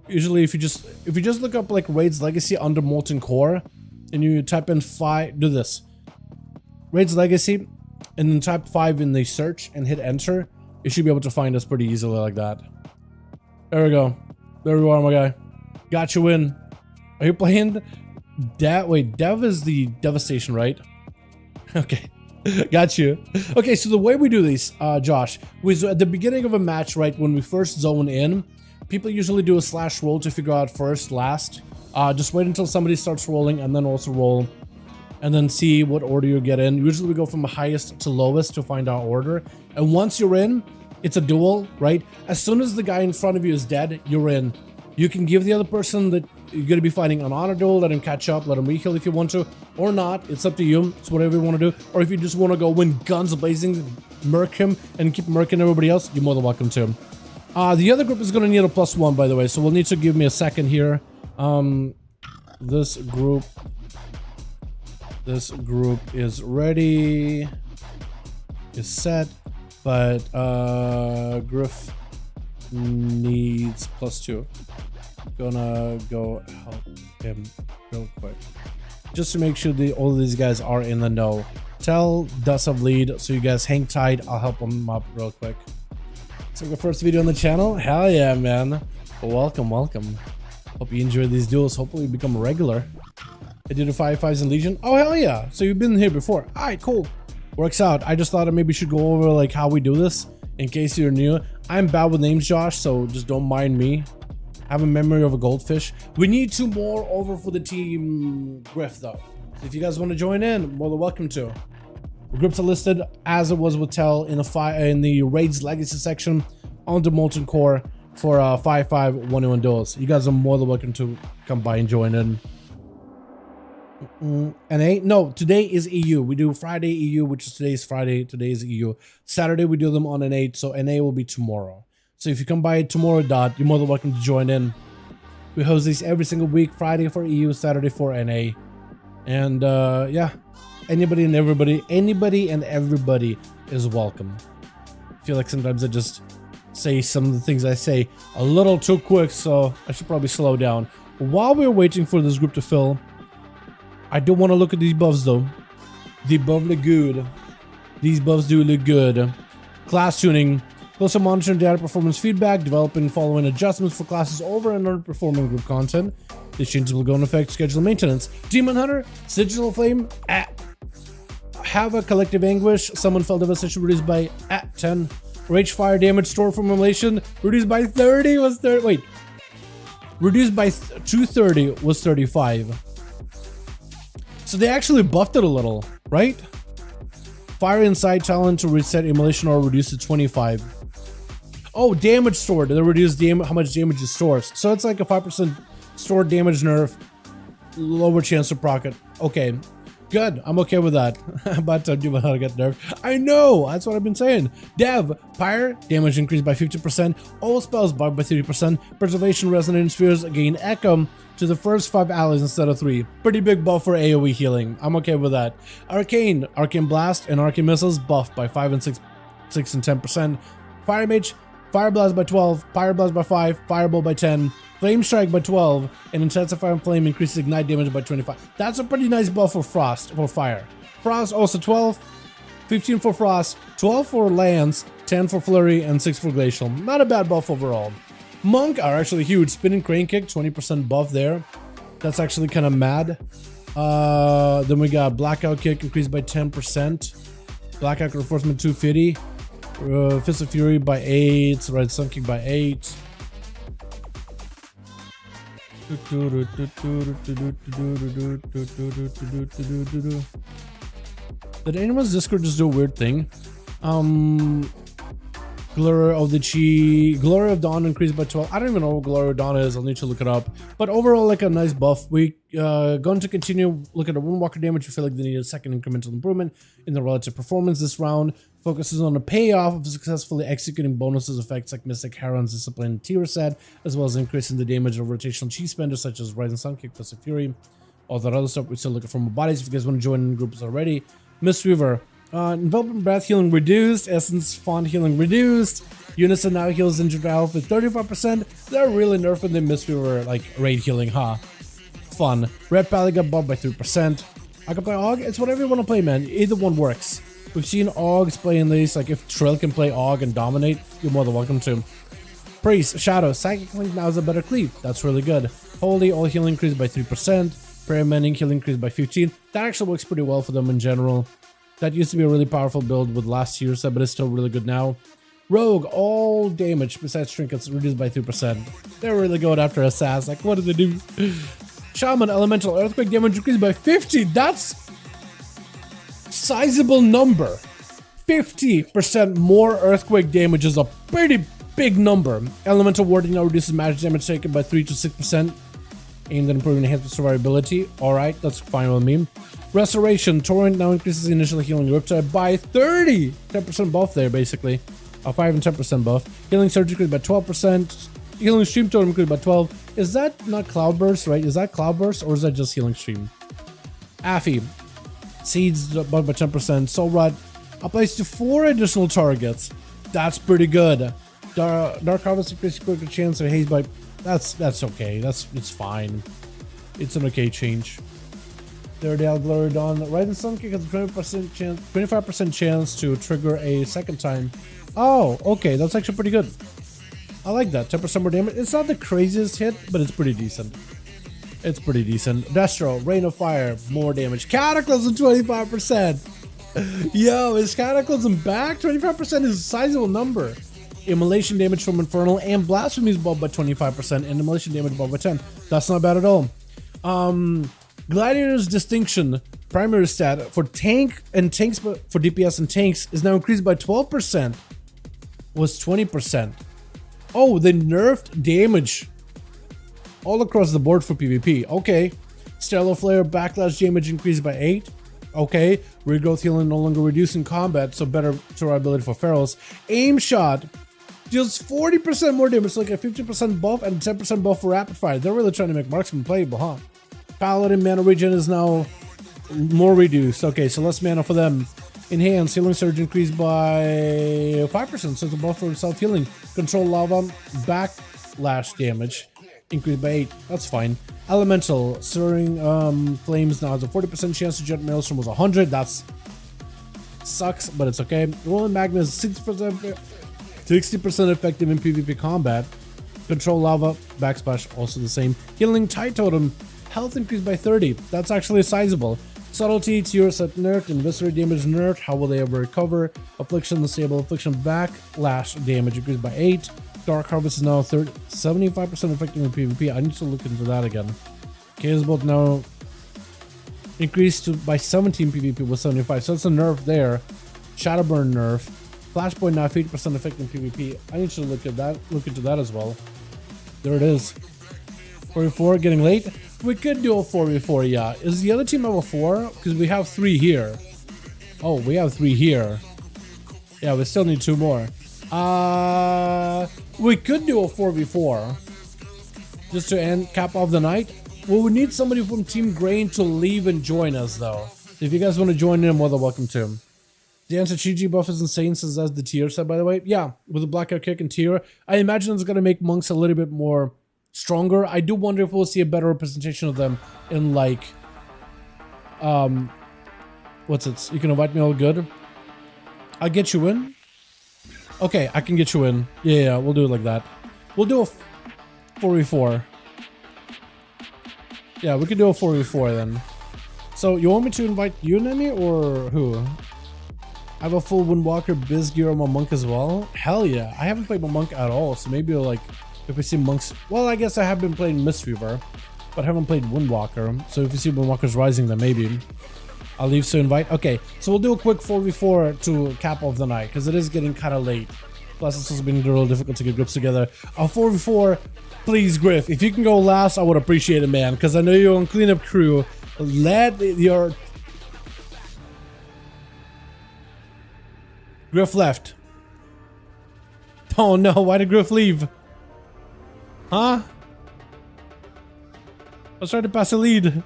Usually if you just look up like Raids Legacy under Molten Core and you type in 5, do this. Raids Legacy and then type 5 in the search and hit enter. You should be able to find us pretty easily like that. There we go. There we are, my guy. Got you in. Are you playing? Wait, Dev is the devastation, right? Okay. Got you. Okay, so the way we do these, Josh, was at the beginning of a match, right, when we first zone in, people usually do a slash roll to figure out first, last. Just wait until somebody starts rolling and then also roll, and then see what order you get in. Usually we go from highest to lowest to find our order. And once you're in, it's a duel, right? As soon as the guy in front of you is dead, you're in. You can give the other person that you're going to be fighting an honor duel, let him catch up, let him reheal if you want to, or not. It's up to you. It's whatever you want to do. Or if you just want to go win guns blazing, murk him, and keep murking everybody else, you're more than welcome to. The other group is going to need a +1, by the way, so we'll need to give me a second here. This group is ready, is set, but Griff needs +2. Gonna go help him real quick just to make sure all of these guys are in the know. Tell Dust of lead, so you guys hang tight. I'll help them up real quick. So the first video on the channel. Hell yeah, man. Welcome. Hope you enjoy these duels. Hopefully you become a regular. I did the 5v5s in Legion. Oh hell yeah, so you've been here before. All right, cool, works out. I just thought I maybe should go over like how we do this in case you're new. I'm bad with names, Josh, so just don't mind me. I have a memory of a goldfish. We need 2 more over for the team Griff though. So if you guys want to join in, more than welcome to. The groups are listed as it was with Tell in the Raids Legacy section on the Molten Core for 5v5 1v1 Duels. You guys are more than welcome to come by and join in. NA? No, today is EU. We do Friday EU, which is today's Friday. Today is EU. Saturday we do them on NA, so NA will be tomorrow. So if you come by tomorrow, you're more than welcome to join in. We host these every single week. Friday for EU, Saturday for NA. And yeah, anybody and everybody is welcome. I feel like sometimes I just say some of the things I say a little too quick, so I should probably slow down. While we're waiting for this group to fill, I do want to look at these buffs though. The buffs look good. These buffs do look good. Class tuning. Closer monitoring data performance feedback. Developing following adjustments for classes over and underperforming group content. These changes will go into effect. Schedule maintenance. Demon Hunter. Sigil Flame. Have a collective anguish. Summon fell devastation reduced by 10. Rage fire damage store formulation. Reduced by 30 was 30. Wait. Reduced by 230 was 35. So they actually buffed it a little, right? Fire Inside talent to reset emulation or reduce to 25. Oh, damage stored. They reduce how much damage it stores. So it's like a 5% stored damage nerf. Lower chance to proc it. Okay. Good. I'm okay with that. But do you know how to get nerfed? I know. That's what I've been saying. Dev. Pyre. Damage increased by 50%. All spells bugged by 30%. Preservation Resonant Spheres gain Echo to the first 5 allies instead of 3. Pretty big buff for AoE healing. I'm okay with that. Arcane. Arcane Blast and Arcane Missiles buffed by 5 and 6 and 10%. Fire Mage. Fire Blast by 12. Fire Blast by 5. Fireball by 10. Flame Strike by 12, and Intensify and Flame increases Ignite damage by 25. That's a pretty nice buff for Frost, for Fire. Frost also 12, 15 for Frost, 12 for Lance, 10 for Flurry, and 6 for Glacial. Not a bad buff overall. Monk are actually huge. Spinning Crane Kick, 20% buff there. That's actually kind of mad. Then we got Blackout Kick increased by 10%. Blackout Reinforcement 250. Fist of Fury by 8. Red Sun Kick by 8. Did anyone's Discord just do a weird thing? Glory of the Chi, Glory of Dawn increased by 12. I don't even know what Glory of Dawn is. I'll need to look it up. But overall, like a nice buff. We going to continue look at the Woundwalker damage. We feel like they need a second incremental improvement in the relative performance this round. Focuses on the payoff of successfully executing bonuses effects like Mystic Heron's Discipline tier set, as well as increasing the damage of rotational chi spenders such as Rising Sun Kick plus a Fury. All that other stuff we still looking for more bodies. If you guys want to join in groups already. Mistweaver. Envelopment Breath healing reduced, Essence Font healing reduced, Unison now heals injured health with 35%. They're really nerfing the Mistweaver like raid healing, huh? Fun. Red Pally got buffed by 3%. I can play AUG, it's whatever you want to play, man. Either one works. We've seen AUGs play in these, like if Trill can play AUG and dominate, you're more than welcome to. Priest, Shadow, Psychic Link now is a better cleave. That's really good. Holy, all healing increased by 3%. Permanent heal increased by 15. That actually works pretty well for them in general. That used to be a really powerful build with last year's set, but it's still really good now. Rogue, all damage besides trinkets reduced by 3%. They're really going after Assassin. Like, what do they do? Shaman, elemental earthquake damage increased by 50. That's sizable number. 50% more earthquake damage is a pretty big number. Elemental warding now reduces magic damage taken by 3 to 6%. Aimed at improving enhanced survivability. Alright, that's fine with me. Restoration, Torrent now increases the initial healing riptide by 30. 10% buff there, basically. A 5 and 10% buff. Healing surge increased by 12%. Healing stream totem increased by 12. Is that not Cloudburst, right? Is that Cloudburst or is that just healing stream? Affy. Seeds buff by 10%. Soul Rod applies to 4 additional targets. That's pretty good. Dark Harvest increases quicker chance of haze by. That's okay. It's fine. It's an okay change. Daredale Glory Dawn. Rising Sun Kick has a 25% chance to trigger a second time. Oh, okay. That's actually pretty good. I like that. 10% more damage. It's not the craziest hit, but it's pretty decent. It's pretty decent. Destro, Rain of Fire, more damage. Cataclysm 25%. Yo, is Cataclysm back? 25% is a sizable number. Immolation damage from Infernal and Blasphemy is buffed by 25% and Immolation damage buffed by 10. That's not bad at all. Gladiator's Distinction primary stat for tank and tanks for DPS and tanks is now increased by 12%. Was 20%. Oh, they nerfed damage all across the board for PvP. Okay. Stellar Flare backlash damage increased by 8. Okay. Regrowth healing no longer reduced in combat, so better survivability for Pharaohs. Aim shot deals 40% more damage, so like a 50% buff and 10% buff for rapid fire. They're really trying to make marksman playable, huh? Paladin mana regen is now more reduced. Okay, so less mana for them. Enhanced healing surge increased by 5%, so it's a buff for self-healing. Control lava backlash damage increased by 8. That's fine. Elemental Soaring Flames now has a 40% chance to jet Maelstrom was 100. That's sucks, but it's okay. Rolling Magma is 60% effective in PvP combat. Control Lava backsplash also the same. Healing Tide Totem health increased by 30. That's actually sizable. Subtlety, Tear set nerfed, Inviscerate damage nerfed. How will they ever recover? Affliction, the stable Affliction backlash damage increased by 8. Dark Harvest is now 75% effective in PvP. I need to look into that again. Chaos Bolt now increased by 17 PvP with 75, so it's a nerf there. Shadowburn nerf. Flashpoint now 50% effective in PvP. I need to look into that as well. There it is. 4v4 getting late. We could do a 4v4, yeah. Is the other team have a 4? Because we have 3 here. Oh, we have 3 here. Yeah, we still need 2 more. We could do a 4v4. Just to cap off the night. Well, we need somebody from Team Grain to leave and join us, though. If you guys want to join in, more than welcome to. The anti-Chi buff is insane, since that's the tier set, by the way. Yeah, with the Black Air Kick and tier. I imagine it's going to make monks a little bit more stronger. I do wonder if we'll see a better representation of them in, like... what's it? You can invite me all good? I'll get you in? Okay, I can get you in. Yeah, we'll do it like that. We'll do a 4v4. Yeah, we can do a 4v4 then. So, you want me to invite you, Nemi, or who? I have a full Windwalker biz gear on my monk as well. Hell yeah, I haven't played my monk at all, so maybe like if we see monks. Well, I guess I have been playing Mistweaver, but I haven't played Windwalker. So if you see Windwalker's Rising, then maybe I'll leave to invite. Okay, so we'll do a quick 4v4 to cap off the night because it is getting kind of late. Plus, it's also been real difficult to get grips together. A 4v4, please, Griff. If you can go last, I would appreciate it, man, because I know you're on cleanup crew. Let your Griff left. Oh no, why did Griff leave? Huh? I was trying to pass a lead.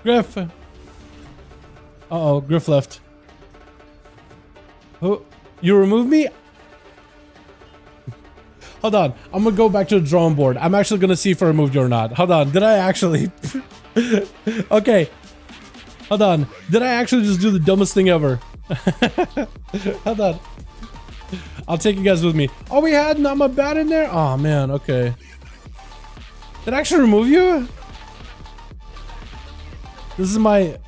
Griff. Uh-oh, Griff left. Oh, you removed me? Hold on, I'm gonna go back to the drawing board. I'm actually gonna see if I removed you or not. Hold on, did I actually? Okay. Hold on, did I actually just do the dumbest thing ever? Hold on. I'll take you guys with me. Oh, we had Namabat in there? Oh man, okay. Did I actually remove you? This is my...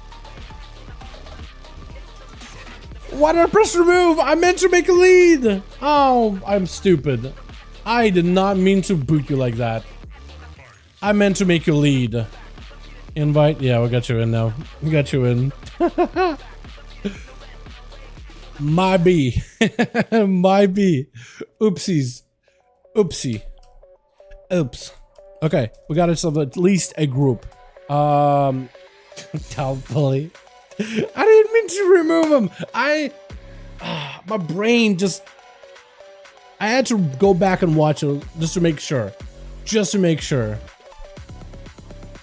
Why did I press remove? I meant to make a lead. Oh, I'm stupid. I did not mean to boot you like that. I meant to make you lead. Invite? Yeah, we got you in now. We got you in. My B. My B. Oopsies. Oopsie. Oops. Okay, we got ourselves at least a group. Doubtfully. I didn't mean to remove him. My brain just... I had to go back and watch it just to make sure. Just to make sure.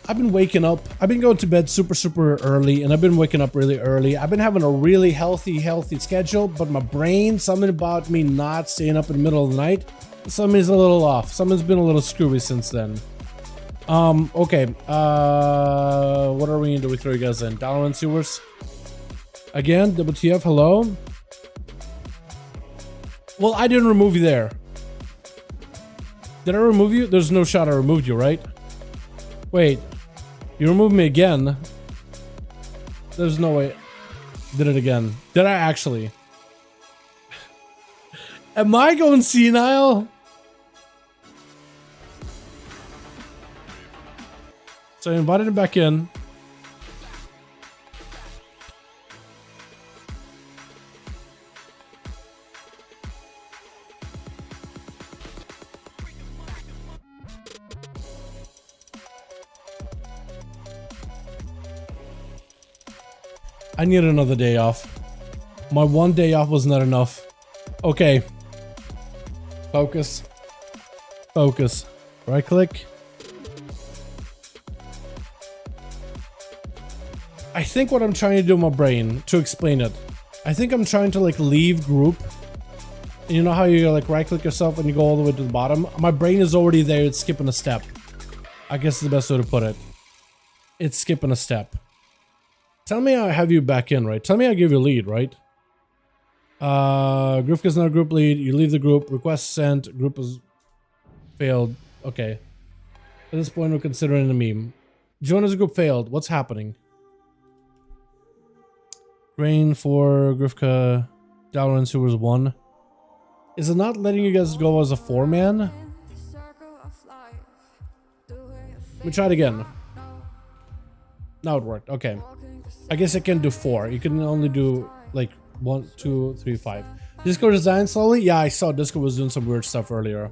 I've been waking up. I've been going to bed super early, and I've been waking up really early. I've been having a really healthy schedule, but my brain, something about me not staying up in the middle of the night, something's a little off. Something's been a little screwy since then. Okay. What are we gonna do? We throw you guys in. Dalaran sewers. Again, WTF, hello? Well, I didn't remove you there. Did I remove you? There's no shot I removed you, right? Wait. You removed me again. There's no way. Did it again. Did I actually? Am I going senile? So I invited him back in. I need another day off. My one day off was not enough. Okay. Focus. Focus. Right click. I think what I'm trying to do in my brain, to explain it, I think I'm trying to like leave group. And you know how you like right click yourself and you go all the way to the bottom? My brain is already there, it's skipping a step. I guess is the best way to put it. It's skipping a step. Tell me I have you back in, right? Tell me I give you a lead, right? Group is not a group lead. You leave the group. Request sent. Group is failed. Okay. At this point, we're considering a meme. Join as a group failed. What's happening? Grain for Grifka. Dalaran Sewers 1. Is it not letting you guys go as a 4-man? Let me try it again. Now it worked. Okay. I guess I can do 4. You can only do like 1, 2, 3, 5. Discord design slowly? Yeah, I saw Discord was doing some weird stuff earlier.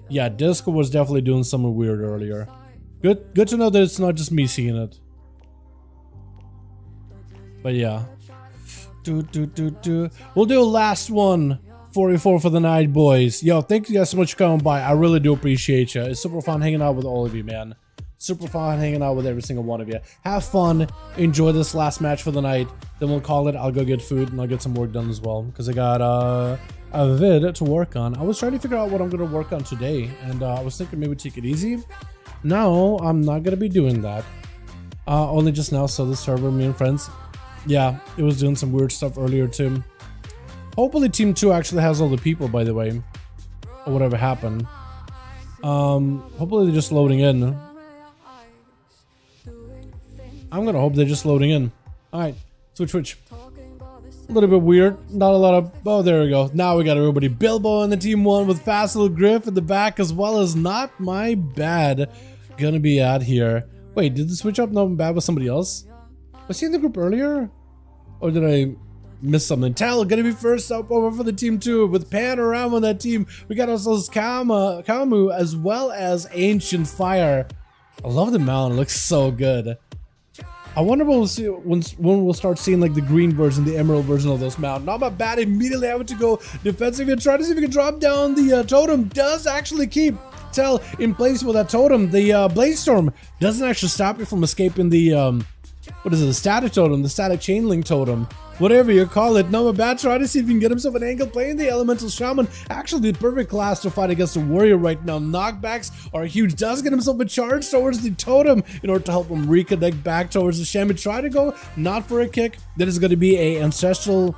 Yeah, Discord was definitely doing something weird earlier. Good to know that it's not just me seeing it. But yeah. We'll do a last one. 44 for the night, boys. Yo, thank you guys so much for coming by. I really do appreciate you. It's super fun hanging out with all of you, man. Super fun hanging out with every single one of you. Have fun. Enjoy this last match for the night. Then we'll call it. I'll go get food and I'll get some work done as well. Because I got a vid to work on. I was trying to figure out what I'm going to work on today. And I was thinking maybe take it easy. No, I'm not going to be doing that. Only just now. So the server, me and friends. Yeah, it was doing some weird stuff earlier too. Hopefully Team 2 actually has all the people, by the way. Or whatever happened. Hopefully they're just loading in. I'm gonna hope they're just loading in. Alright, switch. A little bit weird. Not a lot of... Oh, there we go. Now we got everybody. Bilbo in the Team 1 with fast little Griff in the back as well as Not My Bad. Gonna be out here. Wait, did the switch up Not My Bad with somebody else? Was he in the group earlier? Or did I miss something? Tal gonna be first up over for the Team 2 with Panorama on that team. We got ourselves Kamu as well as Ancient Fire. I love the mount. It looks so good. I wonder what we'll see when we'll start seeing like the green version, the emerald version of those mount. Not my bad. Immediately having to go defensive and try to see if we can drop down the totem. Does actually keep Tell in place with that totem. The Blaze Storm doesn't actually stop you from escaping the what is it? The static totem, the static chain link totem. Whatever you call it. No, bad. Try to see if he can get himself an angle playing the Elemental Shaman. Actually, the perfect class to fight against the Warrior right now. Knockbacks are huge. Does get himself a charge towards the totem in order to help him reconnect back towards the Shaman. Try to go, not for a kick. That is going to be a Ancestral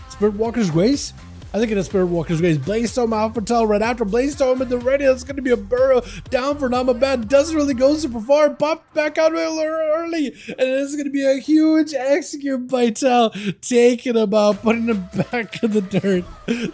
Spirit Walker's Grace. I think it is Spirit Walker's Grace. Blazestorm out for Tell right after Blazestorm at the ready. That's going to be a burrow down for Namabad. Doesn't really go super far. Popped back out real early. And it's going to be a huge execute by Tell. Taking him out, putting him back in the dirt.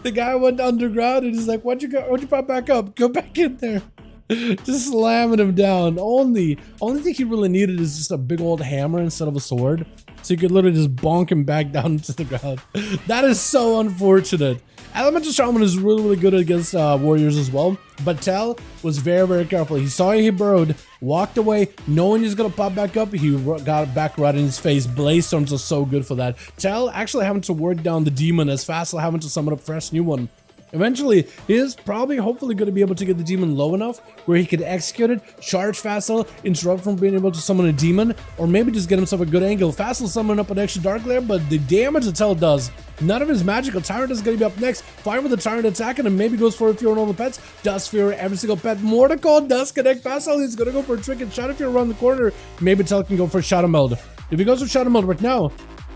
The guy went underground and he's like, why'd you pop back up? Go back in there. Just slamming him down. Only thing he really needed is just a big old hammer instead of a sword. So you could literally just bonk him back down to the ground. That is so unfortunate. Elemental Shaman is really good against warriors as well. But Tell was very careful. He saw he burrowed, walked away, knowing he's gonna pop back up. He got back right in his face. Blaze Storms are so good for that. Tell actually having to work down the demon as fast as having to summon a fresh new one. Eventually, he is probably hopefully going to be able to get the demon low enough where he could execute it, charge Fassel, interrupt from being able to summon a demon, or maybe just get himself a good angle. Fassel summoning up an extra Dark Lair, but the damage that Tell does, none of his magical. Tyrant is going to be up next. Fine with the Tyrant attacking and maybe goes for a fear on all the pets. Does fear every single pet. Mordecai does connect Fassel. He's going to go for a trick and Shadow Fear around the corner. Maybe Tell can go for Shadow Meld. If he goes for Shadow Meld right now,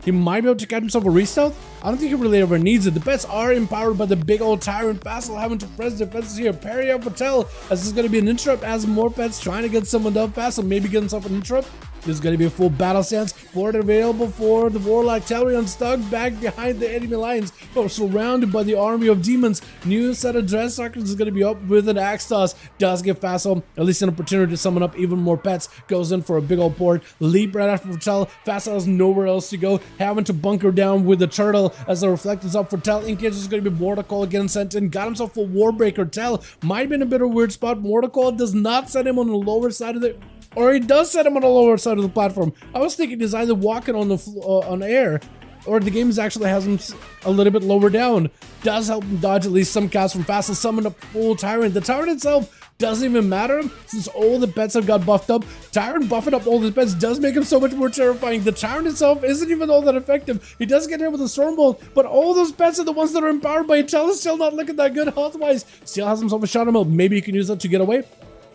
he might be able to get himself a restealth. I don't think he really ever needs it. The pets are empowered by the big old Tyrant. Fassel having to press defenses here. Parry up for Tell, as this is going to be an interrupt as more pets trying to get someone up. Fassel maybe get himself an interrupt. There's going to be a full battle stance. Board available for the Warlock. Telrion stuck back behind the enemy lines, but surrounded by the army of demons. New set of Dress Circles is going to be up with an Axe Toss. Does give Fassel at least an opportunity to summon up even more pets. Goes in for a big old port. Leap right after Tell. Fassel has nowhere else to go. Having to bunker down with the turtle as the reflect is up for Tell. In case there's going to be Mordecai again sent in. Got himself a Warbreaker. Tell might be in a bit of a weird spot. Mordecai does not set him on the lower side of the... Or he does set him on the lower side of the platform. I was thinking he's either walking on the on air, or the game actually has him a little bit lower down. Does help him dodge at least some casts from Fassel. Summon up full Tyrant. The Tyrant itself doesn't even matter since all the pets have got buffed up. Tyrant buffing up all the pets does make him so much more terrifying. The Tyrant itself isn't even all that effective. He does get hit with a Stormbolt, but all those pets are the ones that are empowered by Tell is still not looking that good health-wise. Still has himself a Shadow Meld. Maybe he can use that to get away.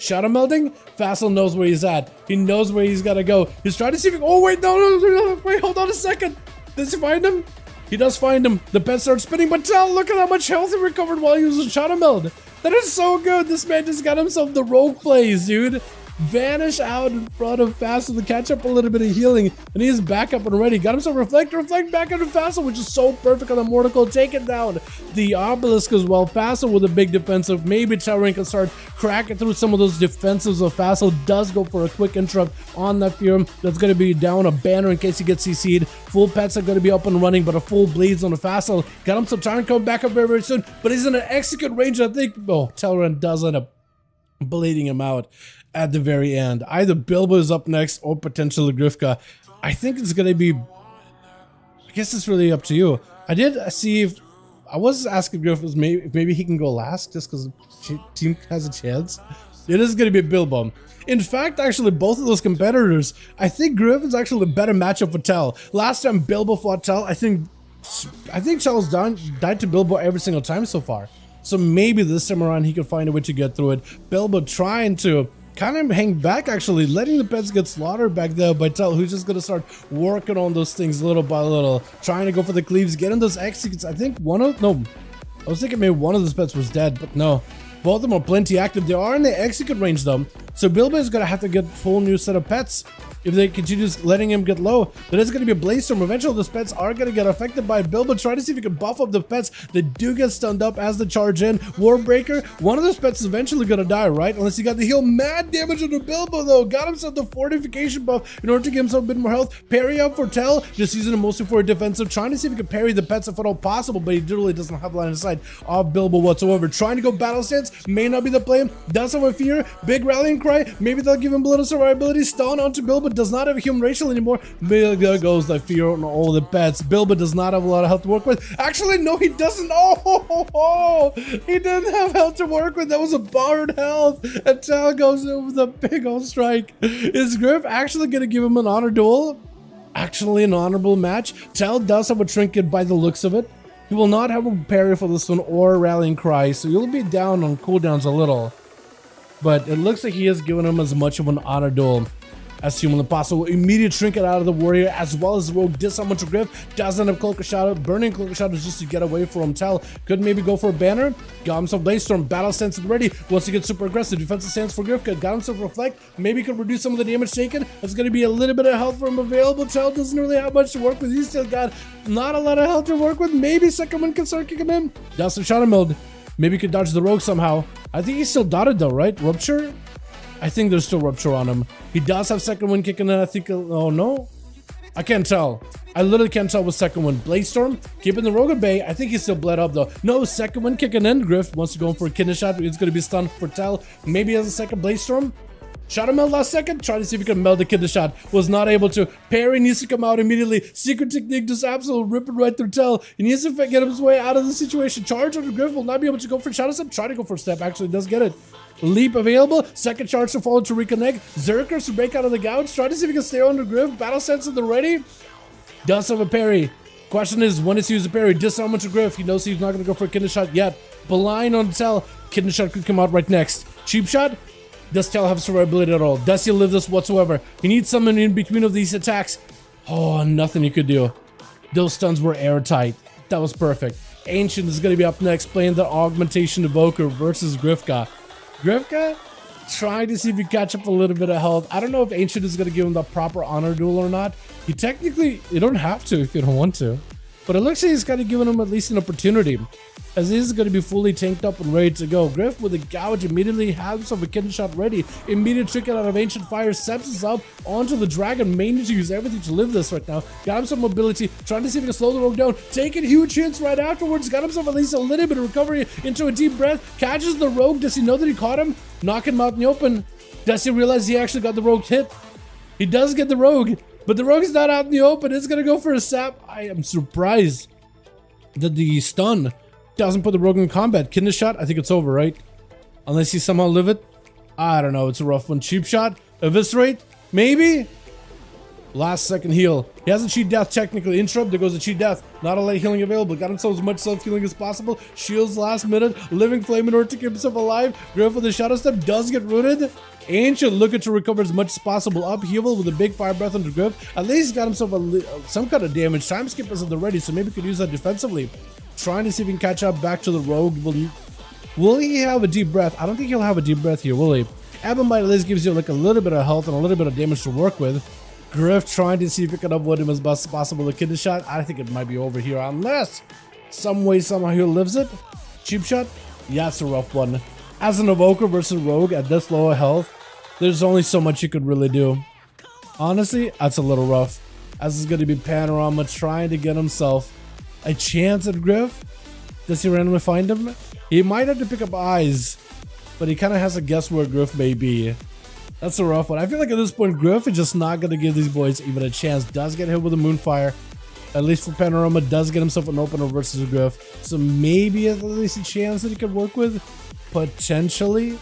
Shadow Melding, Fassel knows where he's at. He knows where he's gotta go. He's trying to see if he... Oh, wait, no, wait, hold on a second. Does he find him? He does find him. The pet starts spinning, but Tell, look at how much health he recovered while he was in Shadow Meld. That is so good. This man just got himself the rogue plays, dude. Vanish out in front of Fassel to catch up a little bit of healing, and he's back up and ready. Got himself reflect back into Fassel, which is so perfect on the Mordecai. Take it down. The Obelisk as well. Fassel with a big defensive. Maybe Telrion can start cracking through some of those defensives of Fassel. Does go for a quick interrupt on that Fear. That's going to be down a banner in case he gets CC'd. Full pets are going to be up and running, but a full bleeds on the Fassel. Got him some time coming back up very soon, but he's in an execute range. I think, oh, Telrion does end up bleeding him out at the very end. Either Bilbo is up next or potentially Grifka. I think it's gonna be... I guess it's really up to you. I did see if... I was asking Griff if maybe he can go last just because the team has a chance. It is gonna be Bilbo. In fact, actually, both of those competitors, I think Griff is actually a better matchup for Tell. Last time Bilbo fought Tell, I think Tell's died to Bilbo every single time so far. So maybe this time around he can find a way to get through it. Bilbo trying to kind of hang back, actually, letting the pets get slaughtered back there by Tell, who's just gonna start working on those things little by little, trying to go for the cleaves, getting those executes. I think I was thinking maybe one of those pets was dead, but no. Both of them are plenty active. They are in the execute range though, so Bilbo is gonna have to get full new set of pets. If they continue letting him get low, there is going to be a Blaze Storm. Eventually, those pets are going to get affected by Bilbo. Try to see if he can buff up the pets that do get stunned up as the charge in. Warbreaker, one of those pets is eventually going to die, right? Unless he got the heal. Mad damage on the Bilbo, though. Got himself the fortification buff in order to give himself a bit more health. Parry up for Tell, just using it mostly for a defensive. Trying to see if he can parry the pets if at all possible, but he literally doesn't have line of sight of Bilbo whatsoever. Trying to go battle stance, may not be the play. Does have a fear. Big rallying cry. Maybe they'll give him a little survivability. Stun onto Bilbo. Does not have a human racial anymore. There goes the fear on all the pets. Bilbo does not have a lot of health to work with. Actually, no, he doesn't. Oh, he didn't have health to work with. That was a borrowed health. And Tell goes in with a big old strike. Is Griff actually going to give him an honor duel? Actually, an honorable match. Tell does have a trinket by the looks of it. He will not have a parry for this one or a rallying cry, so you'll be down on cooldowns a little. But it looks like he has given him as much of an honor duel. as humanly possible. Immediate trinket out of the warrior, as well as the rogue disarm onto Griff. Doesn't have Cloak of Shadow, burning Cloak of Shadow just to get away from Tell. Could maybe go for a banner. Got himself Blaze Storm, battle stance at the ready. Wants to get super aggressive. Defensive stance for Griff. Got himself Reflect. Maybe could reduce some of the damage taken. It's going to be a little bit of health for him available. Tell doesn't really have much to work with. He's still got not a lot of health to work with. Maybe second one can start kicking him. Does some Shadow Meld. Maybe he could dodge the rogue somehow. I think he's still dotted though, right? Rupture? I think there's still Rupture on him. He does have second wind kicking in, I think. Oh no? I can't tell. I literally can't tell with second wind. Blaze Storm, keeping the rogue at bay. I think he's still bled up though. No, second wind kicking in. Griff wants to go for a kidney shot. It's going to be stunned for Tell. Maybe he has a second Blaze Storm. Shadow Meld last second. Try to see if he can meld the kidney shot. Was not able to. Parry needs to come out immediately. Secret technique just absolutely ripping right through Tell. He needs to get his way out of the situation. Charge on the Griff will not be able to go for Shadow Step. Try to go for Step. Actually does get it. Leap available. Second charge to follow to reconnect. Zerkers to break out of the gouge. Try to see if he can stay on the Griff. Battle sense at the ready. Does have a parry. Question is, when is he use a parry? Disarm to Griff. He knows he's not going to go for a kidney shot yet. Blind on Tell. Kidney shot could come out right next. Cheap shot. Does Tell have survivability at all? Does he live this whatsoever? He needs someone in between of these attacks. Oh, nothing you could do. Those stuns were airtight. That was perfect. Ancient is going to be up next, playing the Augmentation Evoker versus Grifka. Grifka trying to see if he catch up a little bit of health. I don't know if Ancient is going to give him the proper honor duel or not. You don't have to if you don't want to. But it looks like he's kind of giving him at least an opportunity, as he's going to be fully tanked up and ready to go. Griff with a gouge immediately has himself a kidney shot ready. Immediate trinket out of Ancient Fire, steps us up onto the dragon. May need to use everything to live this right now. Got him some mobility, trying to see if he can slow the rogue down. Taking huge hits right afterwards. Got himself at least a little bit of recovery into a deep breath. Catches the rogue. Does he know that he caught him? Knocking him out in the open. Does he realize he actually got the rogue hit? He does get the rogue, but the rogue's not out in the open. It's going to go for a sap. I am surprised that the stun doesn't put the rogue in combat. Kidney shot, I think it's over, right? Unless he somehow live it. I don't know, it's a rough one. Cheap shot, eviscerate, maybe? Last second heal. He has a cheat death technically. Interrupt, there goes a cheat death. Not a late healing available. Got himself as much self-healing as possible. Shields last minute. Living flame in order to keep himself alive. Griff with the Shadow Step does get rooted. Ancient looking to recover as much as possible. Upheaval with a big fire breath on the Griff. At least got himself some kind of damage. Time skip is at the ready, so maybe he could use that defensively. Trying to see if he can catch up back to the rogue. Will he have a deep breath? I don't think he'll have a deep breath here, will he? Ebonbite at least gives you like a little bit of health and a little bit of damage to work with. Griff trying to see if he can avoid him as best as possible. The kidney shot, I think it might be over here unless some way somehow he lives it. Cheap shot, yeah, it's a rough one. As an evoker versus rogue at this low health, there's only so much you could really do. Honestly, that's a little rough. As is going to be Panorama trying to get himself a chance at Griff. Does he randomly find him? He might have to pick up eyes, but he kind of has to guess where Griff may be. That's a rough one. I feel like at this point, Griff is just not going to give these boys even a chance. Does get hit with a Moonfire. At least for Panorama, does get himself an opener versus Griff. So maybe at least a chance that he could work with. Potentially.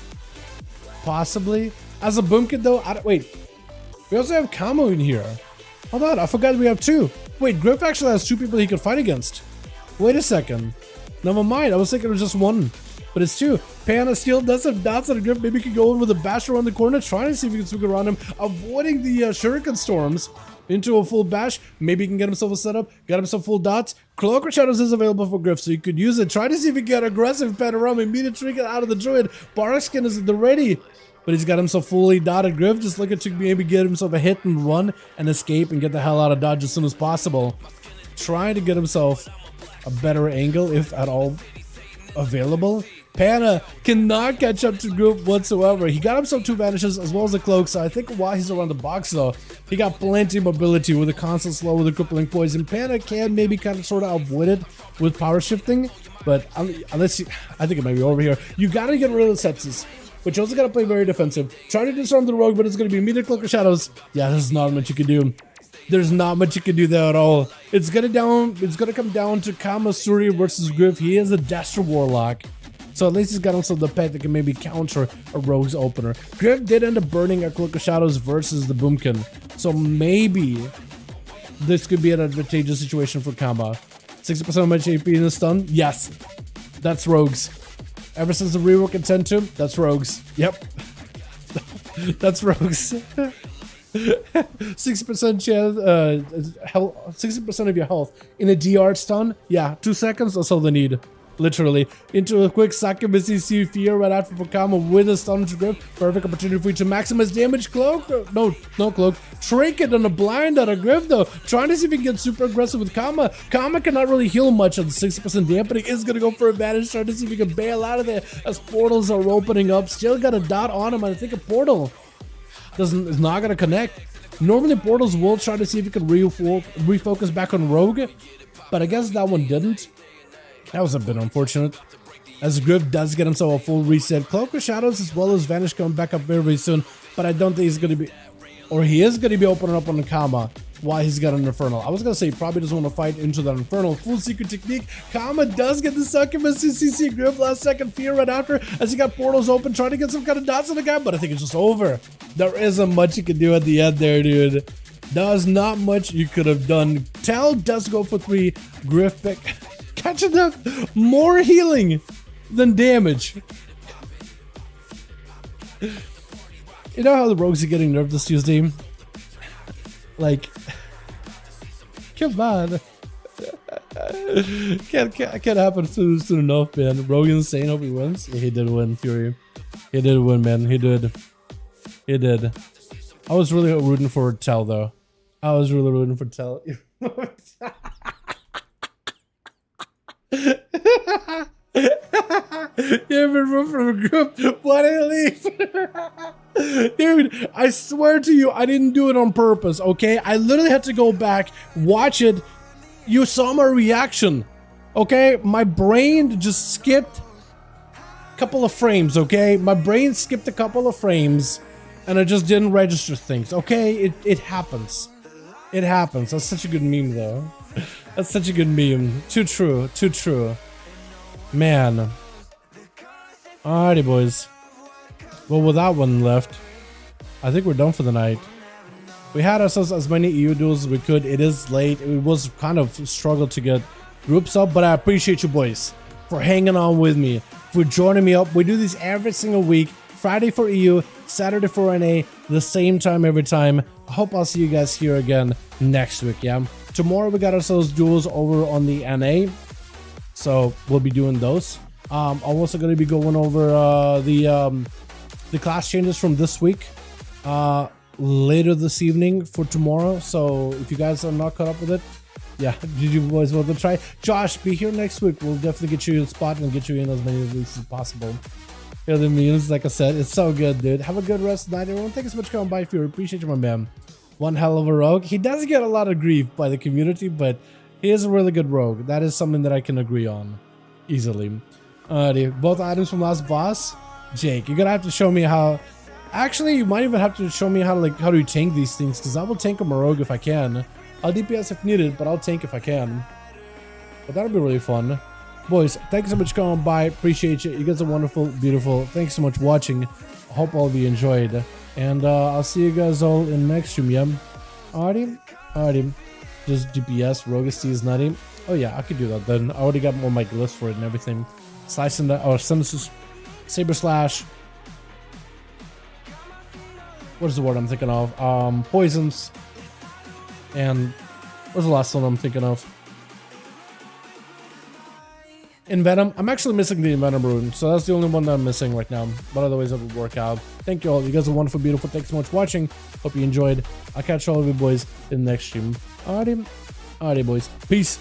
Possibly. As a Boomkid though, wait. We also have Camo in here. Hold on, I forgot we have two. Wait, Griff actually has two people he can fight against. Wait a second. Never mind, I was thinking it was just one. But it's two. Pana still does have dots on a Griff. Maybe he could go in with a bash around the corner, trying to see if he can swing around him, avoiding the Shuriken Storms into a full bash. Maybe he can get himself a setup, get himself full dots. Cloak of Shadows is available for Griff, so you could use it. Try to see if he can get aggressive Panorama. Immediate trinket out of the Druid. Barkskin is at the ready. But he's got himself fully dotted. Griff just looking to maybe get himself a hit and run and escape and get the hell out of Dodge as soon as possible. Trying to get himself a better angle, if at all available. Pana cannot catch up to Griff whatsoever. He got himself two vanishes as well as a cloak, so I think while he's around the box though, he got plenty of mobility with a constant slow with a crippling poison. Pana can maybe kind of sort of avoid it with power shifting, but unless I think it might be over here. You gotta get rid of the sepsis, but you also gotta play very defensive. Try to disarm the rogue, but it's gonna be immediate Cloak of Shadows. Yeah, there's not much you can do. There's not much you can do there at all. It's gonna come down to Kamasuri versus Griff. He is a Destro Warlock, so at least he's got himself the pet that can maybe counter a rogue's opener. Griff did end up burning a Cloak of Shadows versus the Boomkin, so maybe this could be an advantageous situation for Kamba. 60% of my HP in the stun? Yes, that's rogues. Ever since the rework in 10-2, that's rogues. Yep. That's rogues. 60% chance, health, 60% of your health in a DR stun. Yeah, 2 seconds. That's all they need. Literally. Into a quick succubus fear right after for Kama with a stun grip. Perfect opportunity for you to maximize damage. Cloak? No cloak. Trinket on a blind out of grip though. Trying to see if he can get super aggressive with Kama. Kama cannot really heal much on the 60% dampening. Is gonna go for advantage. Trying to see if he can bail out of there as portals are opening up. Still got a dot on him. I think a portal is not gonna connect. Normally portals will try to see if he can refocus back on Rogue, but I guess that one didn't. That was a bit unfortunate, as Griff does get himself a full reset. Cloak of Shadows as well as Vanish coming back up very, very soon, but I don't think he's going to be, or he is going to be opening up on the Kama while he's got an Infernal. I was going to say he probably doesn't want to fight into that Infernal. Full secret technique. Kama does get the Succubus CC Griff last second fear right after, as he got portals open, trying to get some kind of dots on the guy, but I think it's just over. There isn't much you can do at the end there, dude. There's not much you could have done. Tell does go for 3. Griff pick. Catching up more healing than damage. You know how the rogues are getting nerfed this Tuesday? Like, come on. can't happen soon enough, man. Rogue insane. Hope he wins. Yeah, he did win, Fury. He did win, man. He did. I was really rooting for Tell though. I was really rooting for Tell. You ever run from a group? Why did I leave? Dude, I swear to you, I didn't do it on purpose, okay? I literally had to go back, watch it. You saw my reaction, okay? My brain just skipped a couple of frames, okay? My brain skipped a couple of frames, and I just didn't register things, okay? It happens. It happens. That's such a good meme, though. That's such a good meme. Too true. Too true. Man. Alrighty, boys. Well, with that one left, I think we're done for the night. We had ourselves as many EU duels as we could. It is late. It was kind of struggle to get groups up, but I appreciate you boys for hanging on with me, for joining me up. We do these every single week. Friday for EU, Saturday for NA, the same time every time. I hope I'll see you guys here again next week, yeah? Tomorrow we got ourselves duels over on the NA, so we'll be doing those. I'm also going to be going over the class changes from this week later this evening for tomorrow. So if you guys are not caught up with it, yeah, did you boys want to try? Josh, be here next week. We'll definitely get you a spot and get you in as many weeks as possible. Yeah, the memes, like I said, it's so good, dude. Have a good rest of the night, everyone. Thank you so much for coming by. If you appreciate you, my man. One hell of a rogue. He does get a lot of grief by the community, but he is a really good rogue. That is something that I can agree on easily. Both items from last boss. Jake, you're gonna have to show me how. Actually, you might even have to show me how to tank these things, because I will tank a rogue if I can. I'll DPS if needed, but I'll tank if I can. But that'll be really fun. Boys, thank you so much for coming by. Appreciate you. You guys are wonderful, beautiful. Thanks so much for watching. I hope all of you enjoyed. And I'll see you guys all in the next stream, yeah? Alrighty. Just DPS, Rogue ST is nutty. Oh yeah, I could do that then. I already got all my glyphs for it and everything. Slicing that, or Synthesis, Saber Slash. What is the word I'm thinking of? Poisons. And what's the last one I'm thinking of? Envenom. I'm actually missing the Envenom rune, so that's the only one that I'm missing right now. But otherwise, it will work out. Thank you all. You guys are wonderful, beautiful. Thanks so much for watching. Hope you enjoyed. I'll catch all of you boys in the next stream. Alrighty, boys. Peace.